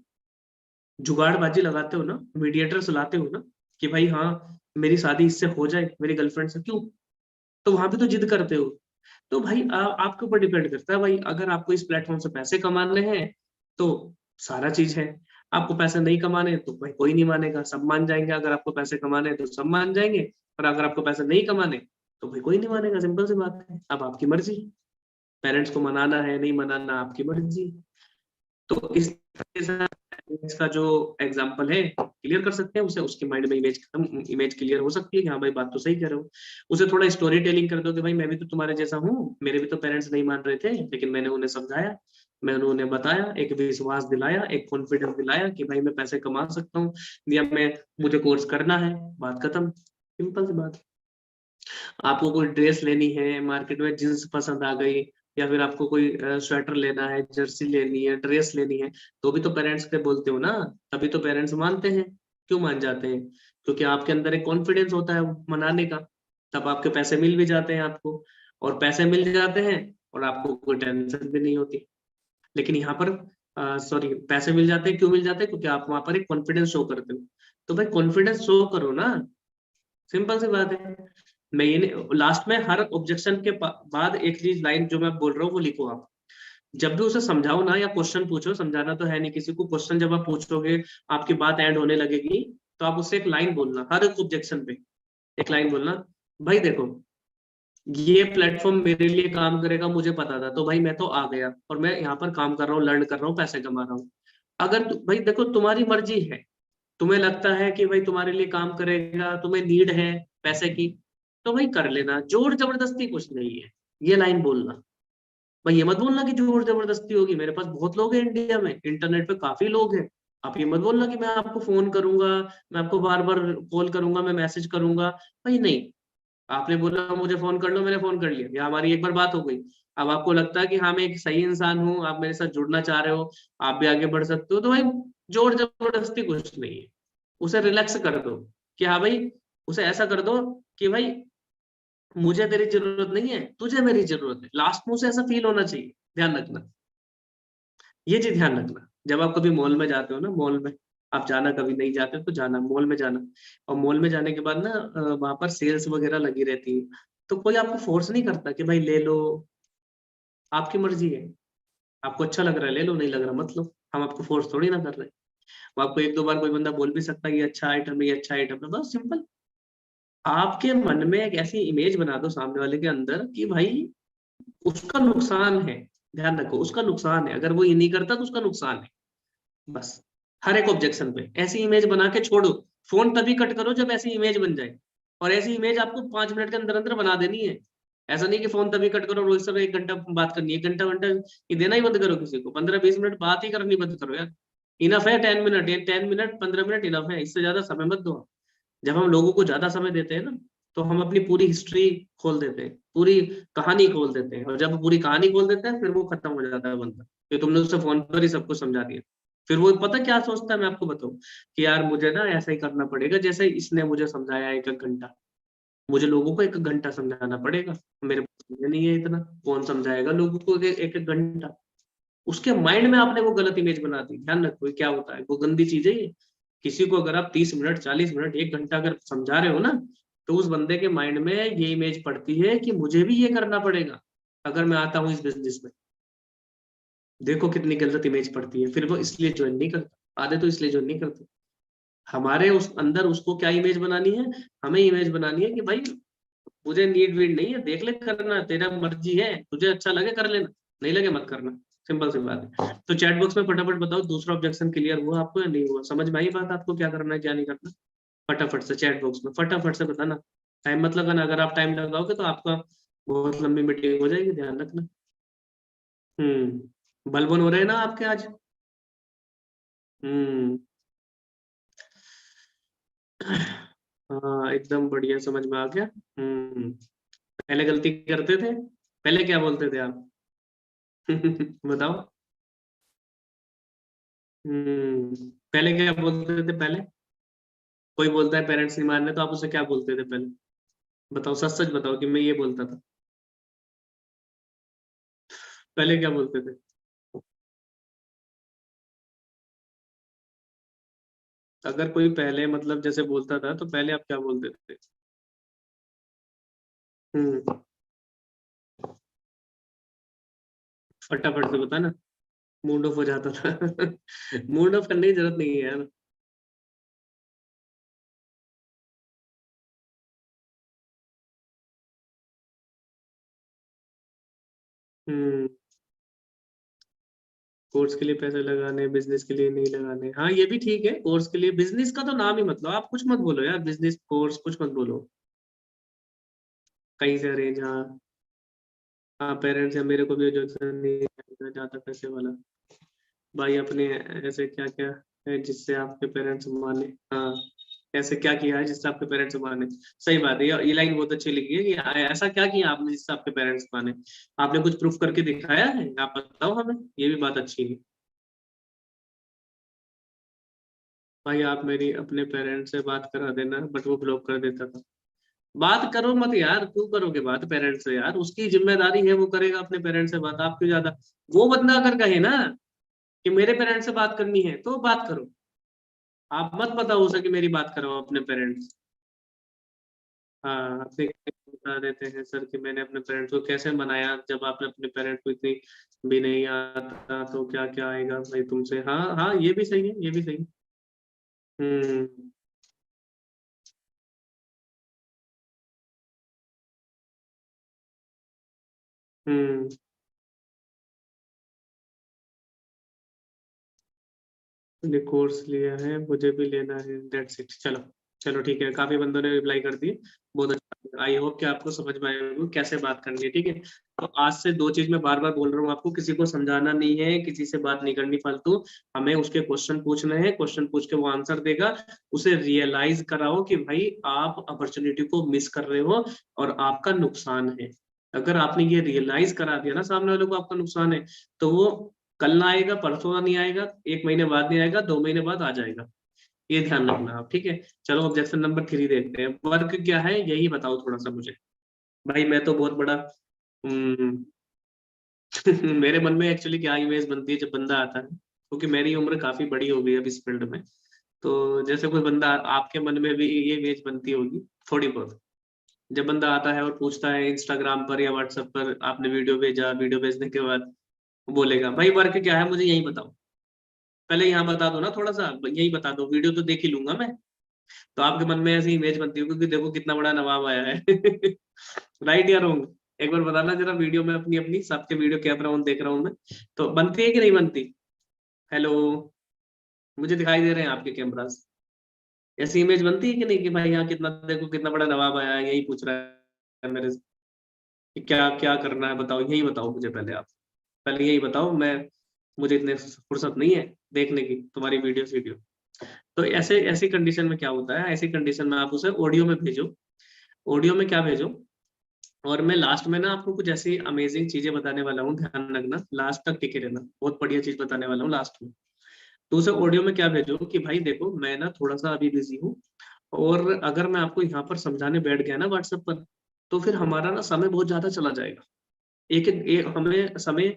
जुगाड़बाजी लगाते हो ना, मीडिएटर सुलाते हो ना, कि भाई हाँ मेरी शादी इससे हो जाए, मेरी गर्लफ्रेंड से, क्यों? तो वहां भी तो जिद करते हो। तो भाई आपके ऊपर डिपेंड करता है भाई, अगर आपको इस प्लेटफॉर्म से पैसे कमाने हैं तो सारा चीज है। आपको पैसे नहीं कमाने तो भाई कोई नहीं मानेगा, सब मान जाएंगे। अगर आपको पैसे कमाने हैं तो सब मान जाएंगे, और अगर आपको पैसे नहीं कमाने तो भाई कोई नहीं मानेगा। सिंपल सी बात है, अब आपकी मर्जी। पेरेंट्स को मनाना है नहीं मनाना आपकी मर्जी। तो इस तरीके से इसका जो एग्जांपल है क्लियर कर सकते हैं उसे, उसके माइंड में इमेज क्लियर हो सकती है कि हाँ भाई बात तो सही कह रहे हो। उसे थोड़ा स्टोरी टेलिंग कर दो कि भाई मैं भी तो तुम्हारे जैसा हूँ, मेरे भी तो पेरेंट्स नहीं मान रहे थे, लेकिन मैंने उन्हें समझाया, मैंने उन्हें बताया, एक विश्वास दिलाया, एक कॉन्फिडेंस दिलाया कि भाई मैं पैसे कमा सकता हूँ, या मैं मुझे कोर्स करना है, बात खत्म। सिंपल सी बात। आपको कोई ड्रेस लेनी है, मार्केट में जींस पसंद आ गई, या फिर आपको कोई स्वेटर लेना है, जर्सी लेनी है, ड्रेस लेनी है, तो भी तो पेरेंट्स के बोलते हो ना, तभी तो पेरेंट्स मानते हैं। क्यों मान जाते हैं? क्योंकि आपके अंदर एक कॉन्फिडेंस होता है मनाने का। तब आपके पैसे मिल भी जाते हैं आपको, और पैसे मिल जाते हैं और आपको कोई टेंशन भी नहीं होती। लेकिन यहाँ पर सॉरी, पैसे मिल जाते हैं, क्यों मिल जाते हैं? क्योंकि आप वहां पर एक कॉन्फिडेंस शो करते हो। तो भाई कॉन्फिडेंस शो करो ना, सिंपल सी बात है। मैं ये लास्ट में हर ऑब्जेक्शन के बाद एक चीज लाइन जो मैं बोल रहा हूँ वो लिखो आप। जब भी उसे समझाओ ना, या क्वेश्चन पूछो, समझाना तो है नहीं किसी को, क्वेश्चन जब आप पूछोगे, आपकी बात एंड होने लगेगी, तो आप उससे एक लाइन बोलना, हर एक ऑब्जेक्शन पे एक लाइन बोलना। भाई देखो, ये प्लेटफॉर्म मेरे लिए काम करेगा मुझे पता था, तो भाई मैं तो आ गया और मैं यहाँ पर काम कर रहा हूँ, लर्न कर रहा हूँ, पैसे कमा रहा हूँ। अगर भाई देखो तुम्हारी मर्जी है, तुम्हें लगता है कि भाई तुम्हारे लिए काम करेगा, तुम्हें नीड है पैसे की, तो भाई कर लेना, जोर जबरदस्ती कुछ नहीं है। ये लाइन बोलना। भाई ये मत बोलना कि जोर जबरदस्ती होगी, मेरे पास बहुत लोग हैं इंडिया में, इंटरनेट पे काफी लोग हैं। आप ये मत बोलना कि मैं आपको फोन करूंगा, मैं आपको बार बार कॉल करूंगा, मैं मैसेज करूंगा। भाई नहीं, आपने बोला मुझे फोन कर लो, मैंने फोन कर लिया, या हमारी एक बार बात हो गई। अब आपको लगता है कि हाँ मैं एक सही इंसान हूँ, आप मेरे साथ जुड़ना चाह रहे हो, आप भी आगे बढ़ सकते हो, तो भाई जोर जबरदस्ती कुछ नहीं है। उसे रिलैक्स कर दो कि हाँ भाई, उसे ऐसा कर दो कि भाई मुझे तेरी जरूरत नहीं है, तुझे मेरी जरूरत है। लास्ट में उसे ऐसा फील होना चाहिए। ध्यान रखना, ये चीज ध्यान रखना। जब आप कभी मॉल में जाते हो ना, मॉल में आप जाना, कभी नहीं जाते तो जाना, मॉल में जाना। और मॉल में जाने के बाद ना वहां पर सेल्स वगैरह लगी रहती है, तो कोई आपको फोर्स नहीं करता कि भाई ले लो, आपकी मर्जी है। आपको अच्छा लग रहा है ले लो, नहीं लग रहा मत लो। हम आपको फोर्स थोड़ी ना कर रहे हैं। वो आपको एक दो बार कोई बंदा बोल भी सकता है ये अच्छा आइटम है, ये अच्छा आइटम है, बस सिंपल। आपके मन में एक ऐसी इमेज बना दो सामने वाले के अंदर कि भाई उसका नुकसान है। ध्यान रखो, उसका नुकसान है, अगर वो ये नहीं करता तो उसका नुकसान है। बस हर एक ऑब्जेक्शन पे ऐसी इमेज बना के छोड़ो। फोन तभी कट करो जब ऐसी इमेज बन जाए, और ऐसी इमेज आपको 5 मिनट के अंदर अंदर बना देनी है। ऐसा नहीं कि फोन तभी कट करो, रोज समय 1 घंटा बात करनी है, घंटा घंटा ये देना ही बंद करो किसी को, 15-20 मिनट बात ही करनी बंद करो यार। इनफ है 10 मिनट, ये 10 मिनट 15 मिनट इनफ है, इससे ज्यादा समय मत दो। जब हम लोगों को ज्यादा समय देते हैं ना, तो हम अपनी पूरी हिस्ट्री खोल देते हैं, पूरी कहानी खोल देते हैं, और जब पूरी कहानी खोल देते हैं फिर वो खत्म हो जाता है बंदा, कि तुमने उससे फोन पर ही सब कुछ समझा दिया। फिर वो पता क्या सोचता है, मैं आपको बताऊं, कि यार मुझे ना ऐसा ही करना पड़ेगा जैसे इसने मुझे समझाया 1-1 घंटा, मुझे लोगों को 1-1 घंटा समझाना पड़ेगा, मेरे पास समय नहीं है इतना, कौन समझाएगा लोगों को 1-1 घंटा। उसके माइंड में आपने वो गलत इमेज बना दी। ध्यान रखो ये क्या होता है, वो गंदी चीज है ये। किसी को अगर आप 30 मिनट, 40 मिनट, 1 घंटा अगर समझा रहे हो ना, तो उस बंदे के माइंड में ये इमेज पड़ती है कि मुझे भी ये करना पड़ेगा अगर मैं आता हूँ इस बिजनेस में। देखो कितनी गलत इमेज पड़ती है, फिर वो इसलिए ज्वाइन नहीं करता। आधे तो इसलिए ज्वाइन नहीं करते। हमारे उस अंदर उसको क्या इमेज बनानी है, हमें इमेज बनानी है कि भाई मुझे नीड वीड नहीं है, देख ले, करना तेरा मर्जी है, तुझे अच्छा लगे कर लेना, नहीं लगे मत करना, सिंपल सी बात है। तो चैट बॉक्स में फटाफट बताओ दूसरा ऑब्जेक्शन क्लियर हुआ आपको या नहीं हुआ, समझ में आई बात आपको क्या करना है क्या नहीं करना। फटाफट से चैट बॉक्स में फटाफट से बताना, टाइम मत लगाना, अगर आप टाइम लगाओगे तो आपका बहुत लंबी मीटिंग हो जाएगी, ध्यान रखना। बलबन हो रहे हैं ना आपके आज। हम्म हाँ एकदम बढ़िया, समझ में आ गया। पहले गलती करते थे, पहले क्या बोलते थे आप? बताओ। पहले क्या बोलते थे पहले? कोई बोलता है पेरेंट्स नहीं मानने तो आप उसे क्या बोलते थे पहले? बताओ, सच सच बताओ कि मैं ये बोलता था। पहले क्या बोलते थे? अगर कोई पहले मतलब जैसे बोलता था तो पहले आप क्या बोलते थे? हम्म फटाफट से बता ना। मूड ऑफ हो जाता था। मूड ऑफ करने की जरूरत नहीं है यार। हम्म कोर्स के लिए पैसे लगाने, बिजनेस के लिए नहीं लगाने, हाँ ये भी ठीक है। कोर्स के लिए, बिजनेस का तो नाम ही मत लो, आप कुछ मत बोलो यार, बिजनेस कोर्स कुछ मत बोलो। कहीं से अरेंज, हाँ। हाँ पेरेंट्स या मेरे को भी जो नहीं है ज्यादा पैसे वाला। भाई अपने ऐसे क्या क्या है जिससे आपके पेरेंट्स माने, हाँ। ऐसे क्या किया है जिससे आपके पेरेंट्स माने। सही बात है, ये लाइन बहुत अच्छी लिखी है कि ऐसा क्या किया आपने जिससे आपके पेरेंट्स माने। आपने कुछ प्रूफ करके दिखाया है, आप बताओ हमें, ये भी बात अच्छी है। भाई आप मेरी अपने पेरेंट्स से बात करा देना, बट वो ब्लॉक कर देता था। बात करो मत यार, क्यों करोगे बात पेरेंट्स से यार, उसकी जिम्मेदारी है, वो करेगा अपने पेरेंट्स से बात, आप क्यों ज्यादा। वो बंदा अगर कहे ना कि मेरे पेरेंट्स से बात करनी है तो बात करो, आप मत बताओ उसे कि मेरी बात करो अपने पेरेंट्स। हाँ अपने बता देते हैं सर कि मैंने अपने पेरेंट्स को कैसे मनाया, जब आपने अपने पेरेंट्स को इतनी भी नहीं आता तो क्या क्या आएगा भाई तुमसे। हाँ हाँ ये भी सही है, ये भी सही है। हम्म हम्म ने कोर्स लिया है, मुझे भी लेना है, दैट्स इट। चलो चलो ठीक है, काफी बंदों ने रिप्लाई कर दिए, बहुत अच्छा। आई होप कि आपको समझ में आया होगा कैसे बात करनी है, ठीक है। तो आज से दो चीज मैं बार बार बोल रहा हूँ आपको, किसी को समझाना नहीं है, किसी से बात नहीं करनी फालतू। हमें उसके क्वेश्चन पूछने हैं, क्वेश्चन पूछ के वो आंसर देगा, उसे रियलाइज कराओ कि भाई आप अपॉर्चुनिटी को मिस कर रहे हो और आपका नुकसान है। अगर आपने ये रियलाइज करा दिया ना सामने वाले को आपका नुकसान है, तो वो कल ना आएगा, परसों नहीं आएगा, एक महीने बाद नहीं आएगा, 2 महीने बाद आ जाएगा। ये ध्यान रखना आप, ठीक है। चलो ऑब्जेक्शन नंबर 3 देखते हैं, वर्क क्या है यही बताओ थोड़ा सा मुझे। भाई मैं तो बहुत बड़ा हम्म, मेरे मन में एक्चुअली क्या इमेज बनती है जब बंदा आता है, क्योंकि मेरी उम्र काफी बड़ी हो गई है अब इस फील्ड में। तो जैसे कोई बंदा, आपके मन में भी ये इमेज बनती होगी थोड़ी बहुत। जब बंदा आता है और पूछता है इंस्टाग्राम पर या व्हाट्सएप पर, आपने वीडियो भेजा, वीडियो भेजने के बाद बोलेगा भाई वर्क क्या है मुझे यही बताओ। पहले यहाँ बता दो ना, थोड़ा सा यही बता दो, वीडियो तो देख ही लूंगा मैं। तो आपके मन में ऐसी इमेज बनती होगी कि देखो कितना बड़ा नवाब आया है। राइट या रॉन्ग? एक बार बताना जरा, वीडियो में अपनी अपनी सबके वीडियो कैमरा ऑन देख रहा हूँ मैं। तो बनती है कि नहीं बनती? हेलो, मुझे दिखाई दे रहे हैं आपके कैमरास। ऐसी इमेज बनती है कि नहीं कि भाई यहाँ कितना, देखो कितना बड़ा नवाब आया है, यही पूछ रहा है मेरे से कि क्या क्या करना है बताओ, यही बताओ मुझे पहले आप। पहले यही बताओ, मैं मुझे इतने फुर्सत नहीं है देखने की तुम्हारी वीडियो। तो ऐसे ऐसी कंडीशन में क्या होता है, ऐसी कंडीशन में आप उसे ऑडियो में भेजो। ऑडियो में क्या भेजो, और मैं लास्ट में ना आपको कुछ ऐसी अमेजिंग चीजें बताने वाला हूँ, ध्यान रखना, लास्ट तक टिके रहना, बहुत बढ़िया चीज बताने वाला हूँ लास्ट में। तो उसे ऑडियो में क्या भेजो कि भाई देखो मैं ना थोड़ा सा अभी बिजी हूँ, और अगर मैं आपको यहाँ पर समझाने बैठ गया ना व्हाट्सएप पर, तो फिर हमारा ना समय बहुत ज्यादा चला जाएगा। एक हमें समय,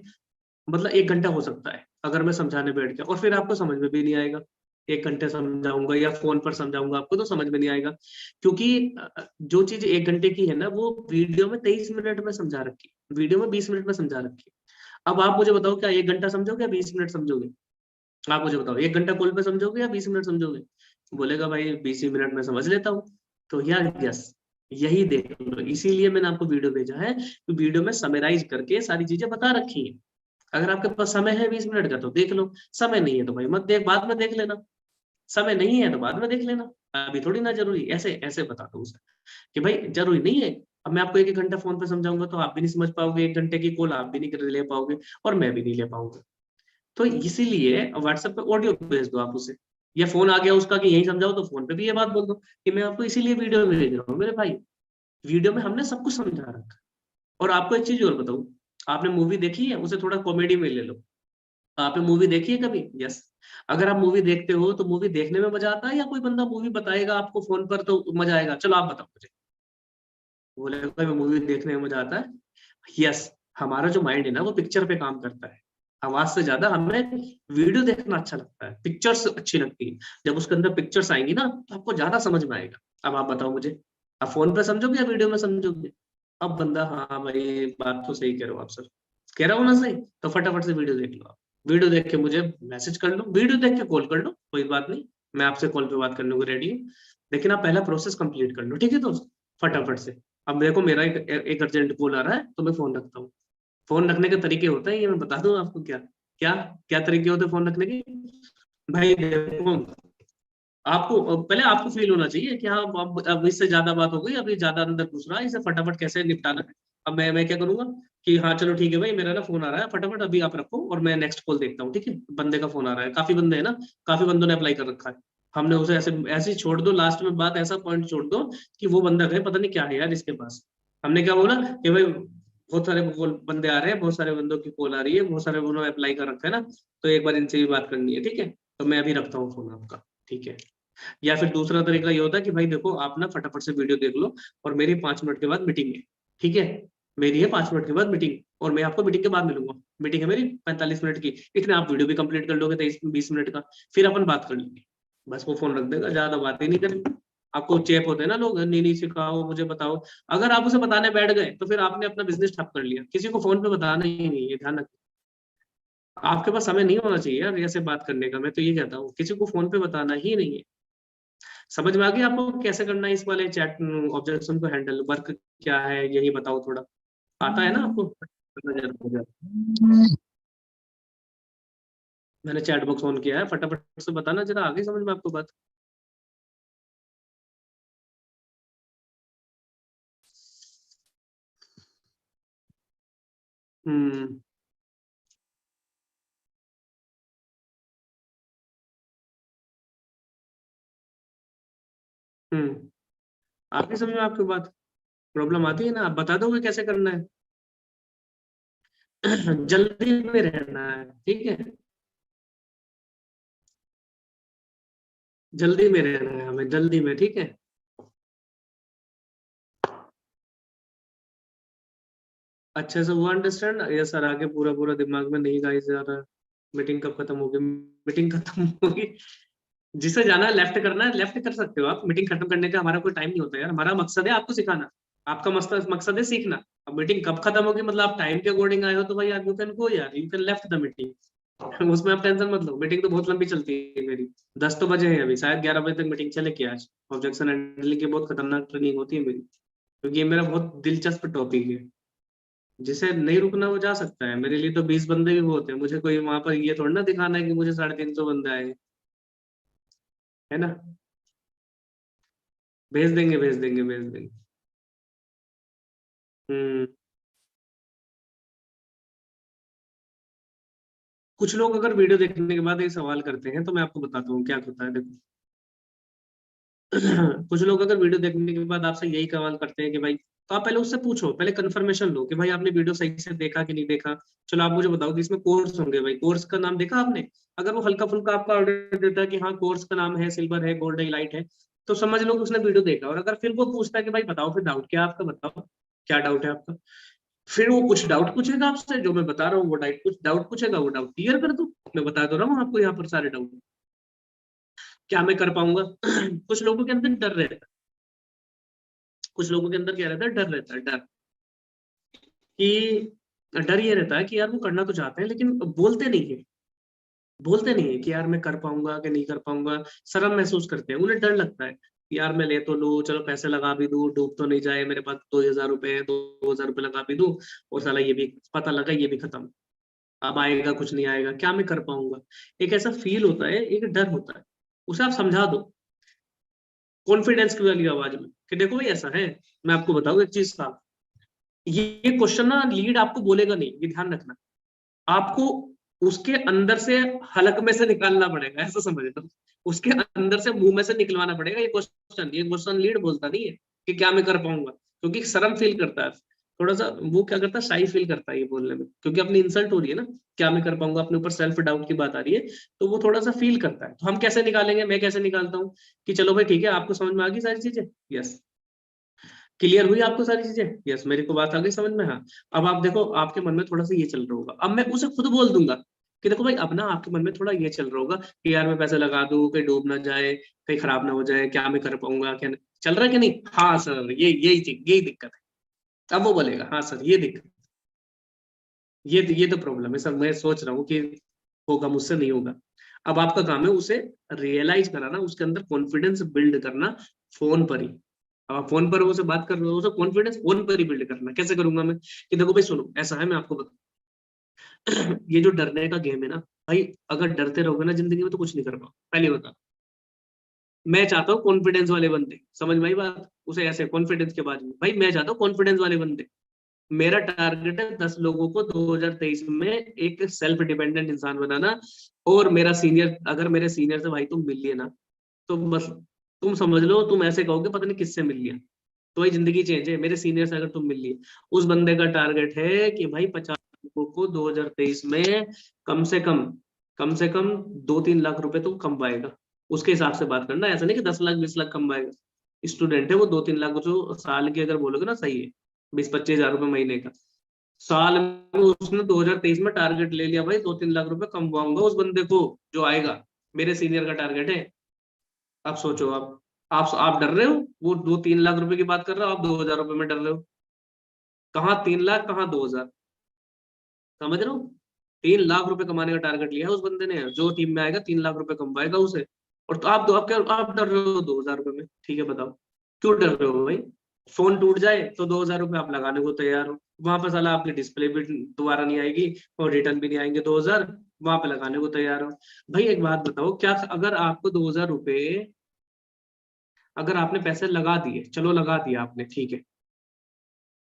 मतलब 1 घंटा हो सकता है अगर मैं समझाने बैठ गया, और फिर आपको समझ में भी नहीं आएगा। 1 घंटे समझाऊंगा या फोन पर समझाऊंगा आपको तो समझ में नहीं आएगा, क्योंकि जो चीज 1 घंटे की है ना वो वीडियो में 23 मिनट में समझा रखी है, वीडियो में 20 मिनट में समझा रखी है। अब आप मुझे बताओ क्या 1 घंटा समझोगे या 20 मिनट समझोगे? आप मुझे बताओ 1 घंटा कॉल पे समझोगे या 20 मिनट समझोगे? बोलेगा भाई 20 मिनट में समझ लेता हूँ। तो यार यस, यही देख लो, इसीलिए मैंने आपको वीडियो भेजा है, तो वीडियो में समराइज करके सारी चीजें बता रखी है। अगर आपके पास समय है 20 मिनट का तो देख लो, समय नहीं है तो भाई मत देख, बाद में देख लेना। समय नहीं है तो बाद में देख लेना, अभी थोड़ी ना जरूरी, ऐसे ऐसे बता दो उसे कि भाई जरूरी नहीं है। अब मैं आपको 1 1 घंटा फोन पे समझाऊंगा तो आप भी नहीं समझ पाओगे, 1 घंटे की कॉल आप भी नहीं ले पाओगे और मैं भी नहीं ले पाऊंगा। तो इसीलिए व्हाट्सएप पे ऑडियो भेज दो आप उसे, या फोन आ गया उसका कि यही समझाओ तो फोन पे भी ये बात बोल दो कि मैं आपको इसीलिए वीडियो भेज रहा हूँ मेरे भाई, वीडियो में हमने सब कुछ समझा रखा है। और आपको एक चीज और बताऊं, आपने मूवी देखी है, उसे थोड़ा कॉमेडी में ले लो। आपने मूवी देखी है कभी? यस। अगर आप मूवी देखते हो तो मूवी देखने में मजा आता है या कोई बंदा मूवी बताएगा आपको फोन पर तो मजा आएगा? चलो आप बताओ मुझे। बोलेगा मैं मूवी देखने में मजा आता है। यस, हमारा जो माइंड है ना वो पिक्चर पे काम करता है। आवाज से ज्यादा हमें वीडियो देखना अच्छा लगता है, पिक्चर्स अच्छी लगती है। जब उसके अंदर पिक्चर्स आएंगी ना तो आपको ज्यादा समझ में आएगा। अब आप बताओ मुझे, आप फोन पे समझोगे या वीडियो में समझोगे? अब बंदा, हाँ भाई बात तो सही कह रहे हो आप सर, कह रहा हूँ ना सही, तो फटाफट से वीडियो देख लो आप। वीडियो देख के मुझे मैसेज कर लो, वीडियो देख के कॉल कर लो, कोई बात नहीं, मैं आपसे कॉल पे बात करने को रेडी हूँ। लेकिन आप पहला प्रोसेस कंप्लीट कर लो, ठीक है दोस्त, फटाफट से। अब मेरे को मेरा एक अर्जेंट कॉल आ रहा है तो मैं फोन रखता हूँ। फोन रखने के तरीके होते हैं ये मैं बता दूं आपको, क्या क्या क्या तरीके होते हैं फोन रखने के? भाई देखो, आपको पहले आपको फील होना चाहिए कि हाँ अब इससे ज्यादा बात हो गई, अभी ज्यादा अंदर घुस रहा है, इसे फटाफट कैसे निपटाना है। अब मैं क्या करूंगा कि हाँ चलो ठीक है भाई, मेरा ना फोन आ रहा है, फटाफट अभी आप रखो और मैं नेक्स्ट कॉल देखता हूँ, ठीक है? बंदे का फोन आ रहा है, काफी बंदे हैं ना, काफी बंदों ने अप्लाई कर रखा है। हमने उसे ऐसे ऐसे ही छोड़ दो, लास्ट में बात ऐसा पॉइंट छोड़ दो कि वो बंदा कहे पता नहीं क्या है यार इसके पास। हमने क्या बोला कि भाई बहुत सारे बंदे आ रहे हैं, बहुत सारे बंदों की कॉल आ रही है, बहुत सारे उन्होंने अप्लाई कर रखा है ना, तो एक बार इनसे भी बात करनी है, ठीक है? तो मैं अभी रखता हूँ फोन आपका, ठीक है? या फिर दूसरा तरीका ये होता है कि भाई देखो आप ना फटाफट से वीडियो देख लो और मेरी 5 मिनट के बाद मीटिंग है, ठीक है? मेरी है 5 मिनट के बाद मीटिंग और मैं आपको मीटिंग के बाद मिलूंगा। मीटिंग है मेरी 45 मिनट की, इतने आप वीडियो भी कंप्लीट कर लोगे 23 20 मिनट का, फिर अपन बात कर लेंगे। बस वो फोन रख देगा, ज्यादा बात ही नहीं करेंगे। आपको चेप होते हैं ना लोग, नहीं नहीं सिखाओ मुझे बताओ, अगर आप उसे बताने बैठ गए तो फिर आपने अपना बिजनेस ठप कर लिया। किसी को फोन पे बताना ही नहीं है, ध्यान रखिए। आपके पास समय नहीं होना चाहिए यार ऐसे बात करने का, मैं तो ये कहता हूँ किसी को फोन पे बताना ही नहीं है। समझ में आ गया आपको कैसे करना है इस वाले चैट ऑब्जेक्शन को हैंडल? वर्क क्या है यही बताओ थोड़ा, आता है ना आपको? मैंने चैट बॉक्स ऑन किया है, फटाफट से बताना जरा, आगे समझ में आपको बात? हम्म। हम्म। आगे समझ में आपकी बात? प्रॉब्लम आती है ना, आप बता दोगे कैसे करना है? जल्दी में रहना है, ठीक है? जल्दी में रहना है हमें, जल्दी में, ठीक है? अच्छे से वो अंडरस्टैंड ये सर, आगे पूरा पूरा दिमाग में नहीं गाइस यार। मीटिंग कब खत्म होगी? मीटिंग खत्म होगी, जिसे जाना है लेफ्ट करना है, लेफ्ट कर सकते हो आप। मीटिंग खत्म करने का हमारा कोई टाइम नहीं होता यार, हमारा मकसद है आपको सिखाना, आपका मकसद मकसद है सीखना। अब मीटिंग कब खत्म होगी मतलब आप टाइम के अकॉर्डिंग आए हो तो भाई यार यू कैन गो यार, you can left the meeting. उसमें आप टेंशन मत लो, मीटिंग तो बहुत लंबी चलती है मेरी। 10 तो बजे है अभी, शायद 11 बजे तक मीटिंग चलेगी आज। ऑब्जेक्शन हैंडलिंग की बहुत खतरनाक ट्रेनिंग होती है मेरी, क्योंकि ये मेरा बहुत दिलचस्प टॉपिक है। जिसे नहीं रुकना वो जा सकता है, मेरे लिए तो 20 बंदे भी बहुत है, मुझे कोई वहां पर ये थोड़ा ना दिखाना है कि मुझे 350 बंदे आए हैं, है ना? भेज देंगे भेज देंगे भेज देंगे। हम्म। कुछ लोग अगर वीडियो देखने के बाद एक सवाल करते हैं तो मैं आपको बताता हूँ क्या होता है, देखो। कुछ लोग अगर वीडियो देखने के बाद आपसे यही सवाल करते हैं कि भाई, तो आप पहले उससे पूछो, पहले कंफर्मेशन लो कि भाई आपने वीडियो सही से देखा कि नहीं देखा। चलो आप मुझे बताओ कि इसमें कोर्स होंगे, भाई कोर्स का नाम देखा आपने? अगर वो हल्का फुल्का आपका ऑर्डर देता है कि हाँ कोर्स का नाम है सिल्वर है गोल्ड है लाइट है, तो समझ लो कि उसने वीडियो देखा। और अगर फिर वो पूछता है कि भाई बताओ फिर डाउट क्या है आपका, बताओ क्या डाउट है आपका, फिर वो कुछ डाउट पूछेगा आपसे, जो मैं बता रहा हूँ वो डाउट, कुछ डाउट पूछेगा, वो डाउट क्लियर कर दो। मैं बता दो रहा हूँ आपको यहाँ पर सारे डाउट, क्या मैं कर पाऊंगा? कुछ लोगों के अंदर डर रहता है, कुछ लोगों के अंदर क्या रहता है, डर रहता है, डर कि डर ये रहता है कि यार वो करना तो चाहते हैं लेकिन बोलते नहीं है। बोलते नहीं है कि यार मैं कर पाऊंगा कि नहीं कर पाऊंगा, शर्म महसूस करते हैं, उन्हें डर लगता है यार मैं ले तो लूं, चलो पैसे लगा भी दूं, डूब तो नहीं जाए, मेरे पास 2,000 रुपए है, 2,000 रुपए लगा भी दूं, और साला ये भी पता लगा ये भी खत्म, अब आएगा कुछ नहीं आएगा, क्या मैं कर पाऊंगा। एक ऐसा फील होता है, एक डर होता है, उसे आप समझा दो कॉन्फिडेंस की वाली आवाज में कि देखो भाई ऐसा है। मैं आपको बताऊं एक चीज था, ये क्वेश्चन ना लीड आपको बोलेगा नहीं, ये ध्यान रखना, आपको उसके अंदर से हलक में से निकालना पड़ेगा, ऐसा समझ लो, उसके अंदर से मुंह में से निकलवाना पड़ेगा ये क्वेश्चन लीड बोलता नहीं है कि क्या मैं कर पाऊंगा, क्योंकि शर्म फील करता है थोड़ा सा, वो क्या करता है शाई फील करता है ये बोलने में, क्योंकि अपनी इंसल्ट हो रही है ना, क्या मैं कर पाऊंगा, अपने ऊपर सेल्फ डाउट की बात आ रही है, तो वो थोड़ा सा फील करता है। तो हम कैसे निकालेंगे, मैं कैसे निकालता हूँ कि चलो भाई ठीक है, आपको समझ में आ गई सारी चीजें, यस, क्लियर हुई आपको सारी चीजें, यस, मेरी को बात आ गई समझ में, हाँ। अब आप देखो आपके मन में थोड़ा सा ये चल रहा होगा, अब मैं उसे खुद बोल दूंगा कि देखो भाई, अब ना आपके मन में थोड़ा ये चल रहा होगा कि यार मैं पैसे लगा दूं, कहीं डूब ना जाए, कहीं खराब ना हो जाए, क्या मैं कर पाऊंगा, क्या नहीं चल रहा है कि नहीं, हाँ सर यही दिक्कत है। अब वो बोलेगा हाँ सर ये दिक्कत, ये तो प्रॉब्लम है सर, मैं सोच रहा हूँ कि होगा मुझसे नहीं होगा। अब आपका काम है उसे रियलाइज कराना, उसके अंदर कॉन्फिडेंस बिल्ड करना, फोन पर ही। अब आप फोन पर उसे बात कर रहे हो, उसे कॉन्फिडेंस फोन पर ही बिल्ड करना, कैसे करूंगा मैं कि देखो भाई सुनो ऐसा है, मैं आपको बता ये जो डरने का गेम है ना भाई, अगर डरते रहोगे ना जिंदगी में तो कुछ नहीं कर पाओ, पहले बता। मैं चाहता हूँ कॉन्फिडेंस वाले बंदे, समझ में आई बात, उसे ऐसे कॉन्फिडेंस के बारे में, भाई मैं चाहता हूँ कॉन्फिडेंस वाले बंदे। मेरा टारगेट है 10 लोगों को 2023 में एक सेल्फ डिपेंडेंट इंसान बनाना। और मेरा सीनियर, अगर मेरे सीनियर से भाई तुम मिल लिए ना, तो बस तुम समझ लो, तुम ऐसे कहोगे पता नहीं किससे मिल लिया, तो भाई जिंदगी चेंज है। मेरे सीनियर से अगर तुम मिल लिए, उस बंदे का टारगेट है कि भाई 50 लोगों को 2023 में कम से कम, कम से कम 2-3 लाख रुपए तो कमवाएगा। उसके हिसाब से बात करना, ऐसा नहीं कि 10 लाख 20 लाख कमवाएगा। स्टूडेंट है वो, 2-3 लाख जो साल की अगर बोलोगे ना सही है, 20-25 हजार रुपए महीने का, साल में उसने 2023 में टारगेट ले लिया भाई 2-3 लाख रुपए कमवाऊंगा उस बंदे को जो आएगा। मेरे सीनियर का टारगेट है। अब सोचो आप डर रहे हो, वो 2-3 लाख रुपए की बात कर रहे हो, आप 2,000 रुपए में डर रहे हो, कहाँ 3 लाख कहाँ 2,000, समझ रहे हो। 3 लाख रुपए कमाने का टारगेट लिया है उस बंदे ने, जो टीम में आएगा 3 लाख रुपए कमवाएगा उसे। और तो आप दो आप क्या आप डर रहे हो 2,000 रुपए में, ठीक है बताओ क्यों डर रहे हो भाई। फोन टूट जाए तो 2,000 रुपए आप लगाने को तैयार हो, वहां पर साला आपकी डिस्प्ले भी दोबारा नहीं आएगी और रिटर्न भी नहीं आएंगे 2,000, वहां पे लगाने को तैयार हो। भाई एक बात बताओ, क्या अगर आपको 2,000 रुपए, अगर आपने पैसे लगा दिए, चलो लगा दिया आपने ठीक है,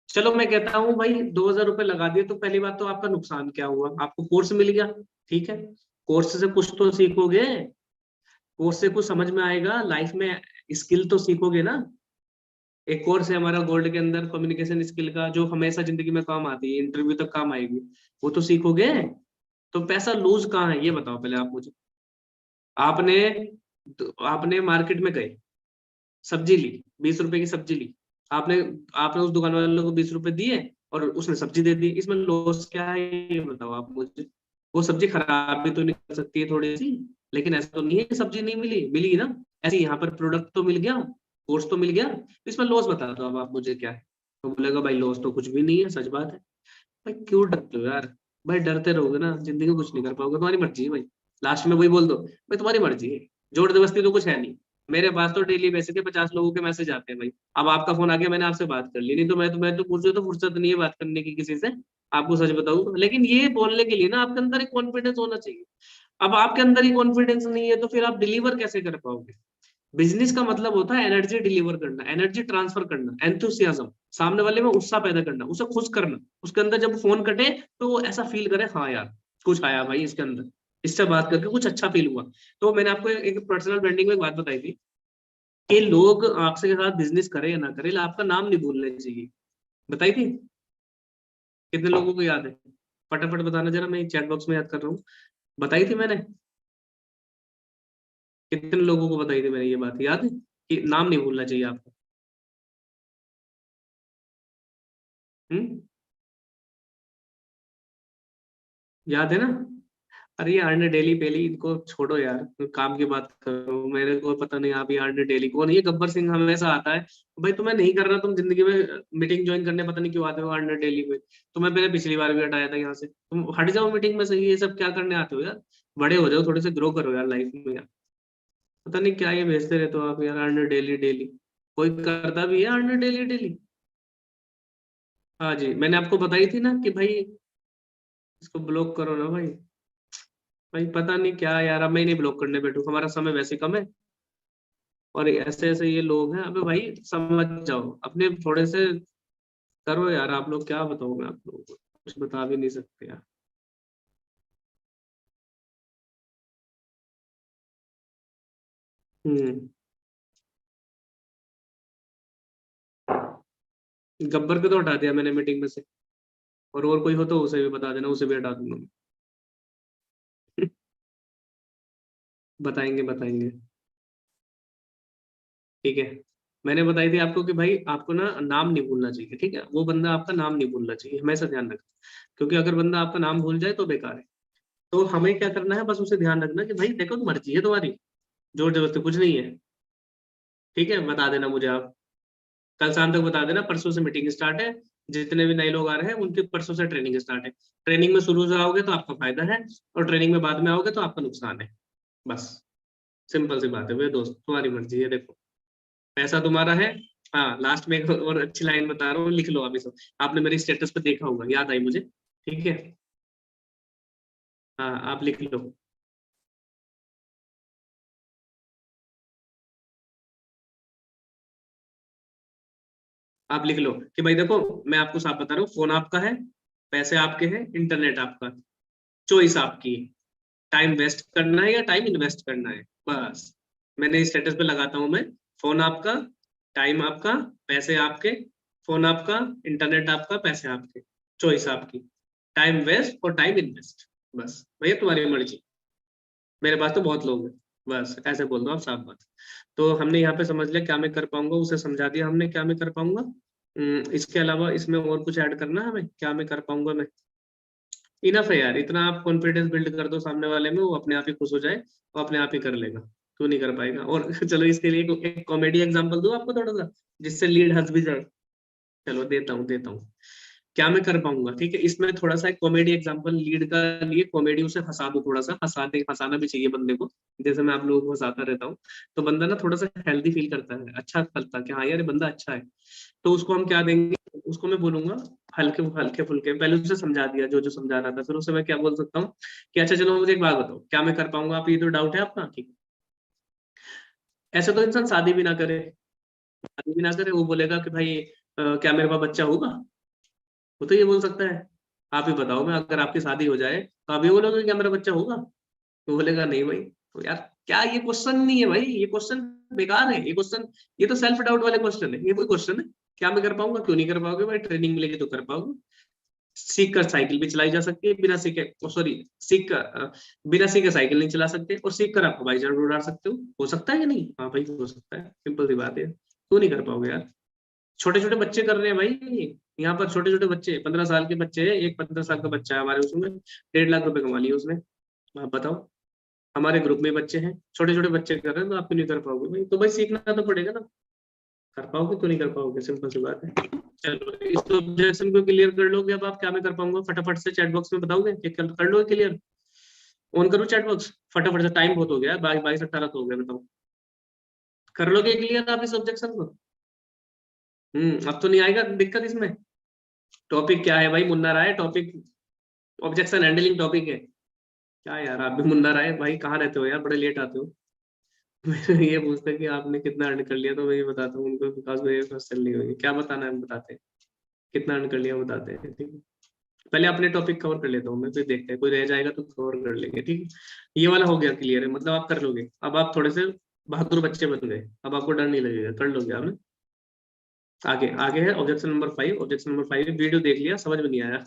चलो मैं कहता हूँ भाई 2,000 रुपए लगा दिए, तो पहली बात तो आपका नुकसान क्या हुआ, आपको कोर्स मिल गया, ठीक है, कोर्स से कुछ तो सीखोगे, कोर्स से कुछ समझ में आएगा लाइफ में, स्किल तो सीखोगे ना। एक कोर्स है हमारा गोल्ड के अंदर कम्युनिकेशन स्किल का, जो हमेशा जिंदगी में काम आती है, इंटरव्यू तक काम आएगी, वो तो सीखोगे। तो पैसा लूज कहाँ है ये बताओ पहले आप मुझे। आपने आपने मार्केट में गए, सब्जी ली, 20 रुपए की सब्जी ली, आपने आपने उस दुकान वाले को 20 रुपए दिए और उसने सब्जी दे दी, इसमें लॉस क्या है ये बताओ आप मुझे। वो सब्जी खराब भी तो नहीं कर सकती है थोड़ी सी, लेकिन ऐसा तो नहीं है कि सब्जी नहीं मिली, मिली ना, ऐसे यहाँ पर प्रोडक्ट तो मिल गया, कोर्स तो मिल गया, तो इसमें लॉस बता दो अब आप मुझे क्या है। तो बोलेगा भाई लॉस तो कुछ भी नहीं है, सच बात है। भाई क्यों डरते हो यार, भाई डरते रहोगे ना जिंदगी में कुछ नहीं कर पाओगे, तुम्हारी मर्जी है भाई, लास्ट में वही बोल दो भाई तुम्हारी मर्जी है, जोर जबरदस्ती तो कुछ है नहीं। मेरे पास तो डेली बेसिस पे 50 लोगों के मैसेज आते हैं भाई, अब आपका फोन आ गया मैंने आपसे बात कर ली, नहीं तो मैं तो मुझे तो फुर्सत नहीं है बात करने की किसी से, आपको सच बताऊं तो। लेकिन ये बोलने के लिए ना आपके अंदर एक कॉन्फिडेंस होना चाहिए। अब आपके अंदर ही कॉन्फिडेंस नहीं है तो फिर आप डिलीवर कैसे कर पाओगे। बिजनेस का मतलब होता है एनर्जी डिलीवर करना, एनर्जी ट्रांसफर करना, एंथुसियाज्म, सामने वाले में उत्साह पैदा करना, उसे खुश करना, उसके अंदर जब फोन कटे तो वो ऐसा फील करे हाँ यार कुछ आया भाई इसके अंदर, इससे बात करके कुछ अच्छा फील हुआ। तो मैंने आपको एक पर्सनल ब्रांडिंग में एक बात बताई थी कि लोग आपसे के साथ बिजनेस करे या ना करे, आपका नाम नहीं भूलना चाहिए, बताई थी। कितने लोगों को याद है, फटाफट बताना जरा, मैं चैट बॉक्स में याद कर रहा हूँ, बताई थी मैंने, कितने लोगों को बताई थी मैंने ये बात, याद है कि नाम नहीं भूलना चाहिए आपको। हम्म, याद है ना। अरे ये आर्ने डेली पेली इनको छोड़ो यार, काम की बात करो। मेरे को पता नहीं आप ये आर्ने डेली कौन, ये गब्बर सिंह हमेशा आता है। भाई तुम्हें नहीं करना, तुम जिंदगी में मीटिंग ज्वाइन करने पता नहीं क्यों आते हो आर्ने डेली पे। तुम्हें मैंने पिछली बार भी हटाया था यहाँ से, तुम हट जाओ मीटिंग में से, ये सब क्या करने आते हो यार। बड़े हो जाओ, थोड़े से ग्रो करो यार लाइफ में यार। पता नहीं क्या ये भेजते रहते हो आप यार, आर्ने डेली डेली। कोई करता भी है आर्ने डेली डेली? हाँ जी, मैंने आपको बताई थी ना कि भाई इसको ब्लॉक करो ना भाई। भाई पता नहीं क्या यार, अब मैं नहीं ब्लॉक करने बैठू, हमारा समय वैसे कम है। और ऐसे ऐसे ये लोग हैं, अबे भाई समझ जाओ अपने थोड़े से। करो यार आप लोग, क्या बताऊं मैं आप लोगों को, कुछ बता भी नहीं सकते यार। हम्म। गब्बर को तो हटा दिया मैंने मीटिंग में से। और कोई हो तो उसे भी बता देना, उसे भी हटा दूंगा मैं। बताएंगे बताएंगे। ठीक है। मैंने बताई थी आपको कि भाई आपको ना नाम नहीं भूलना चाहिए, ठीक है? वो बंदा आपका नाम नहीं भूलना चाहिए, हमेशा ध्यान रखना। क्योंकि अगर बंदा आपका नाम भूल जाए तो बेकार है। तो हमें क्या करना है, बस उसे ध्यान रखना कि भाई देखो मर्जी है तुम्हारी, जोर जबरदस्ती कुछ नहीं है। ठीक है, बता देना मुझे आप। कल शाम तक बता देना, परसों से मीटिंग स्टार्ट है। जितने भी नए लोग आ रहे हैं उनके परसों से ट्रेनिंग स्टार्ट है। ट्रेनिंग में शुरू से आओगे तो आपका फायदा है, और ट्रेनिंग में बाद में आओगे तो आपका नुकसान है। बस सिंपल सी बात है मेरे दोस्त, तुम्हारी मर्जी है देखो। पैसा तुम्हारा है। हाँ, लास्ट में एक और अच्छी लाइन बता रहा हूँ, लिख लो अभी सब। आपने मेरी स्टेटस पे देखा होगा, याद आई मुझे। ठीक है। हाँ आप लिख लो। आप लिख लो कि भाई देखो, मैं आपको साफ बता रहा हूँ, फोन आपका है, पैसे आपके हैं, इंटरनेट आपका, चॉइस आपकी है। टाइम वेस्ट करना है या टाइम इन्वेस्ट करना है, बस। मैंने स्टेटस पे लगाता हूँ मैं, फोन आपका, टाइम आपका, पैसे आपके। फोन आपका, इंटरनेट आपका, पैसे आपके, चॉइस आपकी। टाइम वेस्ट और टाइम इन्वेस्ट, बस भैया तुम्हारी मर्जी। मेरे पास तो बहुत लोग हैं। बस ऐसे बोल दो आप, साफ बात। तो हमने यहाँ पे समझ लिया क्या मैं कर पाऊंगा, उसे समझा दिया हमने क्या मैं कर पाऊंगा। इसके अलावा इसमें और कुछ ऐड करना है हमें, क्या मैं कर पाऊंगा मैं? इनफ है यार, इतना आप कॉन्फिडेंस बिल्ड कर दो सामने वाले में, वो अपने आप ही खुश हो जाए, वो अपने आप ही कर लेगा। क्यों नहीं कर पाएगा? और चलो इसके लिए एक कॉमेडी एग्जांपल दूं आपको थोड़ा सा, जिससे लीड हंस भी जाए। चलो देता हूँ। क्या मैं कर पाऊंगा, ठीक है? इसमें थोड़ा सा एक कॉमेडी एग्जांपल लीड का लिए, कॉमेडी उसे हंसा दो, थोड़ा सा हंसाना भी चाहिए बंदे को। जैसे मैं आप लोगों को हंसाता रहता हूँ, तो बंदा ना थोड़ा सा हेल्दी फील करता है, अच्छा लगता है कि हाँ यार ये बंदा अच्छा है। तो उसको हम क्या देंगे, उसको मैं बोलूंगा हल्के हल्के फुल्के, पहले उसे समझा दिया जो जो समझा रहा था, फिर उसे मैं क्या बोल सकता हूँ कि अच्छा चलो मुझे एक बात बताओ, क्या मैं कर पाऊंगा, आप ये तो डाउट है आपका, ठीक है? ऐसे तो इंसान शादी भी ना करे, शादी भी ना करे, वो बोलेगा कि भाई क्या मेरे पास बच्चा होगा? वो तो ये बोल सकता है, आप ही बताओ, मैं अगर आपकी शादी हो जाए तो आप ये बोलोगे क्या मेरा बच्चा होगा? तो बोलेगा नहीं भाई। तो यार क्या ये क्वेश्चन नहीं है भाई, ये क्वेश्चन बेकार है, ये क्वेश्चन, ये तो सेल्फ डाउट वाले क्वेश्चन है, ये कोई क्वेश्चन है? क्या मैं कर पाऊंगा? क्यों नहीं कर पाओगे भाई, ट्रेनिंग मिलेगी तो कर पाओगे। सीख कर साइकिल भी चलाई जा सकती है, बिना सीखे, सॉरी, सीख कर बिना सीखे साइकिल नहीं चला सकते, और सीख कर आप हवाई जहाज उड़ा सकते हो सकता है कि नहीं? हाँ भाई हो सकता है, सिंपल सी बात है, क्यों नहीं कर पाओगे यार? छोटे छोटे बच्चे कर रहे हैं भाई, यहाँ पर छोटे छोटे बच्चे, 15 साल के बच्चे हैं, एक 15 साल का बच्चा है हमारे उसमें, 1.5 लाख रुपए कमा लिए उसने। आप बताओ, हमारे ग्रुप में बच्चे हैं, छोटे छोटे बच्चे कर रहे हैं, तो आप क्यों नहीं कर पाओगे भाई? तो भाई सीखना तो पड़ेगा ना। कर पाओगे, क्यों नहीं कर पाओगे, सिंपल सी बात है। चलो इस ऑब्जेक्शन को क्लियर कर लोगे, अब आप क्या मैं कर पाऊंगा फटाफट से चैट बॉक्स में बताओगे कि कर लोगे क्लियर? ऑन करूँ चैट बॉक्स फटाफट से, टाइम बहुत हो गया, 22 22 18 तो हो गया, बताओ। कर लोगे क्लियर आप इस ऑब्जेक्शन को? अब तो नहीं आएगा दिक्कत इसमें। टॉपिक क्या है भाई, मुन्ना राय टॉपिक, ऑब्जेक्शन हैंडलिंग टॉपिक है। क्या यार आप भी मुन्ना राय भाई, कहाँ रहते हो यार, बड़े लेट आते हो। मैं ये पूछता है कि आपने कितना अर्न कर लिया, तो मैं ये बताता हूँ उनको, विकास भाई के पास चल नहीं होगी, क्या बताना है हम बताते हैं, कितना अर्न कर लिया बताते हैं, ठीक है? पहले अपने टॉपिक कवर कर लेता हूँ मैं, फिर देखते हैं कोई रह जाएगा तो कवर कर लेंगे, ठीक है? ये वाला हो गया क्लियर है, मतलब आप कर लोगे, अब आप थोड़े से बहादुर बच्चे बन गए, अब आपको डर नहीं लगेगा, कर लोगे आप ना? आगे आगे है ऑब्जेक्शन नंबर 5 वीडियो देख लिया समझ में नहीं आया।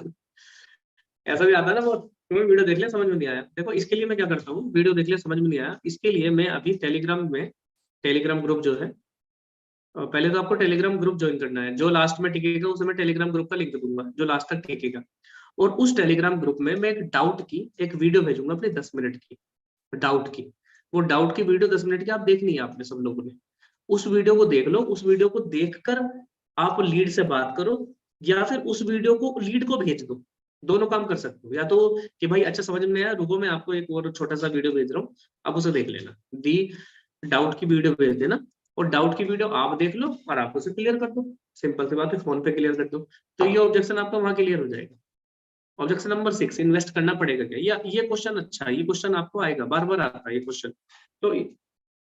ऐसा भी आता है ना बहुत, तुम्हें वीडियो देख लिया समझ में नहीं आया, देखो इसके लिए मैं क्या करता हूँ, वीडियो देख लिया समझ में नहीं आया, इसके लिए मैं अभी टेलीग्राम में, टेलीग्राम ग्रुप जो है, पहले तो आपको टेलीग्राम ग्रुप ज्वाइन करना है, जो लास्ट में टिकेगा उसे मैं टेलीग्राम ग्रुप का लिंक दूंगा, जो लास्ट तक टिकेगा। और उस टेलीग्राम ग्रुप में मैं एक डाउट की एक वीडियो भेजूंगा अपनी 10 मिनट की, डाउट की। वो डाउट की वीडियो 10 मिनट की आप देखनी है आपने सब लोगों ने। उस वीडियो को देख लो, उस वीडियो को देखकर आप लीड से बात करो, या फिर उस वीडियो को लीड को भेज दो। दोनों काम कर सकते हो, या तो कि भाई अच्छा समझ में आया, रुको मैं आपको एक और छोटा सा वीडियो भेज रहा हूँ, आप उसे देख लेना। दी डाउट की वीडियो भेज देना, और डाउट की वीडियो आप देख लो और आप उसे क्लियर कर दो। सिंपल सी बात है, फोन पे क्लियर कर दो, तो ये ऑब्जेक्शन आपका वहां क्लियर हो जाएगा। ऑब्जेक्शन नंबर 6, इन्वेस्ट करना पड़ेगा क्या, या ये क्वेश्चन अच्छा है, ये क्वेश्चन आपको आएगा, बार बार आता है ये क्वेश्चन। तो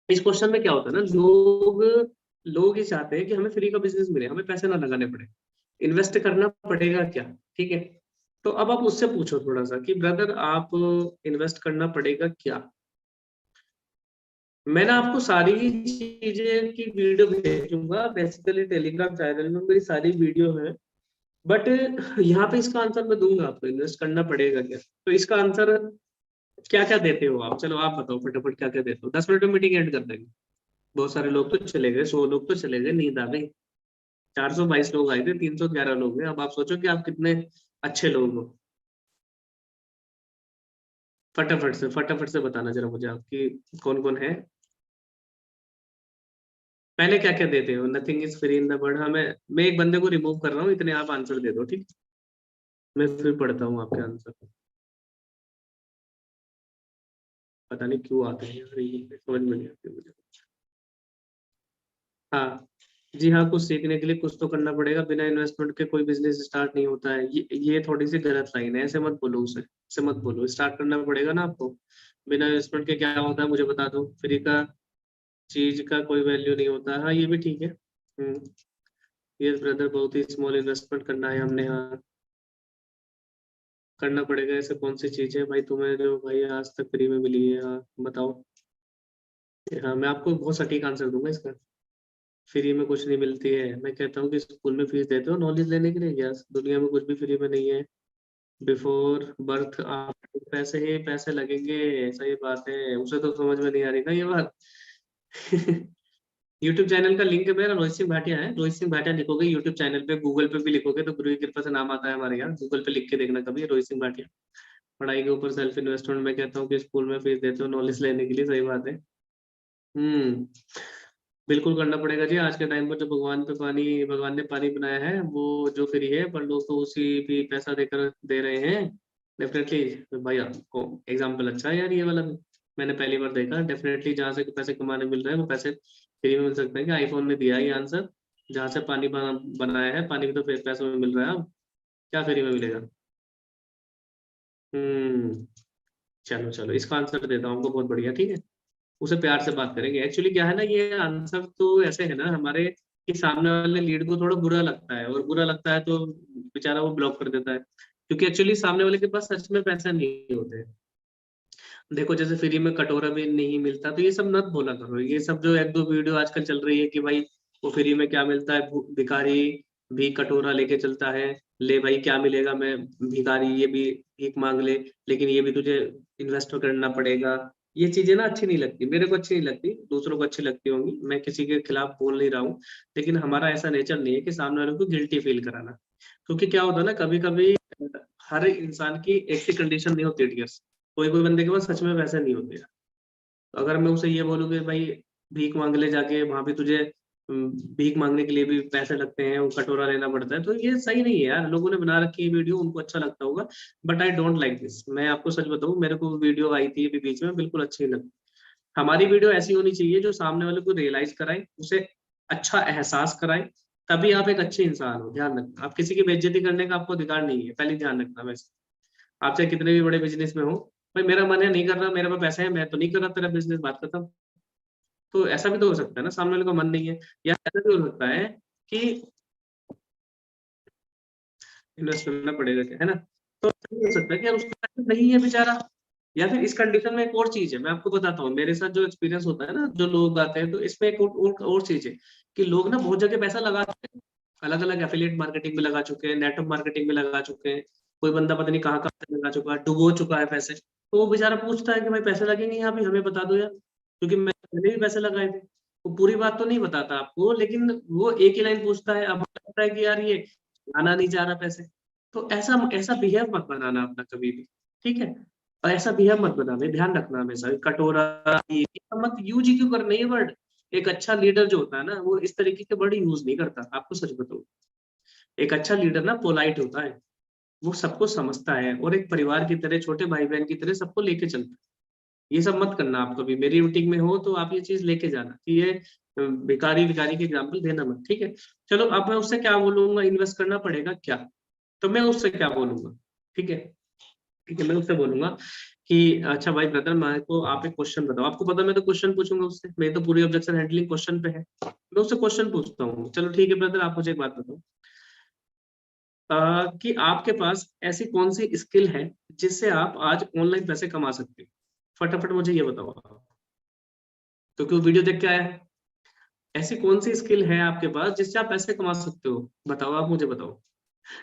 इस क्वेश्चन में क्या होता है ना, लोग लोग ये चाहते हैं कि हमें फ्री का बिजनेस मिले, हमें पैसे ना लगाने पड़े, इन्वेस्ट करना पड़ेगा क्या, ठीक है। तो अब आप उससे पूछो थोड़ा सा कि ब्रदर आप इन्वेस्ट करना पड़ेगा क्या। मैंने आपको सारी चीजें की वीडियो भेजूंगा, बेसिकली टेलीग्राम चैनल में मेरी सारी वीडियो है, बट यहाँ पे इसका आंसर मैं दूंगा आपको, इन्वेस्ट करना पड़ेगा क्या। तो इसका आंसर क्या क्या देते हो आप, चलो आप बताओ फटाफट क्या क्या देते हो, 10 मिनट में मीटिंग एंड कर देंगे। बहुत सारे लोग तो चले गए, 100 लोग तो चले गए, नींद आ गई। 422 लोग आए थे, 311 लोग हैं। अब आप सोचो कि आप कितने अच्छे लोग हो। फटाफट से बताना जरा मुझे आपकी कौन कौन है। पहले क्या क्या देते हो, nothing is free in the world. हाँ, मैं एक बंदे को रिमूव कर रहा हूँ, इतने आप आंसर दे दो, ठीक। मैं फिर पढ़ता हूँ आपके आंसर। पता नहीं क्यों आते हैं यार, ये समझ में नहीं आती मुझे। हाँ जी हाँ, कुछ सीखने के लिए कुछ तो करना पड़ेगा, बिना इन्वेस्टमेंट के कोई बिजनेस स्टार्ट नहीं होता है। ये थोड़ी सी गलत लाइन है, ऐसे मत बोलो उसे, ऐसे मत बोलो। स्टार्ट करना पड़ेगा ना आपको, बिना इन्वेस्टमेंट के क्या होता है मुझे बता दो। फ्री का चीज का कोई वैल्यू नहीं होता है। हाँ ये भी ठीक है। ये ब्रदर बहुत ही स्मॉल इन्वेस्टमेंट करना है हमने, हाँ करना पड़ेगा। ऐसे कौन सी चीज है भाई तुम्हें जो भाई आज तक फ्री में मिली है, हाँ बताओ। हाँ मैं आपको बहुत सटीक आंसर दूंगा इसका। फ्री में कुछ नहीं मिलती है। मैं कहता हूँ कि स्कूल में फीस देते हो नॉलेज लेने के लिए, यस दुनिया में कुछ भी फ्री में नहीं है। बिफोर बर्थ आपको पैसे ही पैसे लगेंगे, सही बात है। उसे तो समझ में नहीं आ रही ना ये बात। यूट्यूब चैनल का लिंक मेरा रोहित सिंह भाटिया है। रोहित सिंह भाटिया लिखोगे यूट्यूब चैनल पे, गूगल पे भी लिखोगे तो गुरु की कृपा से नाम आता है हमारे यहाँ। गूगल पे लिख के देखना कभी, रोहित सिंह भाटिया। पढ़ाई के ऊपर सेल्फ इन्वेस्टमेंट में कहता हूँ कि स्कूल में फीस देते हो नॉलेज लेने के लिए, सही बात है। हम्म बिल्कुल करना पड़ेगा जी। आज के टाइम पर जो भगवान ने पानी बनाया है वो जो फ्री है, पर लोग तो उसी भी पैसा देकर दे रहे हैं। डेफिनेटली भाई, आपको एग्जाम्पल अच्छा है यार ये वाला भी। मैंने पहली बार देखा। डेफिनेटली जहाँ से पैसे कमाने मिल रहे हैं वो पैसे फ्री में मिल सकते हैं। कि आईफोन ने दिया है ये आंसर, जहाँ से बनाया है, पानी भी तो पैसों में मिल रहा है। अब क्या फ्री में मिलेगा। हम्म चलो चलो, इसका आंसर देता हूँ आपको, बहुत बढ़िया, ठीक है। उसे प्यार से बात करेंगे। एक्चुअली क्या है ना, ये आंसर तो ऐसे है ना हमारे, कि सामने वाले लीड को थोड़ा बुरा लगता है, और बुरा लगता है तो बेचारा वो ब्लॉक कर देता है, क्योंकि एक्चुअली सामने वाले के पास सच में पैसा नहीं होते। देखो जैसे फ्री में कटोरा भी नहीं मिलता, तो ये सब मत बोला करो। ये सब जो एक दो वीडियो आजकल चल रही है कि भाई वो फ्री में क्या मिलता है, भिखारी भी कटोरा लेके चलता है, ले भाई क्या मिलेगा, मैं भिखारी, ये भी भीख मांग ले, लेकिन ये भी तुझे इन्वेस्ट करना पड़ेगा। ये चीजें ना अच्छी नहीं लगती, मेरे को अच्छी नहीं लगती, दूसरों को अच्छी लगती होंगी। मैं किसी के खिलाफ बोल नहीं रहा हूँ, लेकिन हमारा ऐसा नेचर नहीं है कि सामने वाले को गिल्टी फील कराना। क्योंकि क्या होता है ना, कभी कभी हर इंसान की एक सी कंडीशन नहीं होती डियर्स। कोई कोई बंदे के पास सच में पैसे नहीं होते। तो अगर मैं उसे ये बोलूँ कि भाई भीख मांग ले जाके, वहां भी तुझे भीख मांगने के लिए भी पैसे लगते हैं, वो कटोरा लेना पड़ता है, तो ये सही नहीं है यार। लोगों ने बना रखी है वीडियो, उनको अच्छा लगता होगा, but I don't like this. मैं आपको सच बताऊं, मेरे को वीडियो आई थी अभी बीच में, बिल्कुल अच्छी नहीं लगती। हमारी वीडियो ऐसी होनी चाहिए जो सामने वाले को रियलाइज कराए, उसे अच्छा एहसास कराए, तभी आप एक अच्छे इंसान हो। ध्यान रखना, आप किसी की बेइज्जती करने का आपको अधिकार नहीं है, पहले ध्यान रखना। वैसे आप चाहे कितने भी बड़े बिजनेस में हो, भाई मेरा मन है नहीं कर रहा, मेरे पास पैसे है, मैं तो नहीं कर रहा तेरा बिजनेस, बात खत्म। तो ऐसा भी तो हो सकता है ना, सामने वाले का मन नहीं है। या ऐसा भी हो सकता है कि इन्वेस्ट करना पड़ेगा क्या, है ना। तो ऐसा भी हो सकता है कि यार उसके पास नहीं है बेचारा। या फिर इस कंडीशन में एक और चीज है, मैं आपको बताता हूँ मेरे साथ जो एक्सपीरियंस होता है ना, जो लोग आते हैं, तो इसमें एक और चीज है कि लोग ना बहुत जगह पैसा लगा चुके हैं। अलग अलग एफिलिएट मार्केटिंग में लगा चुके हैं, नेटवर्क मार्केटिंग में लगा चुके हैं। कोई बंदा पता नहीं कहाँ कहाँ पे लगा चुका है, डुबो चुका है पैसे। तो वो बेचारा पूछता है कि भाई पैसे लगेंगे यहाँ भी, हमें बता दो यार, क्योंकि मैंने भी पैसे लगाए थे। वो पूरी बात तो नहीं बताता आपको, लेकिन वो एक ही लाइन पूछता है। अब लगता है कि यार ये आना नहीं चाह रहा पैसे। तो ऐसा ऐसा बिहेव मत बनाना अपना कभी भी, ठीक है। और ऐसा बिहेव मत बनाना, ध्यान रखना हमेशा, कटोरा ये मत यूज ही क्यों करना ये वर्ड। एक अच्छा लीडर जो होता है ना, वो इस तरीके के वर्ड यूज नहीं करता, आपको सच बताऊं। एक अच्छा लीडर ना पोलाइट होता है, वो सबको समझता है और एक परिवार की तरह, छोटे भाई बहन की तरह सबको लेके चलता है। ये सब मत करना आप कभी, मेरी मीटिंग में हो तो आप ये चीज लेके जाना कि ये भिखारी भिखारी के एग्जाम्पल देना मत, ठीक है। चलो अब मैं उससे क्या बोलूंगा, इन्वेस्ट करना पड़ेगा क्या, तो मैं उससे क्या बोलूंगा, ठीक है। ठीक है, मैं उससे बोलूंगा कि अच्छा भाई ब्रदर, मैं को आप एक क्वेश्चन बताओ, आपको पता मैं तो क्वेश्चन पूछूंगा उससे, मैं तो पूरी ऑब्जेक्शन हैंडलिंग क्वेश्चन पे है, मैं उससे क्वेश्चन पूछता हूँ। चलो ठीक है ब्रदर, आप मुझे एक बात बताओ कि आपके पास ऐसी कौन सी स्किल है जिससे आप आज ऑनलाइन पैसे कमा सकते हो, फटाफट मुझे ये बताओ आप, क्योंकि वो वीडियो देख के आया है। ऐसी कौन सी स्किल है आपके पास जिससे आप पैसे कमा सकते हो, बताओ, आप मुझे बताओ।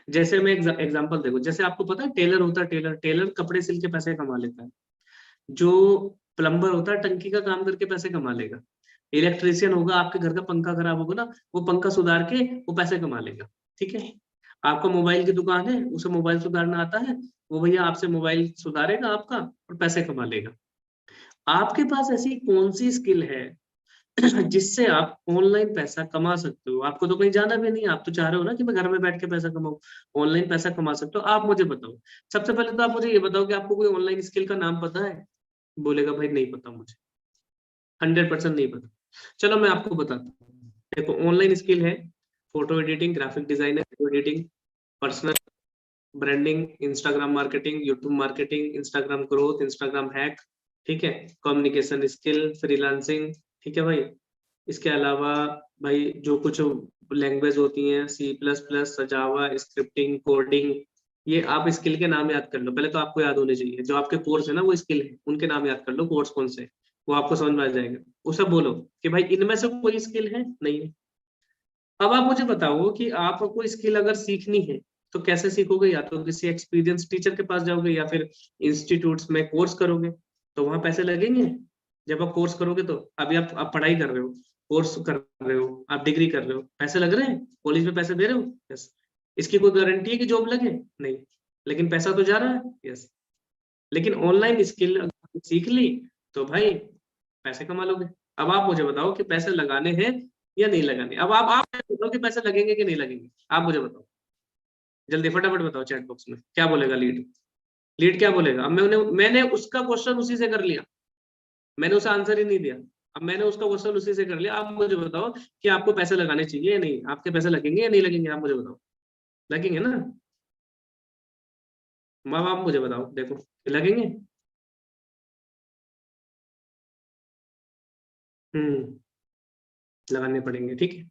जैसे मैं एग्जांपल देखो, जैसे आपको पता है टेलर होता है, टेलर टेलर कपड़े सिल के पैसे कमा लेता है। जो प्लम्बर होता है टंकी का काम करके पैसे कमा लेगा। इलेक्ट्रिशियन होगा, आपके घर का पंखा खराब होगा ना, वो पंखा सुधार के वो पैसे कमा लेगा, ठीक है। आपका मोबाइल की दुकान है, उसे मोबाइल सुधारना आता है, वो भैया आपसे मोबाइल सुधारेगा आपका और पैसे कमा लेगा। आपके पास ऐसी कौन सी स्किल है जिससे आप ऑनलाइन पैसा कमा सकते हो। आपको तो कहीं जाना भी नहीं, आप तो चाह रहे हो ना कि मैं घर में बैठ के पैसा कमाऊं, ऑनलाइन पैसा कमा सकते हो। आप मुझे बताओ, सबसे पहले तो आप मुझे ये बताओ कि आपको कोई ऑनलाइन स्किल का नाम पता है। बोलेगा भाई नहीं पता मुझे, 100% नहीं पता। चलो मैं आपको बताता हूँ, देखो ऑनलाइन स्किल है photo editing, graphic designer, video editing, personal branding, Instagram marketing, YouTube marketing, Instagram growth, Instagram hack, ठीक है, कम्युनिकेशन स्किल, फ्रीलांसिंग, ठीक है भाई। इसके अलावा भाई जो कुछ लैंग्वेज होती हैं, C++, जावा, स्क्रिप्टिंग, कोडिंग, ये आप स्किल के नाम याद कर लो, पहले तो आपको याद होने चाहिए, जो आपके कोर्स है ना वो स्किल है, उनके नाम याद कर लो, कोर्स कौन से, वो आपको समझ में आ जाएगा। उसे बोलो कि भाई इनमें से कोई स्किल है, नहीं है। अब आप मुझे बताओ कि आपको स्किल अगर सीखनी है तो कैसे सीखोगे, या तो किसी एक्सपीरियंस टीचर के पास जाओगे या फिर इंस्टीट्यूट्स में कोर्स करोगे, तो वहां पैसे लगेंगे। जब आप कोर्स करोगे तो अभी आप पढ़ाई कर रहे हो, कोर्स कर रहे हो, आप डिग्री कर रहे हो, पैसे लग रहे हैं, कॉलेज में पैसे दे रहे हो, यस। इसकी कोई गारंटी है कि जॉब लगे, नहीं, लेकिन पैसा तो जा रहा है, यस। लेकिन ऑनलाइन स्किल अगर सीख ली तो भाई पैसे कमा लोगे। अब आप मुझे बताओ कि पैसे लगाने हैं या नहीं लगाने। अब आप मुझे बताओ कि पैसे लगेंगे कि नहीं लगेंगे, आप मुझे बताओ, जल्दी फटाफट बताओ चैट बॉक्स में क्या बोलेगा लीड। लीड क्या बोलेगा, अब मैंने उसका क्वेश्चन उसी से कर लिया, मैंने उसे आंसर ही नहीं दिया। अब मैंने उसका क्वेश्चन उसी से कर लिया, आप मुझे बताओ कि आपको पैसे लगाने चाहिए या नहीं, आपके पैसे लगेंगे या नहीं लगेंगे, आप मुझे बताओ। लगेंगे ना, माँ बाप मुझे बताओ, देखो लगेंगे। हम्म, लगाने पड़ेंगे, ठीक है।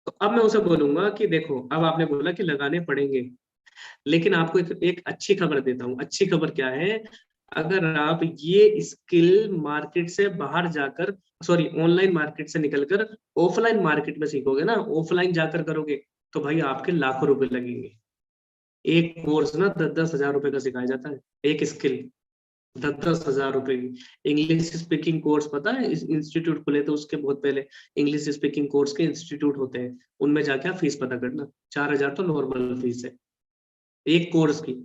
तो अब मैं उसे बोलूंगा कि देखो, अब आपने बोला कि लगाने पड़ेंगे, लेकिन आपको एक अच्छी खबर देता हूँ। अच्छी खबर क्या है, अगर आप ये स्किल मार्केट से बाहर जाकर, सॉरी ऑनलाइन मार्केट से निकलकर ऑफलाइन मार्केट में सीखोगे ना, ऑफलाइन जाकर करोगे, तो भाई आपके लाखों रुपए लगेंगे। एक कोर्स ना 10-10 हजार रुपए का सिखाया जाता है, एक स्किल 10-10 हजार रुपए की। इंग्लिश स्पीकिंग कोर्स पता है, इस इंस्टीट्यूट खुले थे उसके बहुत पहले, इंग्लिश स्पीकिंग कोर्स के इंस्टीट्यूट होते हैं, उनमें जाके आप फीस पता करना, 4 हजार तो नॉर्मल फीस है एक कोर्स की।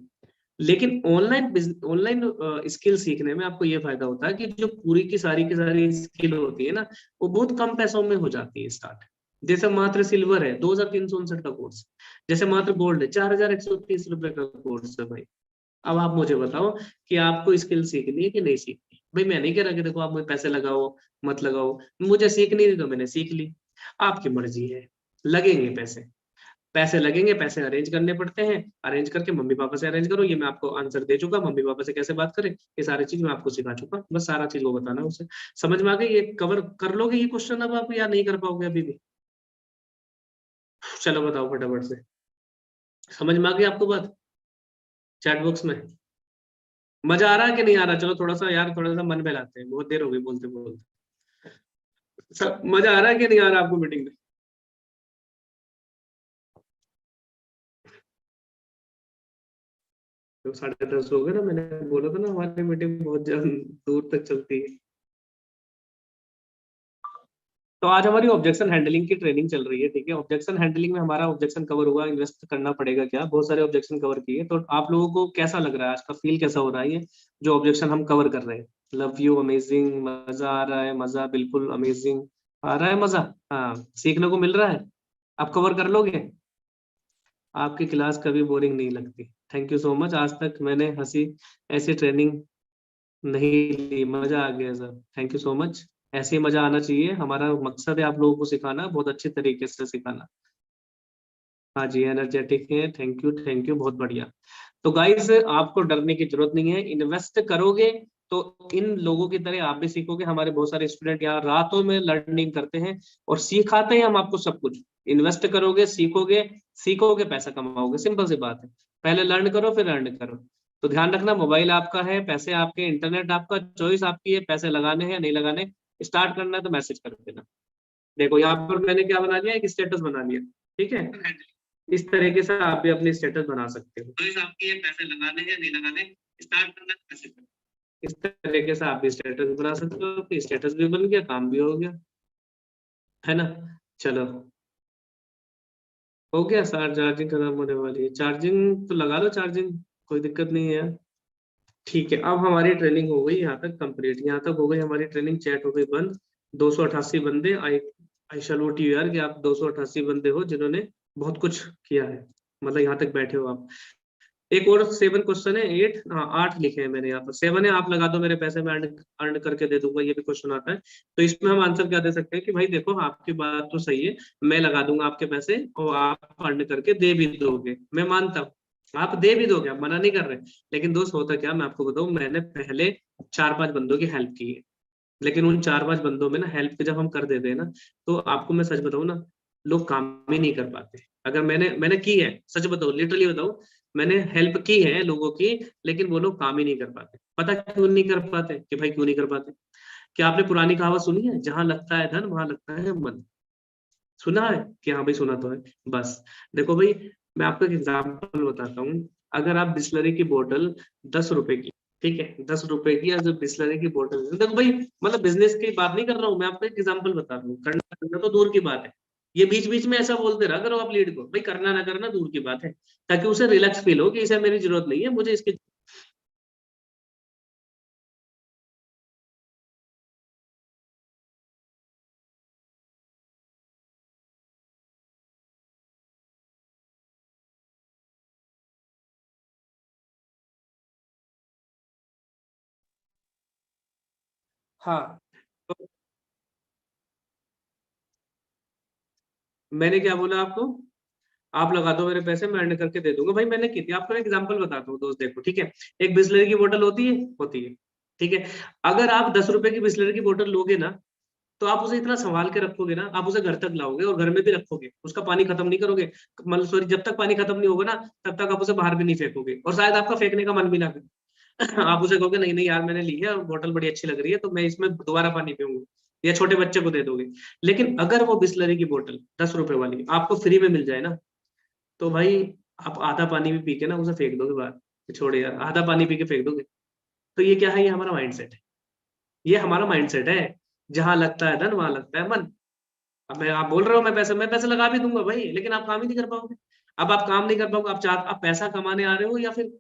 लेकिन ऑनलाइन स्किल सीखने में आपको ये फायदा होता है कि जो पूरी की सारी स्किल होती है ना, वो बहुत कम पैसों में हो जाती है स्टार्ट। जैसे मात्र सिल्वर है 2359 का कोर्स, जैसे मात्र गोल्ड है 4130 रुपए का कोर्स है भाई। अब आप मुझे बताओ कि आपको स्किल सीखनी है कि नहीं सीखनी। भाई मैं नहीं कह रहा कि देखो आप मुझे पैसे लगाओ मत लगाओ, मुझे सीखनी थी तो मैंने सीख ली, आपकी मर्जी है। लगेंगे पैसे, पैसे लगेंगे, पैसे अरेंज करने पड़ते हैं, अरेंज करके मम्मी पापा से अरेंज करो, ये मैं आपको आंसर दे चुका, मम्मी पापा से कैसे बात करें, ये सारी चीज मैं आपको सिखा चुका, बस सारा चीज वो बताना उसे। समझ में आ गई, ये कवर कर लोगे ये क्वेश्चन अब आप, या नहीं कर पाओगे अभी भी। चलो बताओ फटाफट से, समझ में आ गई आपको बात, चैट बॉक्स में। मजा आ रहा है कि नहीं आ रहा, चलो थोड़ा सा यार, थोड़ा सा मन बहलाते हैं, बहुत देर हो गई बोलते बोलते। सब मजा आ रहा है कि नहीं आ रहा आपको मीटिंग में। तो 10:30 हो गए ना, मैंने बोला था ना हमारी मीटिंग बहुत दूर तक चलती है। तो आज हमारी ऑब्जेक्शन हैंडलिंग की ट्रेनिंग चल रही है, ठीक है। ऑब्जेक्शन हैंडलिंग में हमारा ऑब्जेक्शन कवर हुआ, इन्वेस्ट करना पड़ेगा क्या, बहुत सारे ऑब्जेक्शन कवर किए। तो आप लोगों को कैसा लग रहा है, आज का फील कैसा हो रहा है, ये जो ऑब्जेक्शन हम कवर कर रहे हैं? लव यू, अमेजिंग, मजा आ रहा है, मजा बिल्कुल अमेजिंग आ रहा है, मजा, हाँ, सीखने को मिल रहा है, आप कवर कर लोगे, आपकी क्लास कभी बोरिंग नहीं लगती। थैंक यू सो मच, आज तक मैंने हंसी ऐसी ट्रेनिंग नहीं ली, मजा आ गया sir, thank you so much. ऐसे ही मजा आना चाहिए, हमारा मकसद है आप लोगों को सिखाना, बहुत अच्छे तरीके से सिखाना। हाँ जी, एनर्जेटिक है, थैंक यू, बहुत बढ़िया। तो गाइस आपको डरने की जरूरत नहीं है, इन्वेस्ट करोगे तो इन लोगों की तरह आप भी सीखोगे। हमारे बहुत सारे स्टूडेंट यहाँ रातों में लर्निंग करते हैं और सिखाते हैं हम आपको सब कुछ। इन्वेस्ट करोगे, सीखोगे, सीखोगे, पैसा कमाओगे, सिंपल सी बात है। पहले लर्न करो फिर अर्न करो। तो ध्यान रखना, मोबाइल आपका है, पैसे आपके, इंटरनेट आपका, चॉइस आपकी है, पैसे लगाने हैं या नहीं लगाने। स्टार्ट करना है तो मैसेज कर देना। देखो यहाँ पर मैंने क्या बना लिया, एक स्टेटस बना लिया, ठीक है। इस तरीके से आप भी अपनी स्टेटस बना सकते हो। तो इस आपकी ये पैसे लगाने हैं नहीं लगाने, स्टार्ट करना है पैसे करना। इस तरीके से आप भी स्टेटस बना सकते हो, स्टेटस भी बन गया, काम भी हो गया, है ना। चलो हो गया सर, चार्जिंग खत्म होने वाली है, चार्जिंग तो लगा लो चार्जिंग, कोई दिक्कत नहीं है यार। ठीक है, अब हमारी ट्रेनिंग हो गई यहाँ तक कंप्लीट, यहाँ तक हो गई हमारी ट्रेनिंग, चैट हो गई बंद। 288 बंदे, आई सैल्यूट यू यार कि आप 288 बंदे हो जिन्होंने बहुत कुछ किया है, मतलब यहाँ तक बैठे हो आप। एक और 7 क्वेश्चन है, 8, हाँ 8 लिखे हैं मैंने, यहाँ पर 7 है, आप लगा दो मेरे पैसे, मैं अर्न करके दे दूंगा, ये भी क्वेश्चन आता है। तो इसमें हम आंसर क्या दे सकते हैं कि भाई देखो आपकी बात तो सही है, मैं लगा दूंगा आपके पैसे और आप अर्न करके दे भी दोगे, मैं मानता हूँ आप दे भी दोगे, आप मना नहीं कर रहे। लेकिन दोस्त होता क्या, मैं आपको बताऊं, मैंने पहले 4-5 बंदों की हेल्प की है, लेकिन उन 4-5 बंदों में ना हेल्प जब हम कर देते हैं ना, तो आपको मैं सच बताऊं ना, लोग काम ही नहीं कर पाते। अगर मैंने मैंने की है, सच बताऊं, लिटरली बताऊं, मैंने हेल्प की है लोगों की, लेकिन वो लोग काम ही नहीं कर पाते। पता क्यों नहीं कर पाते, कि भाई क्यों नहीं कर पाते? क्या आपने पुरानी कहावत सुनी है, जहां लगता है धन वहां लगता है मन? सुना है कि हाँ भाई, सुना तो है। बस देखो भाई, मैं आपको एक एग्जाम्पल बताता हूँ। अगर आप बिस्लरी की बोतल 10 रुपए की, ठीक है, 10 रुपए की अगर बिस्लरी की बोतल, देखो भाई, मतलब बिजनेस की बात नहीं कर रहा हूँ मैं, आपको एक एग्जाम्पल बता रहा हूँ, करना करना तो दूर की बात है। ये बीच बीच में ऐसा बोलते रहा करो आप लीड को, भाई करना ना करना दूर की बात है, ताकि उसे रिलैक्स फील हो कि इसे मेरी जरूरत नहीं है, मुझे इसकी। हाँ, तो मैंने क्या बोला आपको, आप लगा दो मेरे पैसे, मैं अर्न करके दे दूंगा। भाई मैंने की थी, आपको एक एग्जांपल बताता हूँ दोस्त, देखो ठीक है। एक बिस्लरी की बोतल होती है, होती है, ठीक है। अगर आप 10 रुपए की बिस्लरी की बोतल लोगे ना, तो आप उसे इतना संभाल के रखोगे ना, आप उसे घर तक लाओगे और घर में भी रखोगे, उसका पानी खत्म नहीं करोगे, मतलब सॉरी, जब तक पानी खत्म नहीं होगा ना, तब तक आप उसे बाहर भी नहीं फेंकोगे, और शायद आपका फेंकने का मन भी ना करे। आप उसे कहोगे नहीं नहीं यार, मैंने ली है और बोतल बड़ी अच्छी लग रही है, तो मैं इसमें दोबारा पानी पीऊंगा, या छोटे बच्चे को दे दोगे। लेकिन अगर वो बिस्लरी की बोतल 10 रुपए वाली आपको फ्री में मिल जाए ना, तो भाई आप आधा पानी भी पी के ना उसे फेंक दोगे बाहर, कि छोड़ यार, आधा पानी पी के फेंक दोगे। तो ये क्या है, ये हमारा माइंडसेट है, ये हमारा माइंडसेट है। जहां लगता है धन वहां लगता है मन। अब मैं, आप बोल रहे हो मैं पैसे लगा भी दूंगा भाई, लेकिन आप काम ही नहीं कर पाओगे। अब आप काम नहीं कर पाओगे, आप पैसा कमाने आ रहे हो या फिर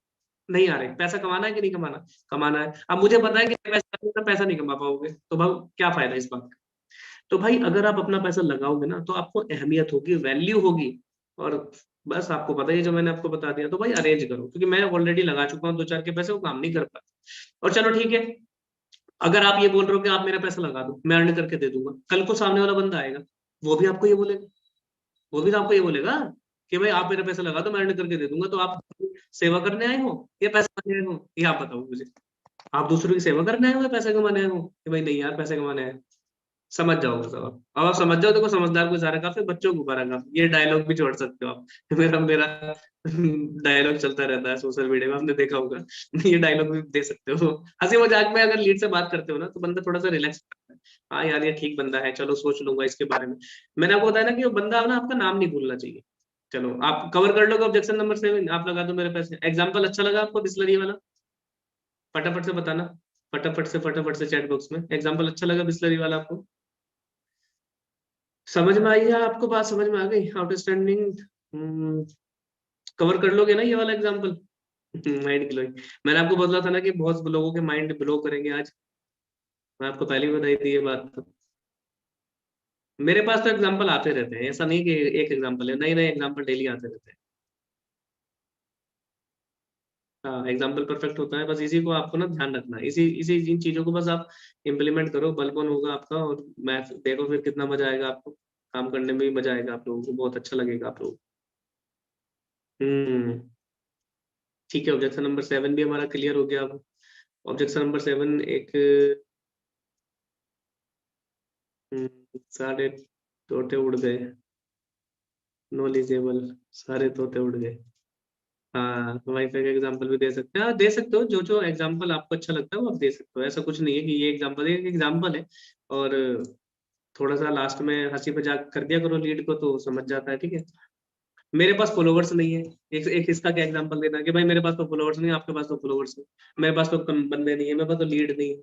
नहीं आ रहे? पैसा कमाना है कि नहीं कमाना? कमाना है। अब मुझे पता है कि पैसा नहीं कमा पाओगे, तो भाई क्या फायदा इस बात का? तो भाई अगर आप अपना पैसा लगाओगे ना, तो आपको अहमियत होगी, वैल्यू होगी। और बस आपको पता ही, जो मैंने आपको बता दिया, तो भाई अरेंज करो, क्योंकि मैं ऑलरेडी लगा चुका हूँ 2-4 के पैसे, वो काम नहीं कर पाते। और चलो ठीक है, अगर आप ये बोल रहे हो कि आप मेरा पैसा लगा दो, मैं अर्न करके दे दूंगा, कल को सामने वाला बंदा आएगा, वो भी आपको ये बोलेगा, वो भी तो आपको ये बोलेगा कि भाई आप मेरे पैसे लगा दो, मैं अर्न करके दे दूंगा। तो आप सेवा करने आए हो या पैसा कमाने आए हो, ये आप बताओ मुझे। आप दूसरों की सेवा करने आए हो या पैसे कमाने आए हो? कि भाई नहीं यार, पैसे कमाने आए हैं। समझ जाओगे सब। अब आप समझ जाओ, देखो समझदार को इशारा काफी, बच्चों को ऊपर काफी, ये डायलॉग भी छोड़ सकते हो आप। मेरा मेरा डायलॉग चलता रहता है सोशल मीडिया में, आपने देखा होगा। ये डायलॉग भी दे सकते हो, हंसी मजाक में अगर लीड से बात करते हो ना, तो बंदा थोड़ा सा रिलैक्स करता है। हाँ यार, ये ठीक बंदा है, चलो सोच लूंगा इसके बारे में। मैंने आपको बताया ना कि वो बंदा ना, आपका नाम नहीं भूलना चाहिए। चलो आप कवर कर लोगे ऑब्जेक्शन नंबर 7, आप लगा दो मेरे पैसे। एग्जाम्पल अच्छा लगा आपको बिस्लरी वाला? फटाफट से बताना, फटाफट से चैट बॉक्स में, एग्जाम्पल अच्छा लगा बिस्लरी वाला आपको? समझ में आई है आपको? बात समझ में आ गई? आउटस्टैंडिंग कवर कर लोगे ना ये वाला एग्जांपल? माइंड ग्लोइंग, मैंने आपको बोला था ना कि बहुत लोगों के माइंड ब्लो करेंगे आज, मैं आपको पहले ही बताई थी ये बात। तो मेरे पास तो एग्जांपल आते रहते हैं, ऐसा नहीं कि एक एग्जांपल है, नए नए एग्जांपल डेली आते रहते हैं। हाँ, एग्जाम्पल परफेक्ट होता है, बस इसी को आपको ना ध्यान रखना है, इसी इसी इन चीजों को बस आप इम्प्लीमेंट करो, बल बन होगा आपका, और मैथ देखो फिर कितना मजा आएगा आपको, काम करने में भी मजा आएगा आप लोगों को, बहुत अच्छा लगेगा आप लोगों को। हम्म। ठीक है, ऑब्जेक्शन नंबर 7 भी हमारा क्लियर हो गया। अब ऑब्जेक्शन नंबर 7 एक, सारे तोते उड़ गए, नॉलेजेबल, सारे तोते उड़ गए। हाँ, वाईफाई का एग्जांपल भी दे सकते हैं, हाँ दे सकते हो, जो जो एग्जांपल आपको अच्छा लगता है वो आप दे सकते हो, ऐसा कुछ नहीं है कि ये एग्जांपल, एक एग्जांपल है। और थोड़ा सा लास्ट में हंसी मजाक कर दिया करो लीड को, तो समझ जाता है, ठीक है। मेरे पास फॉलोवर्स नहीं है, एक इसका क्या एग्जांपल देना कि भाई मेरे पास तो फॉलोवर्स नहीं है, आपके पास तो फॉलोवर्स है, मेरे पास तो कम बंदे नहीं है, मेरे पास तो लीड नहीं है,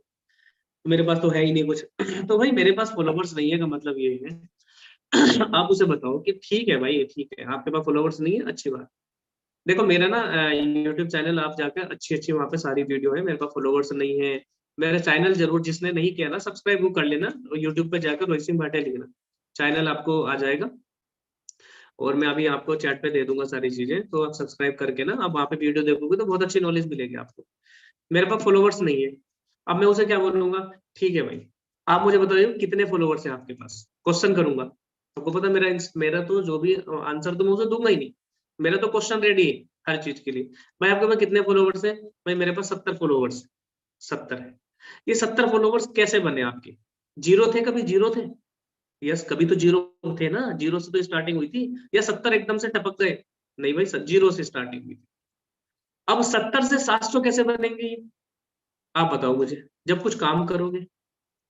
मेरे पास तो है ही नहीं कुछ। तो भाई मेरे पास फॉलोवर्स नहीं है का मतलब ये है, आप उसे बताओ कि ठीक है भाई, ठीक है आपके पास फॉलोवर्स नहीं है, अच्छी बात। देखो मेरा ना यूट्यूब चैनल आप जाकर अच्छी अच्छी वहाँ पे सारी वीडियो है, मेरे पास फॉलोवर्स नहीं है। मेरा चैनल जरूर, जिसने नहीं किया ना सब्सक्राइब, वो कर लेना, यूट्यूब पे जाकर रोहित सिंह भाटिया लिखना, चैनल आपको आ जाएगा। और मैं अभी आपको चैट पे दे दूंगा सारी चीजें, तो आप सब्सक्राइब करके ना आप वहाँ पे वीडियो देखोगे तो बहुत अच्छी नॉलेज मिलेगी आपको। मेरे पास फॉलोवर्स नहीं है, अब मैं उसे क्या बोलूंगा, ठीक है भाई आप मुझे बताइए कितने फॉलोवर्स हैं आपके पास, क्वेश्चन करूंगा, आपको पता है मेरा मेरा तो जो भी आंसर तो मैं उसे दूंगा ही नहीं, मेरा तो क्वेश्चन रेडी है हर चीज के लिए। भाई आपके पास कितने फॉलोवर्स है? भाई मेरे पास 70 फॉलोवर्स, 70 है। ये 70 फॉलोवर्स कैसे बने आपके? जीरो थे कभी? जीरो थे? यस, कभी तो जीरो थे ना, जीरो से तो स्टार्टिंग हुई थी, या 70 एकदम से टपक गए? नहीं भाई, जीरो से स्टार्टिंग हुई थी। अब 70 से 700 कैसे बनेंगे ये? आप बताओ मुझे। जब कुछ काम करोगे,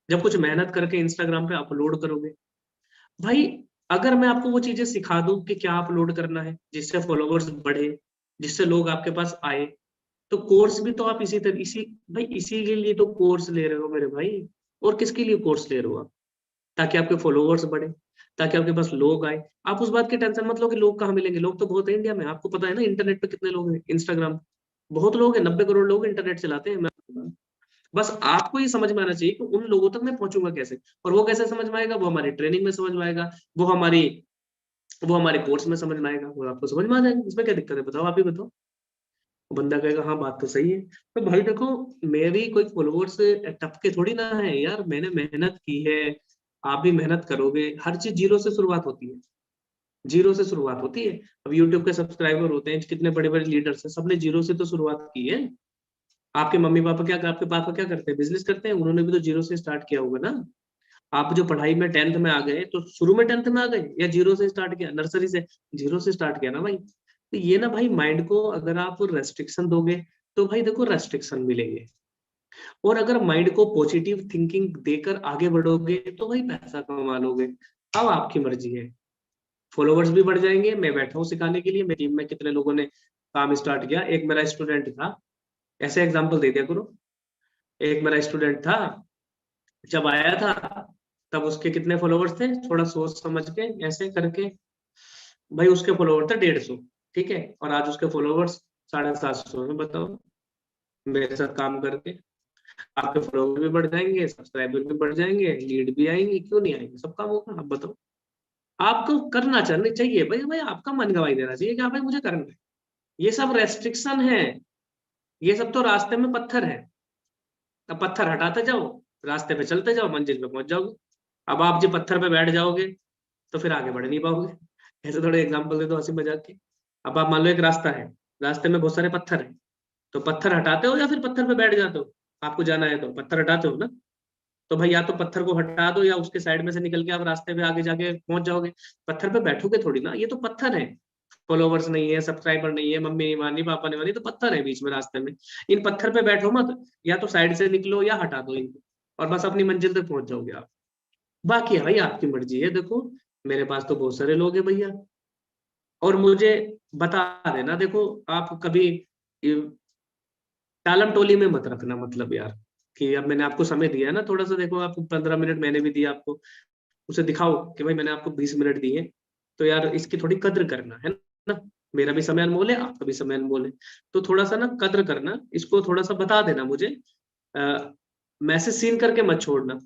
जब कुछ मेहनत करके इंस्टाग्राम पे अपलोड करोगे, भाई अगर मैं आपको वो चीजें सिखा दूं कि क्या अपलोड करना है जिससे फॉलोवर्स बढ़े, जिससे लोग आपके पास आए, तो कोर्स भी तो आप इसी तरह, इसी भाई इसी के लिए तो कोर्स ले रहे हो मेरे भाई। और किसके लिए कोर्स ले रहे हो आप? ताकि आपके फॉलोवर्स बढ़े, ताकि आपके पास लोग आए। आप उस बात की टेंशन मत लो कि लोग कहाँ मिलेंगे, लोग तो बहुत है इंडिया में, आपको पता है ना इंटरनेट पे कितने लोग हैं, इंस्टाग्राम बहुत लोग हैं, 90 करोड़ लोग इंटरनेट चलाते हैं, मैं बस आपको ये समझ में आना चाहिए कि उन लोगों तक मैं पहुंचूंगा कैसे, और वो कैसे समझ में आएगा, वो हमारी ट्रेनिंग में समझ में आएगा, वो हमारी वो हमारे कोर्स में समझ में आएगा, वो आपको समझ में आ जाएगा, इसमें क्या दिक्कत है, बताओ आप ही बताओ। वो बंदा कहेगा हाँ बात तो सही है। तो भाई देखो, मेरी कोई फॉलोअर्स टपके थोड़ी ना है यार, मैंने मेहनत की है, आप भी मेहनत करोगे, हर चीज जीरो से शुरुआत होती है, जीरो से शुरुआत होती है। अब यूट्यूब के सब्सक्राइबर होते हैं कितने बड़े बड़े लीडर्स हैं, सबने जीरो से तो शुरुआत की है। आपके मम्मी पापा क्या, आपके पापा क्या करते हैं, बिजनेस करते हैं, उन्होंने भी तो जीरो से स्टार्ट किया होगा ना। आप जो पढ़ाई में 10th में आ गए, तो शुरू में 10th में आ गए या जीरो से स्टार्ट किया, नर्सरी से? जीरो से स्टार्ट किया ना भाई। तो ये ना भाई, माइंड को अगर आप रेस्ट्रिक्शन दोगे, तो भाई देखो रेस्ट्रिक्शन मिलेंगे, और अगर माइंड को पॉजिटिव थिंकिंग देकर आगे बढ़ोगे तो भाई पैसा कमा लोगे। अब आपकी मर्जी है, फॉलोवर्स भी बढ़ जाएंगे, मैं बैठा हूँ सिखाने के लिए, मेरी टीम में कितने लोगों ने काम स्टार्ट किया, एक मेरा स्टूडेंट था, ऐसे एग्जांपल दे दिया करो, एक मेरा स्टूडेंट था, जब आया था तब उसके कितने फॉलोवर्स थे, थोड़ा सोच समझ के ऐसे करके, भाई उसके फॉलोवर थे 150, ठीक है, और आज उसके फॉलोवर्स 750 में, बताओ। मेरे साथ काम करके आपके फॉलोवर भी बढ़ जाएंगे, सब्सक्राइबर भी बढ़ जाएंगे, लीड भी आएंगे, क्यों नहीं आएंगे, सब काम होगा। आप बताओ, आपको करना चाहिए चाहिए भाई, भाई आपका मन गवाही देना चाहिए कि हाँ भाई मुझे करना है। ये सब रेस्ट्रिक्शन है, ये सब तो रास्ते में पत्थर है, अब पत्थर हटाते जाओ, रास्ते पे चलते जाओ, मंजिल पे पहुंच जाओगे। अब आप जो पत्थर पे बैठ जाओगे तो फिर आगे बढ़ नहीं पाओगे। ऐसे थोड़े एग्जांपल दे दो हंसी मजाक के। अब आप मान लो एक रास्ता है, रास्ते में बहुत सारे पत्थर है, तो पत्थर हटाते हो या फिर पत्थर पे बैठ जाते हो? आपको जाना है तो पत्थर हटाते हो ना। तो भाई या तो पत्थर को हटा दो, या उसके साइड में से निकल के आप रास्ते पे आगे जाके पहुंच जाओगे। पत्थर पे बैठोगे थोड़ी ना, ये तो पत्थर है, फॉलोवर्स नहीं है, सब्सक्राइबर नहीं है, मम्मी नहीं मानी, पापा नहीं मानी, तो पत्थर है बीच में रास्ते में। इन पत्थर पे बैठो मत, या तो साइड से निकलो या हटा दो इनको, और बस अपनी मंजिल तक पहुंच जाओगे आप। बाकी है भाई आपकी मर्जी है, देखो मेरे पास तो बहुत सारे लोग हैं भैया। और मुझे बता देना, देखो आप कभी टालम टोली में मत रखना, मतलब यार कि अब मैंने आपको समय दिया है ना थोड़ा सा, देखो आपको 15 मिनट मैंने भी दिया आपको, उसे दिखाओ कि भाई मैंने आपको 20 मिनट दिए, तो यार इसकी थोड़ी कद्र करना है ना, मेरा भी समय अनमोल है, आपका भी समय अनमोल है, तो थोड़ा सा ना कद्र करना, इसको थोड़ा सा बता देना मुझे, मैसेज सीन करके मत छोड़ना,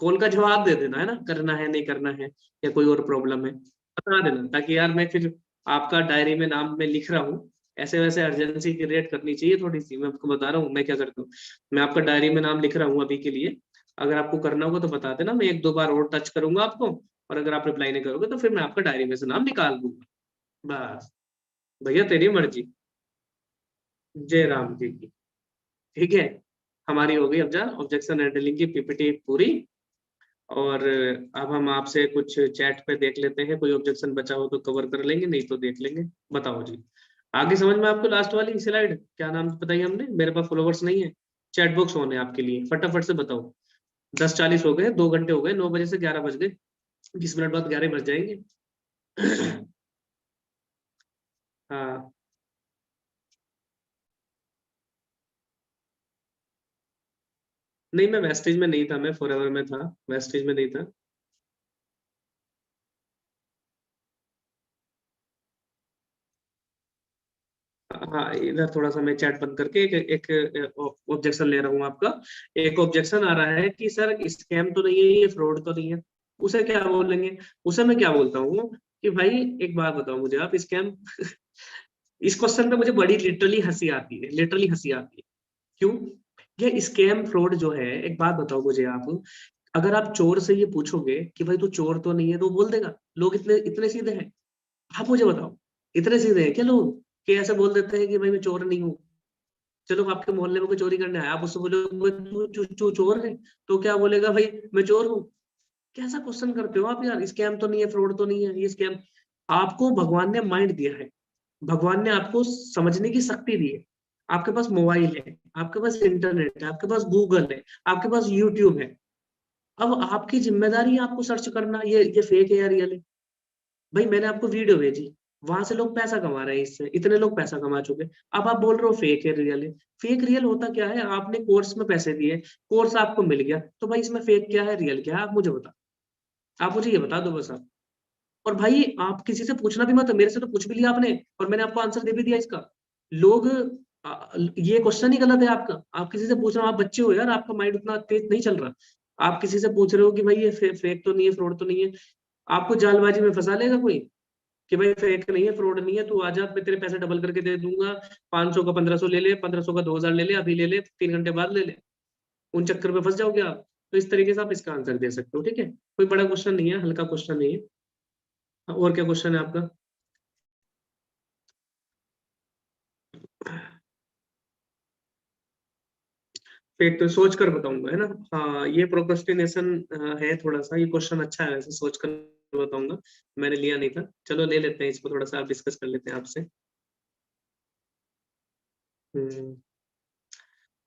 कॉल का जवाब दे देना, है ना, करना है नहीं करना है या कोई और प्रॉब्लम है बता देना, ताकि यार मैं फिर आपका डायरी में नाम में लिख रहा हूँ, ऐसे वैसे अर्जेंसी क्रिएट करनी चाहिए थोड़ी सी, मैं आपको बता रहा हूँ मैं क्या करता हूँ, मैं आपका डायरी में नाम लिख रहा हूँ अभी के लिए, अगर आपको करना होगा तो बता देना, मैं एक दो बार और टच करूंगा आपको, और अगर आप रिप्लाई नहीं करोगे तो फिर मैं आपका डायरी में से नाम निकाल दूंगा, बस भैया तेरी मर्जी। जय राम जी की। ठीक है, हमारी हो गई अब जा ऑब्जेक्शन हैंडलिंग की पीपीटी पूरी, और अब हम आपसे कुछ चैट पे देख लेते हैं, कोई ऑब्जेक्शन बचा हो तो कवर कर लेंगे, नहीं तो देख लेंगे। बताओ जी, आगे समझ में आपको लास्ट वाली स्लाइड, क्या नाम बताइए हमने, मेरे पास फॉलोवर्स नहीं है, चैट बॉक्स ऑन है आपके लिए, फटाफट से बताओ। 10:40 हो गए, 2 घंटे हो गए, 9 बजे से 11 बज गए, 20 मिनट बाद 11 बज जाएंगे। हाँ, नहीं मैं वेस्टेज में नहीं था, मैं फॉरएवर में था, वेस्टेज में नहीं था। हाँ, इधर थोड़ा सा मैं चैट बंद करके एक ऑब्जेक्शन ले रहा हूँ आपका। एक ऑब्जेक्शन आ रहा है कि सर स्कैम तो नहीं है, ये फ्रॉड तो नहीं है, उसे क्या बोलेंगे, उसे मैं क्या बोलता हूँ कि भाई एक बात बताओ मुझे आप, स्कैम इस क्वेश्चन पे मुझे बड़ी लिटरली हंसी आती है, लिटरली हंसी आती है। क्यों? ये स्कैम फ्रॉड जो है, एक बात बताओ मुझे आप, अगर आप चोर से ये पूछोगे कि भाई तू चोर तो नहीं है, तो वो बोल देगा? लोग इतने इतने सीधे हैं? आप मुझे बताओ, इतने सीधे हैं क्या लोग कि ऐसे बोल देते हैं कि भाई मैं चोर नहीं हूँ? चलो आपके मोहल्ले में कोई चोरी करने आया, आप उससे बोलो तू चोर है, तो क्या बोलेगा? भाई मैं चोर हूँ। कैसा क्वेश्चन करते हो आप यार, स्कैम तो नहीं है, फ्रॉड तो नहीं है, ये स्कैम। आपको भगवान ने माइंड दिया है, भगवान ने आपको समझने की शक्ति दी है, आपके पास मोबाइल है, आपके पास इंटरनेट है, आपके पास गूगल है, आपके पास यूट्यूब है। अब आपकी जिम्मेदारी है आपको सर्च करना, ये फेक है या रियल है। भाई मैंने आपको वीडियो भेजी, वहां से लोग पैसा कमा रहे हैं, इससे इतने लोग पैसा कमा चुके, अब आप बोल रहे हो फेक है रियल है। फेक रियल होता क्या है, आपने कोर्स में पैसे दिए, कोर्स आपको मिल गया, तो भाई इसमें फेक क्या है रियल क्या है, आप मुझे बता, आप मुझे ये बता दो बस आप। और भाई आप किसी से पूछना भी मत, मेरे से तो पूछ भी लिया आपने, और मैंने आपको आंसर दे भी दिया इसका। लोग ये क्वेश्चन ही गलत है आपका, आप किसी से पूछ रहे हो, आप बच्चे हो यार, आपका माइंड उतना तेज नहीं चल रहा। आप किसी से पूछ रहे हो कि भाई ये फेक तो नहीं है, फ्रॉड तो नहीं है, आपको जालबाजी में फंसा लेगा कोई कि भाई फेक नहीं है, फ्रॉड नहीं है, तू आजा मैं तेरे पैसे डबल करके दे दूंगा, 500 का 1500 ले ले, 1500 का 2000 ले ले, अभी ले ले, 3 घंटे बाद ले ले। उन चक्कर में फंस जाओगे आप। तो इस तरीके से आप इसका आंसर दे सकते हो, ठीक है, कोई बड़ा क्वेश्चन नहीं है, हल्का क्वेश्चन नहीं है। और क्या क्वेश्चन है आपका? फेक तो सोच कर बताऊंगा, है ना। हाँ, ये प्रोक्रेस्टिनेशन है थोड़ा सा, ये क्वेश्चन अच्छा है वैसे, सोच कर बताऊंगा, मैंने लिया नहीं था, चलो ले लेते हैं इसको, थोड़ा सा आप डिस्कस कर लेते हैं आपसे। हम्म,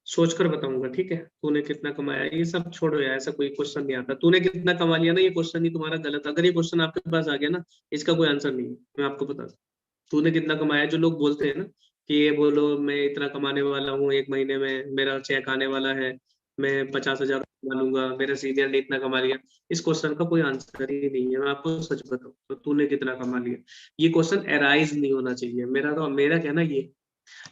सोच कर बताऊंगा, ठीक है। तूने कितना कमाया, ये सब छोड़ो यार, ऐसा कोई क्वेश्चन नहीं आता, तूने कितना कमा लिया ना, ये क्वेश्चन ही तुम्हारा गलत, अगर ये क्वेश्चन आपके पास आ गया ना, इसका कोई आंसर नहीं है, मैं आपको बता दूं। तूने कितना कमाया, जो लोग बोलते हैं ना कि ये बोलो मैं इतना कमाने वाला हूँ, 1 महीने में मेरा चेक आने वाला है, मैं 50,000 कमा लूंगा, मेरे सीनियर ने इतना कमा लिया, इस क्वेश्चन का कोई आंसर ही नहीं है, मैं आपको सच बताऊं तो। तूने कितना कमा लिया, ये क्वेश्चन एराइज नहीं होना चाहिए, मेरा कहना ये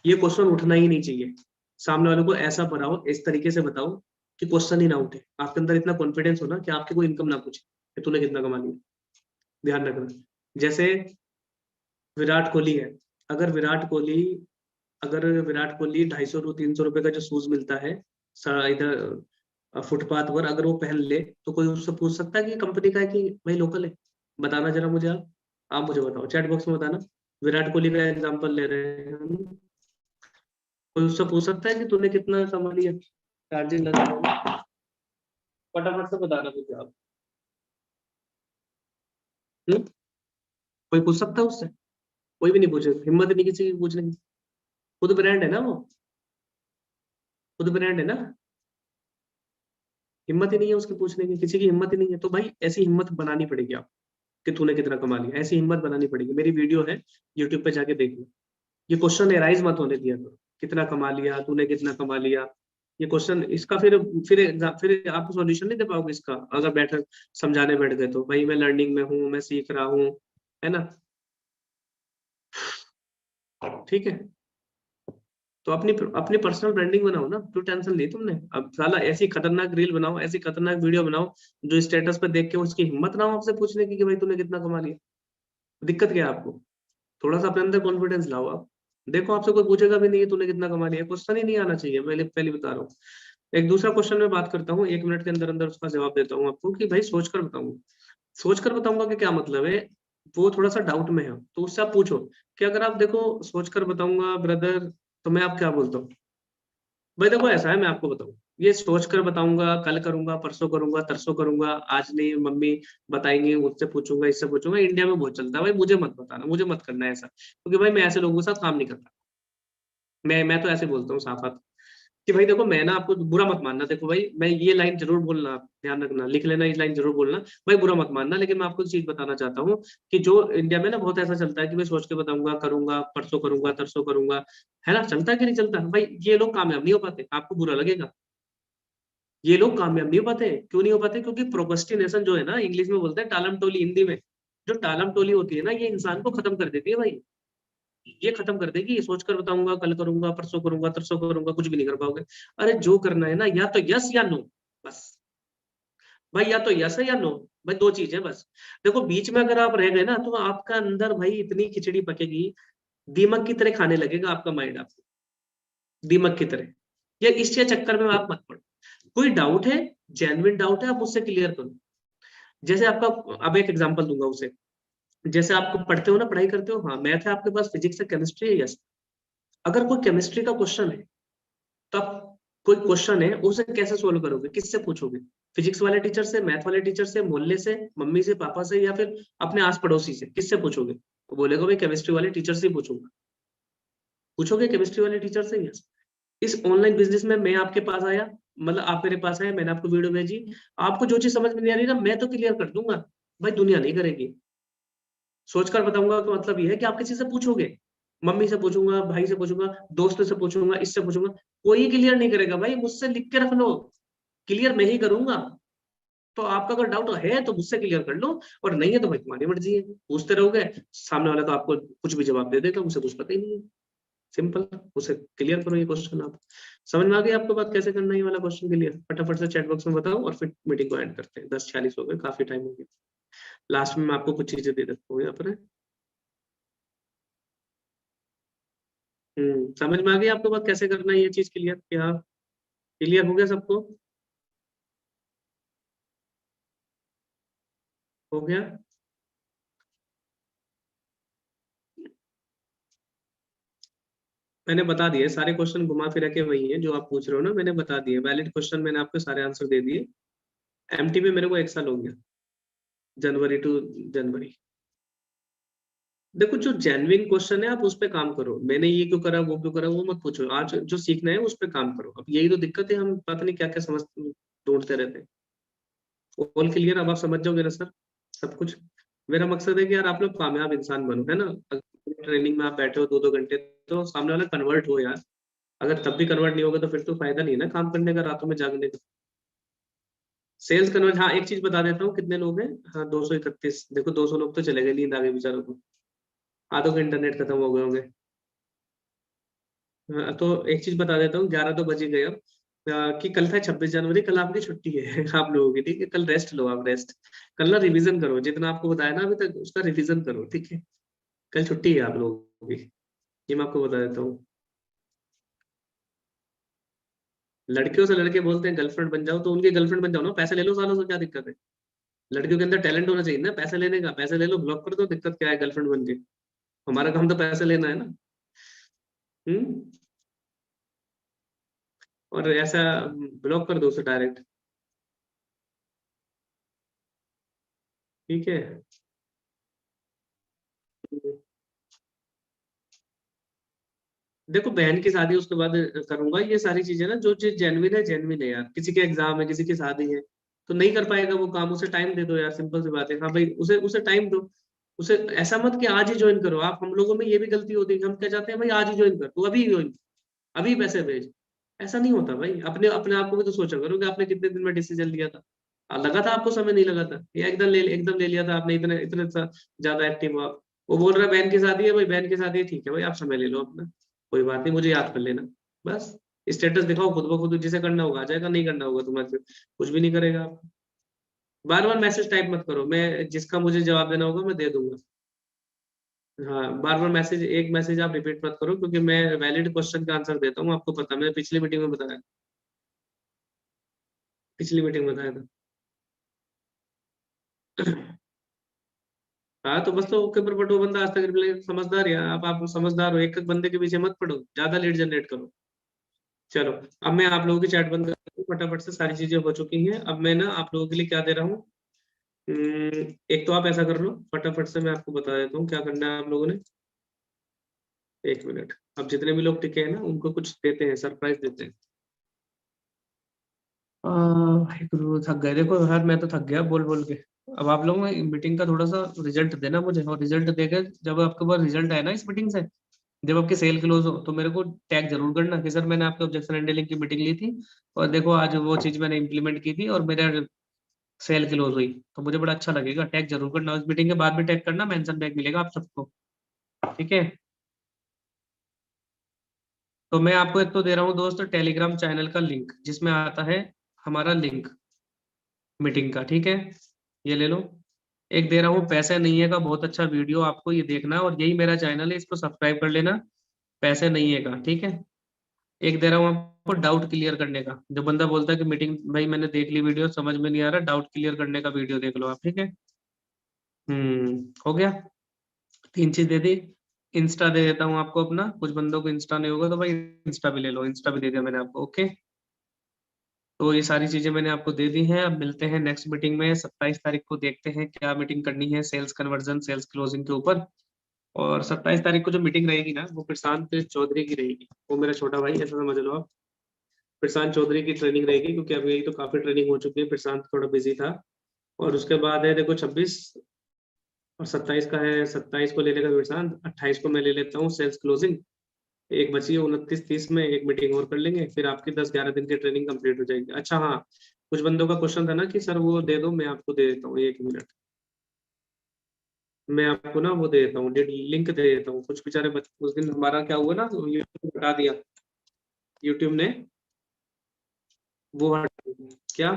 क्वेश्चन उठना ही नहीं चाहिए। सामने वाले को ऐसा बनाओ, इस तरीके से बताओ कि क्वेश्चन ही ना उठे, आपके अंदर इतना कॉन्फिडेंस हो ना कि आपकी कोई इनकम ना पूछे कि तूने कितना कमा लिया। ध्यान रखना, जैसे विराट कोहली है, अगर विराट कोहली अगर विराट कोहली 250 300 रुपए का जो शूज मिलता है इधर फुटपाथ पर, अगर वो पहन ले, तो कोई उससे पूछ सकता है कि कंपनी का है कि भाई लोकल है? बताना जरा मुझे आप मुझे बताओ, चैट बॉक्स में बताना। विराट कोहली का एग्जांपल ले रहे हैं हम, कोई उससे पूछ सकता है कि तूने कितना कमा लिया? चार्जिंग लगा रहा हूँ, फटाफट से बताना मुझे आप। हम्म? कोई पूछ सकता है उससे? कोई भी नहीं पूछे, हिम्मत ही नहीं किसी की पूछने की। खुद ब्रांड है ना वो, खुद ब्रांड है ना, हिम्मत ही नहीं है उसकी पूछने की, किसी की हिम्मत ही नहीं है। तो भाई ऐसी हिम्मत बनानी पड़ेगी आप कि तूने कितना कमा लिया, ऐसी हिम्मत बनानी पड़ेगी। मेरी वीडियो है, यूट्यूब पे जाके देख लो। ये क्वेश्चन एराइज मत होने दिया करो, कितना कमा लिया, तूने कितना कमा लिया, ये क्वेश्चन इसका फिर आप सॉल्यूशन नहीं दे पाओगे इसका, अगर बैठ समझाने बैठ गए तो भाई मैं लर्निंग में हूँ, मैं सीख रहा हूँ, है ना। ठीक है, तो अपनी अपनी पर्सनल ब्रांडिंग बनाओ ना, क्यों टेंशन ली तुमने। अब साला ऐसी खतरनाक रील बनाओ, ऐसी खतरनाक वीडियो बनाओ, जो स्टेटस पे देख के उसकी हिम्मत ना हो आपसे पूछने की कि भाई तूने कितना कमा लिया। दिक्कत क्या है आपको? थोड़ा सा अपने अंदर कॉन्फिडेंस लाओ आप। देखो आपसे कोई पूछेगा भी नहीं तूने कितना कमा लिया, क्वेश्चन ही नहीं आना चाहिए, पहले पहले बता रहा हूँ। एक दूसरा क्वेश्चन में बात करता हूँ, 1 मिनट के अंदर अंदर उसका जवाब देता हूँ आपको, कि भाई सोच कर बताऊंगा। सोच कर बताऊंगा कि क्या मतलब है, वो थोड़ा सा डाउट में है तो उससे आप पूछो कि अगर आप देखो सोच कर बताऊंगा ब्रदर, तो मैं आप क्या बोलता हूँ। भाई देखो ऐसा है, मैं आपको बताऊं, ये सोच कर बताऊंगा, कल करूंगा, परसों करूंगा, तरसों करूंगा, आज नहीं, मम्मी बताएंगे, उससे पूछूंगा, इससे पूछूंगा, इंडिया में बहुत चलता है भाई, मुझे मत बताना, मुझे मत करना है ऐसा, क्योंकि भाई मैं ऐसे लोगों के साथ काम नहीं करता। मैं तो ऐसे बोलता हूँ साफ साफ कि भाई देखो, मैं ना आपको बुरा मत मानना, देखो भाई मैं ये लाइन जरूर बोलना, आप ध्यान रखना, लिख लेना, ये लाइन जरूर बोलना। भाई बुरा मत मानना, लेकिन मैं आपको एक चीज बताना चाहता हूँ कि जो इंडिया में ना बहुत ऐसा चलता है कि मैं सोच के बताऊंगा, करूंगा, परसों करूंगा, तरसों करूंगा, है ना, चलता है कि नहीं चलता भाई, ये लोग कामयाब नहीं हो पाते, आपको बुरा लगेगा। ये लोग कामयाब नहीं हो पाते, क्यों नहीं हो पाते? क्योंकि प्रोक्रेस्टिनेशन जो है ना, इंग्लिश में बोलते हैं टालम टोली, हिंदी में जो टालम टोली होती है ना, ये इंसान को खत्म कर देती है भाई। ये खत्म कर देगी, ये सोच कर बताऊंगा, कल करूंगा, परसों करूंगा, तरसों करूंगा, कुछ भी नहीं कर पाओगे। अरे जो करना है ना, या तो यस या नो, बस। भाई या तो यस है या नो, भाई दो चीज है बस। देखो बीच में अगर आप रह गए ना, तो आपका अंदर भाई इतनी खिचड़ी पकेगी, दीमक की तरह खाने लगेगा आपका माइंड आपको, दीमक की तरह। ये इस चक्कर में आप मत पड़ो। कोई डाउट है, जेन्युइन डाउट है, आप मुझसे क्लियर करो। जैसे आपका, अब एक एग्जांपल दूंगा उसे, जैसे आपको पढ़ते हो ना, पढ़ाई करते हो, हाँ मैथ है आपके पास, फिजिक्स है, केमिस्ट्री है, यस। अगर कोई केमिस्ट्री का क्वेश्चन है, तो आप, कोई क्वेश्चन है उसे कैसे सोल्व करोगे, किससे पूछोगे? फिजिक्स वाले टीचर से, मैथ वाले टीचर से, मोहल्ले से, मम्मी से, पापा से, या फिर अपने आस पड़ोसी से, किससे पूछोगे? वो बोलेगा भाई केमिस्ट्री वाले टीचर से ही पूछूंगा। पूछोगे केमिस्ट्री वाले टीचर से, यस। इस ऑनलाइन बिजनेस में मैं आपके पास आया, मतलब आप मेरे पास आए, मैंने आपको वीडियो भेजी, आपको जो चीज समझ में नहीं आ रही ना, मैं तो क्लियर कर दूंगा, भाई दुनिया नहीं करेगी। सोचकर बताऊंगा का मतलब ये है कि आप किसी से पूछोगे, मम्मी से पूछूंगा, भाई से पूछूंगा, दोस्त से पूछूंगा, इससे पूछूंगा, कोई क्लियर नहीं करेगा भाई, मुझसे लिख के रख लो, क्लियर मैं ही करूंगा। तो आपका अगर डाउट है तो मुझसे क्लियर कर लो, और नहीं है तो भाई तुम्हारी मर्जी है, पूछते रहोगे, सामने वाला तो आपको कुछ भी जवाब दे देगा, मुझे कुछ पता ही नहीं है। सिंपल, उसे क्लियर करो ये क्वेश्चन आप। समझ में आ गई आपको बात, कैसे करना है ये वाला क्वेश्चन क्लियर? फटाफट से चैट बॉक्स में बताओ, और फिर मीटिंग को एंड करते हैं, 10:46 हो गए, काफी टाइम हो गया। लास्ट में मैं आपको कुछ चीजें दे देता हूँ यहाँ पर। समझ में आ गई आपको बात, कैसे करना है ये चीज क्लियर? क्या क्लियर हो गया सबको? हो गया? मैंने बता दिए सारे क्वेश्चन, घुमा फिरा के वही है जो आप पूछ रहे हो ना, मैंने बता दिए, वैलिड क्वेश्चन मैंने आपको सारे आंसर दे दिए। एमटी में मेरे को 1 साल हो गया, जनवरी टू जनवरी। देखो जो जेन्युइन क्वेश्चन है आप उस पर काम करो, मैंने ये क्यों करा, वो क्यों करा, वो मत पूछो, आज जो सीखना है उस पर काम करो। अब यही तो दिक्कत है, हम पता नहीं क्या क्या समझ ढूंढते रहते हैं। ऑल क्लियर, अब आप समझ जाओगे ना सर सब कुछ। मेरा मकसद है कि यार आप लोग कामयाब इंसान बनो, है ना। ट्रेनिंग में आप बैठे हो 2-2 घंटे, तो सामने वाला कन्वर्ट हो यार। अगर तब भी कन्वर्ट नहीं होगा तो फिर तो फायदा नहीं है ना काम करने का, रातों में जागने का। सेल्स कन्वर्ट, हाँ एक चीज बता देता हूँ, कितने लोग हैं, हाँ 231, देखो 200 लोग तो चले गए, नींद आ गई बेचारों को, आधों के इंटरनेट खत्म हो गए होंगे। हाँ, तो एक चीज बता देता हूँ, 11 तो बज ही गए अब। कि कल था 26 जनवरी, कल आपकी छुट्टी है आप लोगों की, ठीक है, कल रेस्ट लो, आप रेस्ट। कल ना रिवीजन करो, जितना आपको बताया ना अभी तक उसका रिवीजन करो, ठीक है। कल छुट्टी है आप लोगों की, ये मैं आपको बता देता हूँ। लड़कियों से लड़के बोलते हैं गर्लफ्रेंड बन जाओ, तो उनकी गर्लफ्रेंड बन जाओ ना, पैसे ले लो सालों से, क्या दिक्कत है? लड़कियों के अंदर टैलेंट होना चाहिए ना पैसे लेने का, पैसे ले लो, ब्लॉक कर दो, दिक्कत क्या है गर्लफ्रेंड बन के? हमारा काम तो पैसे लेना है ना। हम्म। और ऐसा ब्लॉक कर दो उसे डायरेक्ट, ठीक है। देखो बहन की शादी उसके बाद करूंगा, ये सारी चीजें ना, जो चीज जेन्युइन है यार, किसी के एग्जाम है, किसी की शादी है, तो नहीं कर पाएगा वो काम, उसे टाइम दे दो यार, सिंपल सी बात है। हाँ भाई उसे उसे टाइम दो। उसे ऐसा मत कि आज ही ज्वाइन करो आप, हम लोगों में ये भी गलती होती है कि हम क्या चाहते हैं, भाई आज ही ज्वाइन कर, तू अभी ज्वाइन, अभी पैसे भेज, ऐसा नहीं होता भाई। अपने अपने आप को भी तो सोचा करो कि आपने कितने दिन में डिसीजन लिया था। लगा था आपको समय नहीं लगा था, या एकदम ले लिया था आपने, इतने इतने ज्यादा एक्टिव हो आप। वो बोल रहा है बहन की शादी है भाई, बहन की शादी है, ठीक है भाई आप समय ले लो अपना, कोई बात नहीं, मुझे याद कर लेना, बस। स्टेटस दिखाओ खुद ब खुद, जिसे करना होगा आ जाएगा, नहीं करना होगा तुम्हारे से कुछ भी नहीं करेगा आप। बार बार मैसेज टाइप मत करो, मैं जिसका मुझे जवाब देना होगा मैं दे दूंगा। हाँ, बार बार मैसेज, एक मैसेज आप रिपीट मत करो, क्योंकि मैं वैलिड क्वेश्चन का आंसर देता हूँ, आपको पता, मैंने पिछली मीटिंग में बताया, पिछली मीटिंग में बताया था। हाँ तो बस, तो ओके पर बट वो बंदा आज तक रिप्लाई, समझदार है आप समझदार हो, एक एक बंदे के पीछे मत पड़ो, ज्यादा लीड जनरेट करो। चलो, अब मैं आप लोगों की चैट बंद करता हूँ, फटाफट से सारी चीजें हो चुकी हैं। अब मैं ना आप लोगों के लिए क्या दे रहा हूँ, एक तो आप ऐसा कर लो, फटाफट से मैं आपको बता देता हूँ क्या करना है आप लोगों ने। एक मिनट, अब जितने भी लोग टिके हैं ना उनको कुछ देते हैं, सरप्राइज देते हैं। हे गुरु, थक गए देखो यार, मैं तो थक गया बोल बोल के। अब आप लोगों ने मीटिंग का थोड़ा सा रिजल्ट देना मुझे, और रिजल्ट देकर जब आपके पास रिजल्ट आए ना इस मीटिंग से, जब आपकी सेल क्लोज हो, तो मेरे को टैग जरूर करना कि सर मैंने आपके ऑब्जेक्शन हैंडलिंग की मीटिंग ली थी, और देखो आज वो चीज मैंने इंप्लीमेंट की थी और मेरा सेल क्लोज हुई। तो मुझे बड़ा अच्छा लगेगा, टैग जरूर करना, उस मीटिंग के बाद भी टैग करना, मेंशन टैग मिलेगा आप सबको, ठीक है। तो मैं आपको एक तो दे रहा हूँ दोस्त टेलीग्राम चैनल का लिंक, जिसमें आता है हमारा लिंक मीटिंग का, ठीक है, ये ले लो। एक दे रहा हूँ पैसे नहीं है का बहुत अच्छा वीडियो, आपको ये देखना है, और यही मेरा चैनल है, इसको सब्सक्राइब कर लेना, पैसे नहीं है का, ठीक है। एक दे रहा हूँ आपको डाउट क्लियर करने का, जो बंदा बोलता है कि मीटिंग भाई मैंने देख ली वीडियो समझ में नहीं आ रहा, डाउट क्लियर करने का वीडियो देख लो आप, ठीक है। हो गया, तीन चीज दे दी। इंस्टा दे देता हूँ आपको अपना, कुछ बंदों को इंस्टा नहीं होगा तो भाई इंस्टा भी ले लो, इंस्टा भी दे दिया मैंने आपको, ओके। तो ये सारी चीजें मैंने आपको दे दी हैं। अब मिलते हैं नेक्स्ट मीटिंग में 27 तारीख को, देखते हैं क्या मीटिंग करनी है सेल्स कन्वर्जन सेल्स क्लोजिंग के ऊपर। और 27 तारीख को जो मीटिंग रहेगी ना, वो प्रशांत चौधरी की रहेगी, वो मेरा छोटा भाई ऐसा समझ लो आप। प्रशांत चौधरी की ट्रेनिंग रहेगी, क्योंकि अभी तो काफी ट्रेनिंग हो चुकी है, प्रशांत थोड़ा बिजी था। और उसके बाद है देखो 26 और 27 का है, 27 को ले लेगा प्रशांत, 28 को मैं ले लेता हूँ सेल्स क्लोजिंग। एक बची है 29 30 में, एक मीटिंग और कर लेंगे, फिर आपकी 10 11 दिन की ट्रेनिंग कंप्लीट हो जाएगी। अच्छा हाँ, कुछ बंदों का क्वेश्चन था ना कि सर वो दे दो, मैं आपको दे देता हूँ, एक मिनट, मैं आपको ना वो दे देता हूँ, लिंक दे देता हूँ। कुछ बेचारे उस दिन हमारा क्या हुआ ना, यूट्यूब हटा दिया, यूट्यूब ने वो हटा दिया क्या,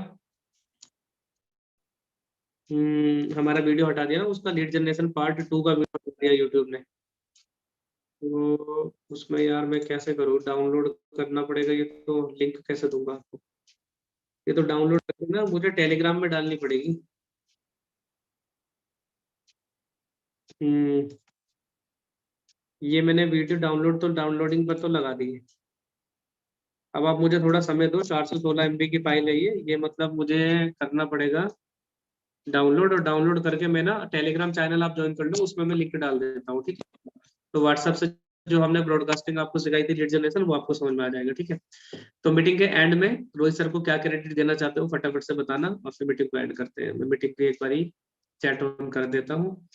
हमारा वीडियो हटा दिया ना, उसका लीड जनरेशन पार्ट 2 का वीडियो हटा दिया यूट्यूब ने। तो उसमें यार मैं कैसे करूँ, डाउनलोड करना पड़ेगा ये, तो लिंक कैसे दूंगा आपको, ये तो डाउनलोड करके ना मुझे टेलीग्राम में डालनी पड़ेगी। हम्म, ये मैंने वीडियो डाउनलोड तो डाउनलोडिंग पर तो लगा दी है। अब आप मुझे थोड़ा समय दो, 416 MB की फाइल है ये मतलब मुझे करना पड़ेगा डाउनलोड, और डाउनलोड करके मैं ना टेलीग्राम चैनल आप ज्वाइन कर लो, उसमें मैं लिंक डाल देता हूँ, ठीक है। तो व्हाट्सएप से जो हमने ब्रॉडकास्टिंग आपको सिखाई थी लीड जनरेशन, वो आपको समझ में आ जाएगा, ठीक है। तो मीटिंग के एंड में रोहित सर को क्या क्रेडिट देना चाहते हो फटाफट से बताना, और फिर मीटिंग को एंड करते हैं। मैं मीटिंग की एक बारी चैट ऑन कर देता हूँ।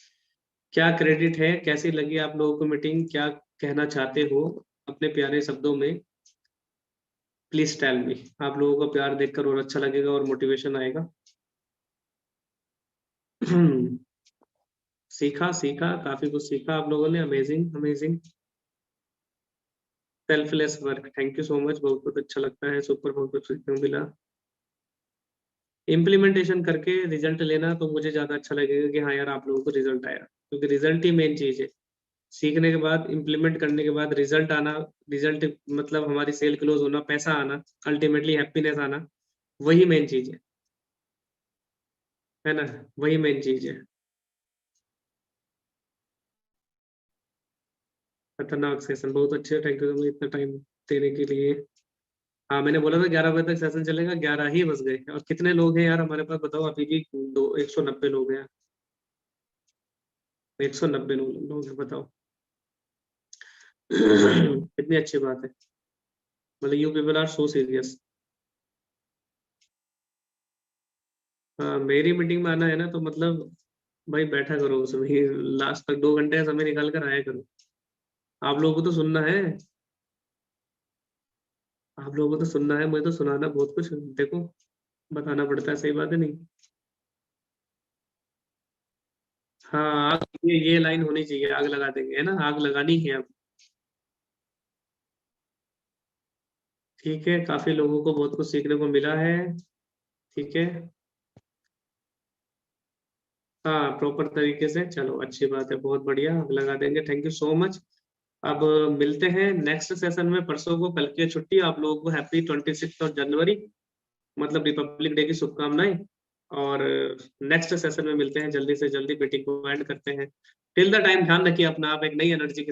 क्या क्रेडिट है, कैसी लगी आप लोगों को मीटिंग, क्या कहना चाहते हो अपने प्यारे शब्दों में, प्लीज टेल मी। आप लोगों को प्यार देखकर और अच्छा लगेगा और मोटिवेशन आएगा। सीखा सीखा, काफी कुछ सीखा आप लोगों ने, amazing amazing. Selfless work, thank you so much, बहुत बहुत अच्छा लगता है, सुपर, बहुत कुछ सीखने को मिला। इम्प्लीमेंटेशन करके रिजल्ट लेना तो मुझे ज्यादा अच्छा लगेगा कि हाँ यार आप लोगों को रिजल्ट आया, क्योंकि रिजल्ट ही मेन चीज है। सीखने के बाद, इम्प्लीमेंट करने के बाद रिजल्ट आना, रिजल्ट मतलब हमारी सेल क्लोज होना, पैसा आना, अल्टीमेटली हैप्पीनेस आना, वही मेन चीज है ना, वही मेन चीज है। खतरनाक सेशन, बहुत अच्छे, थैंक यू इतना टाइम देने के लिए। हाँ मैंने बोला था 11 बजे तक सेशन चलेगा, 11 ही बज गए, और कितने लोग हैं यार हमारे पास बताओ, अभी भी दो 190 लोग हैं, 190 लोग हैं बताओ। कितनी अच्छी बात है, मतलब you people are so serious. हाँ, मेरी मीटिंग में आना है ना तो मतलब भाई बैठा करो उसमें, लास्ट तक 2 घंटे का समय निकाल कर आया करो, आप लोगों को तो सुनना है। आप लोगों को तो सुनना है, मुझे तो सुनाना बहुत कुछ, देखो बताना पड़ता है, सही बात है नहीं? हाँ आग, ये लाइन होनी चाहिए, आग लगा देंगे, है ना, आग लगानी है अब। ठीक है, काफी लोगों को बहुत कुछ सीखने को मिला है। ठीक है, हाँ प्रॉपर तरीके से, चलो अच्छी बात है, बहुत बढ़िया, आग लगा देंगे, थैंक यू सो मच। अब मिलते हैं नेक्स्ट सेशन में परसों को, कल की है छुट्टी, आप लोगों को हैप्पी 26 जनवरी, मतलब रिपब्लिक डे की शुभकामनाएं। और नेक्स्ट सेशन में मिलते हैं, जल्दी से जल्दी मीटिंग को एंड करते हैं। टिल द टाइम ध्यान रखिए अपना, आप एक नई एनर्जी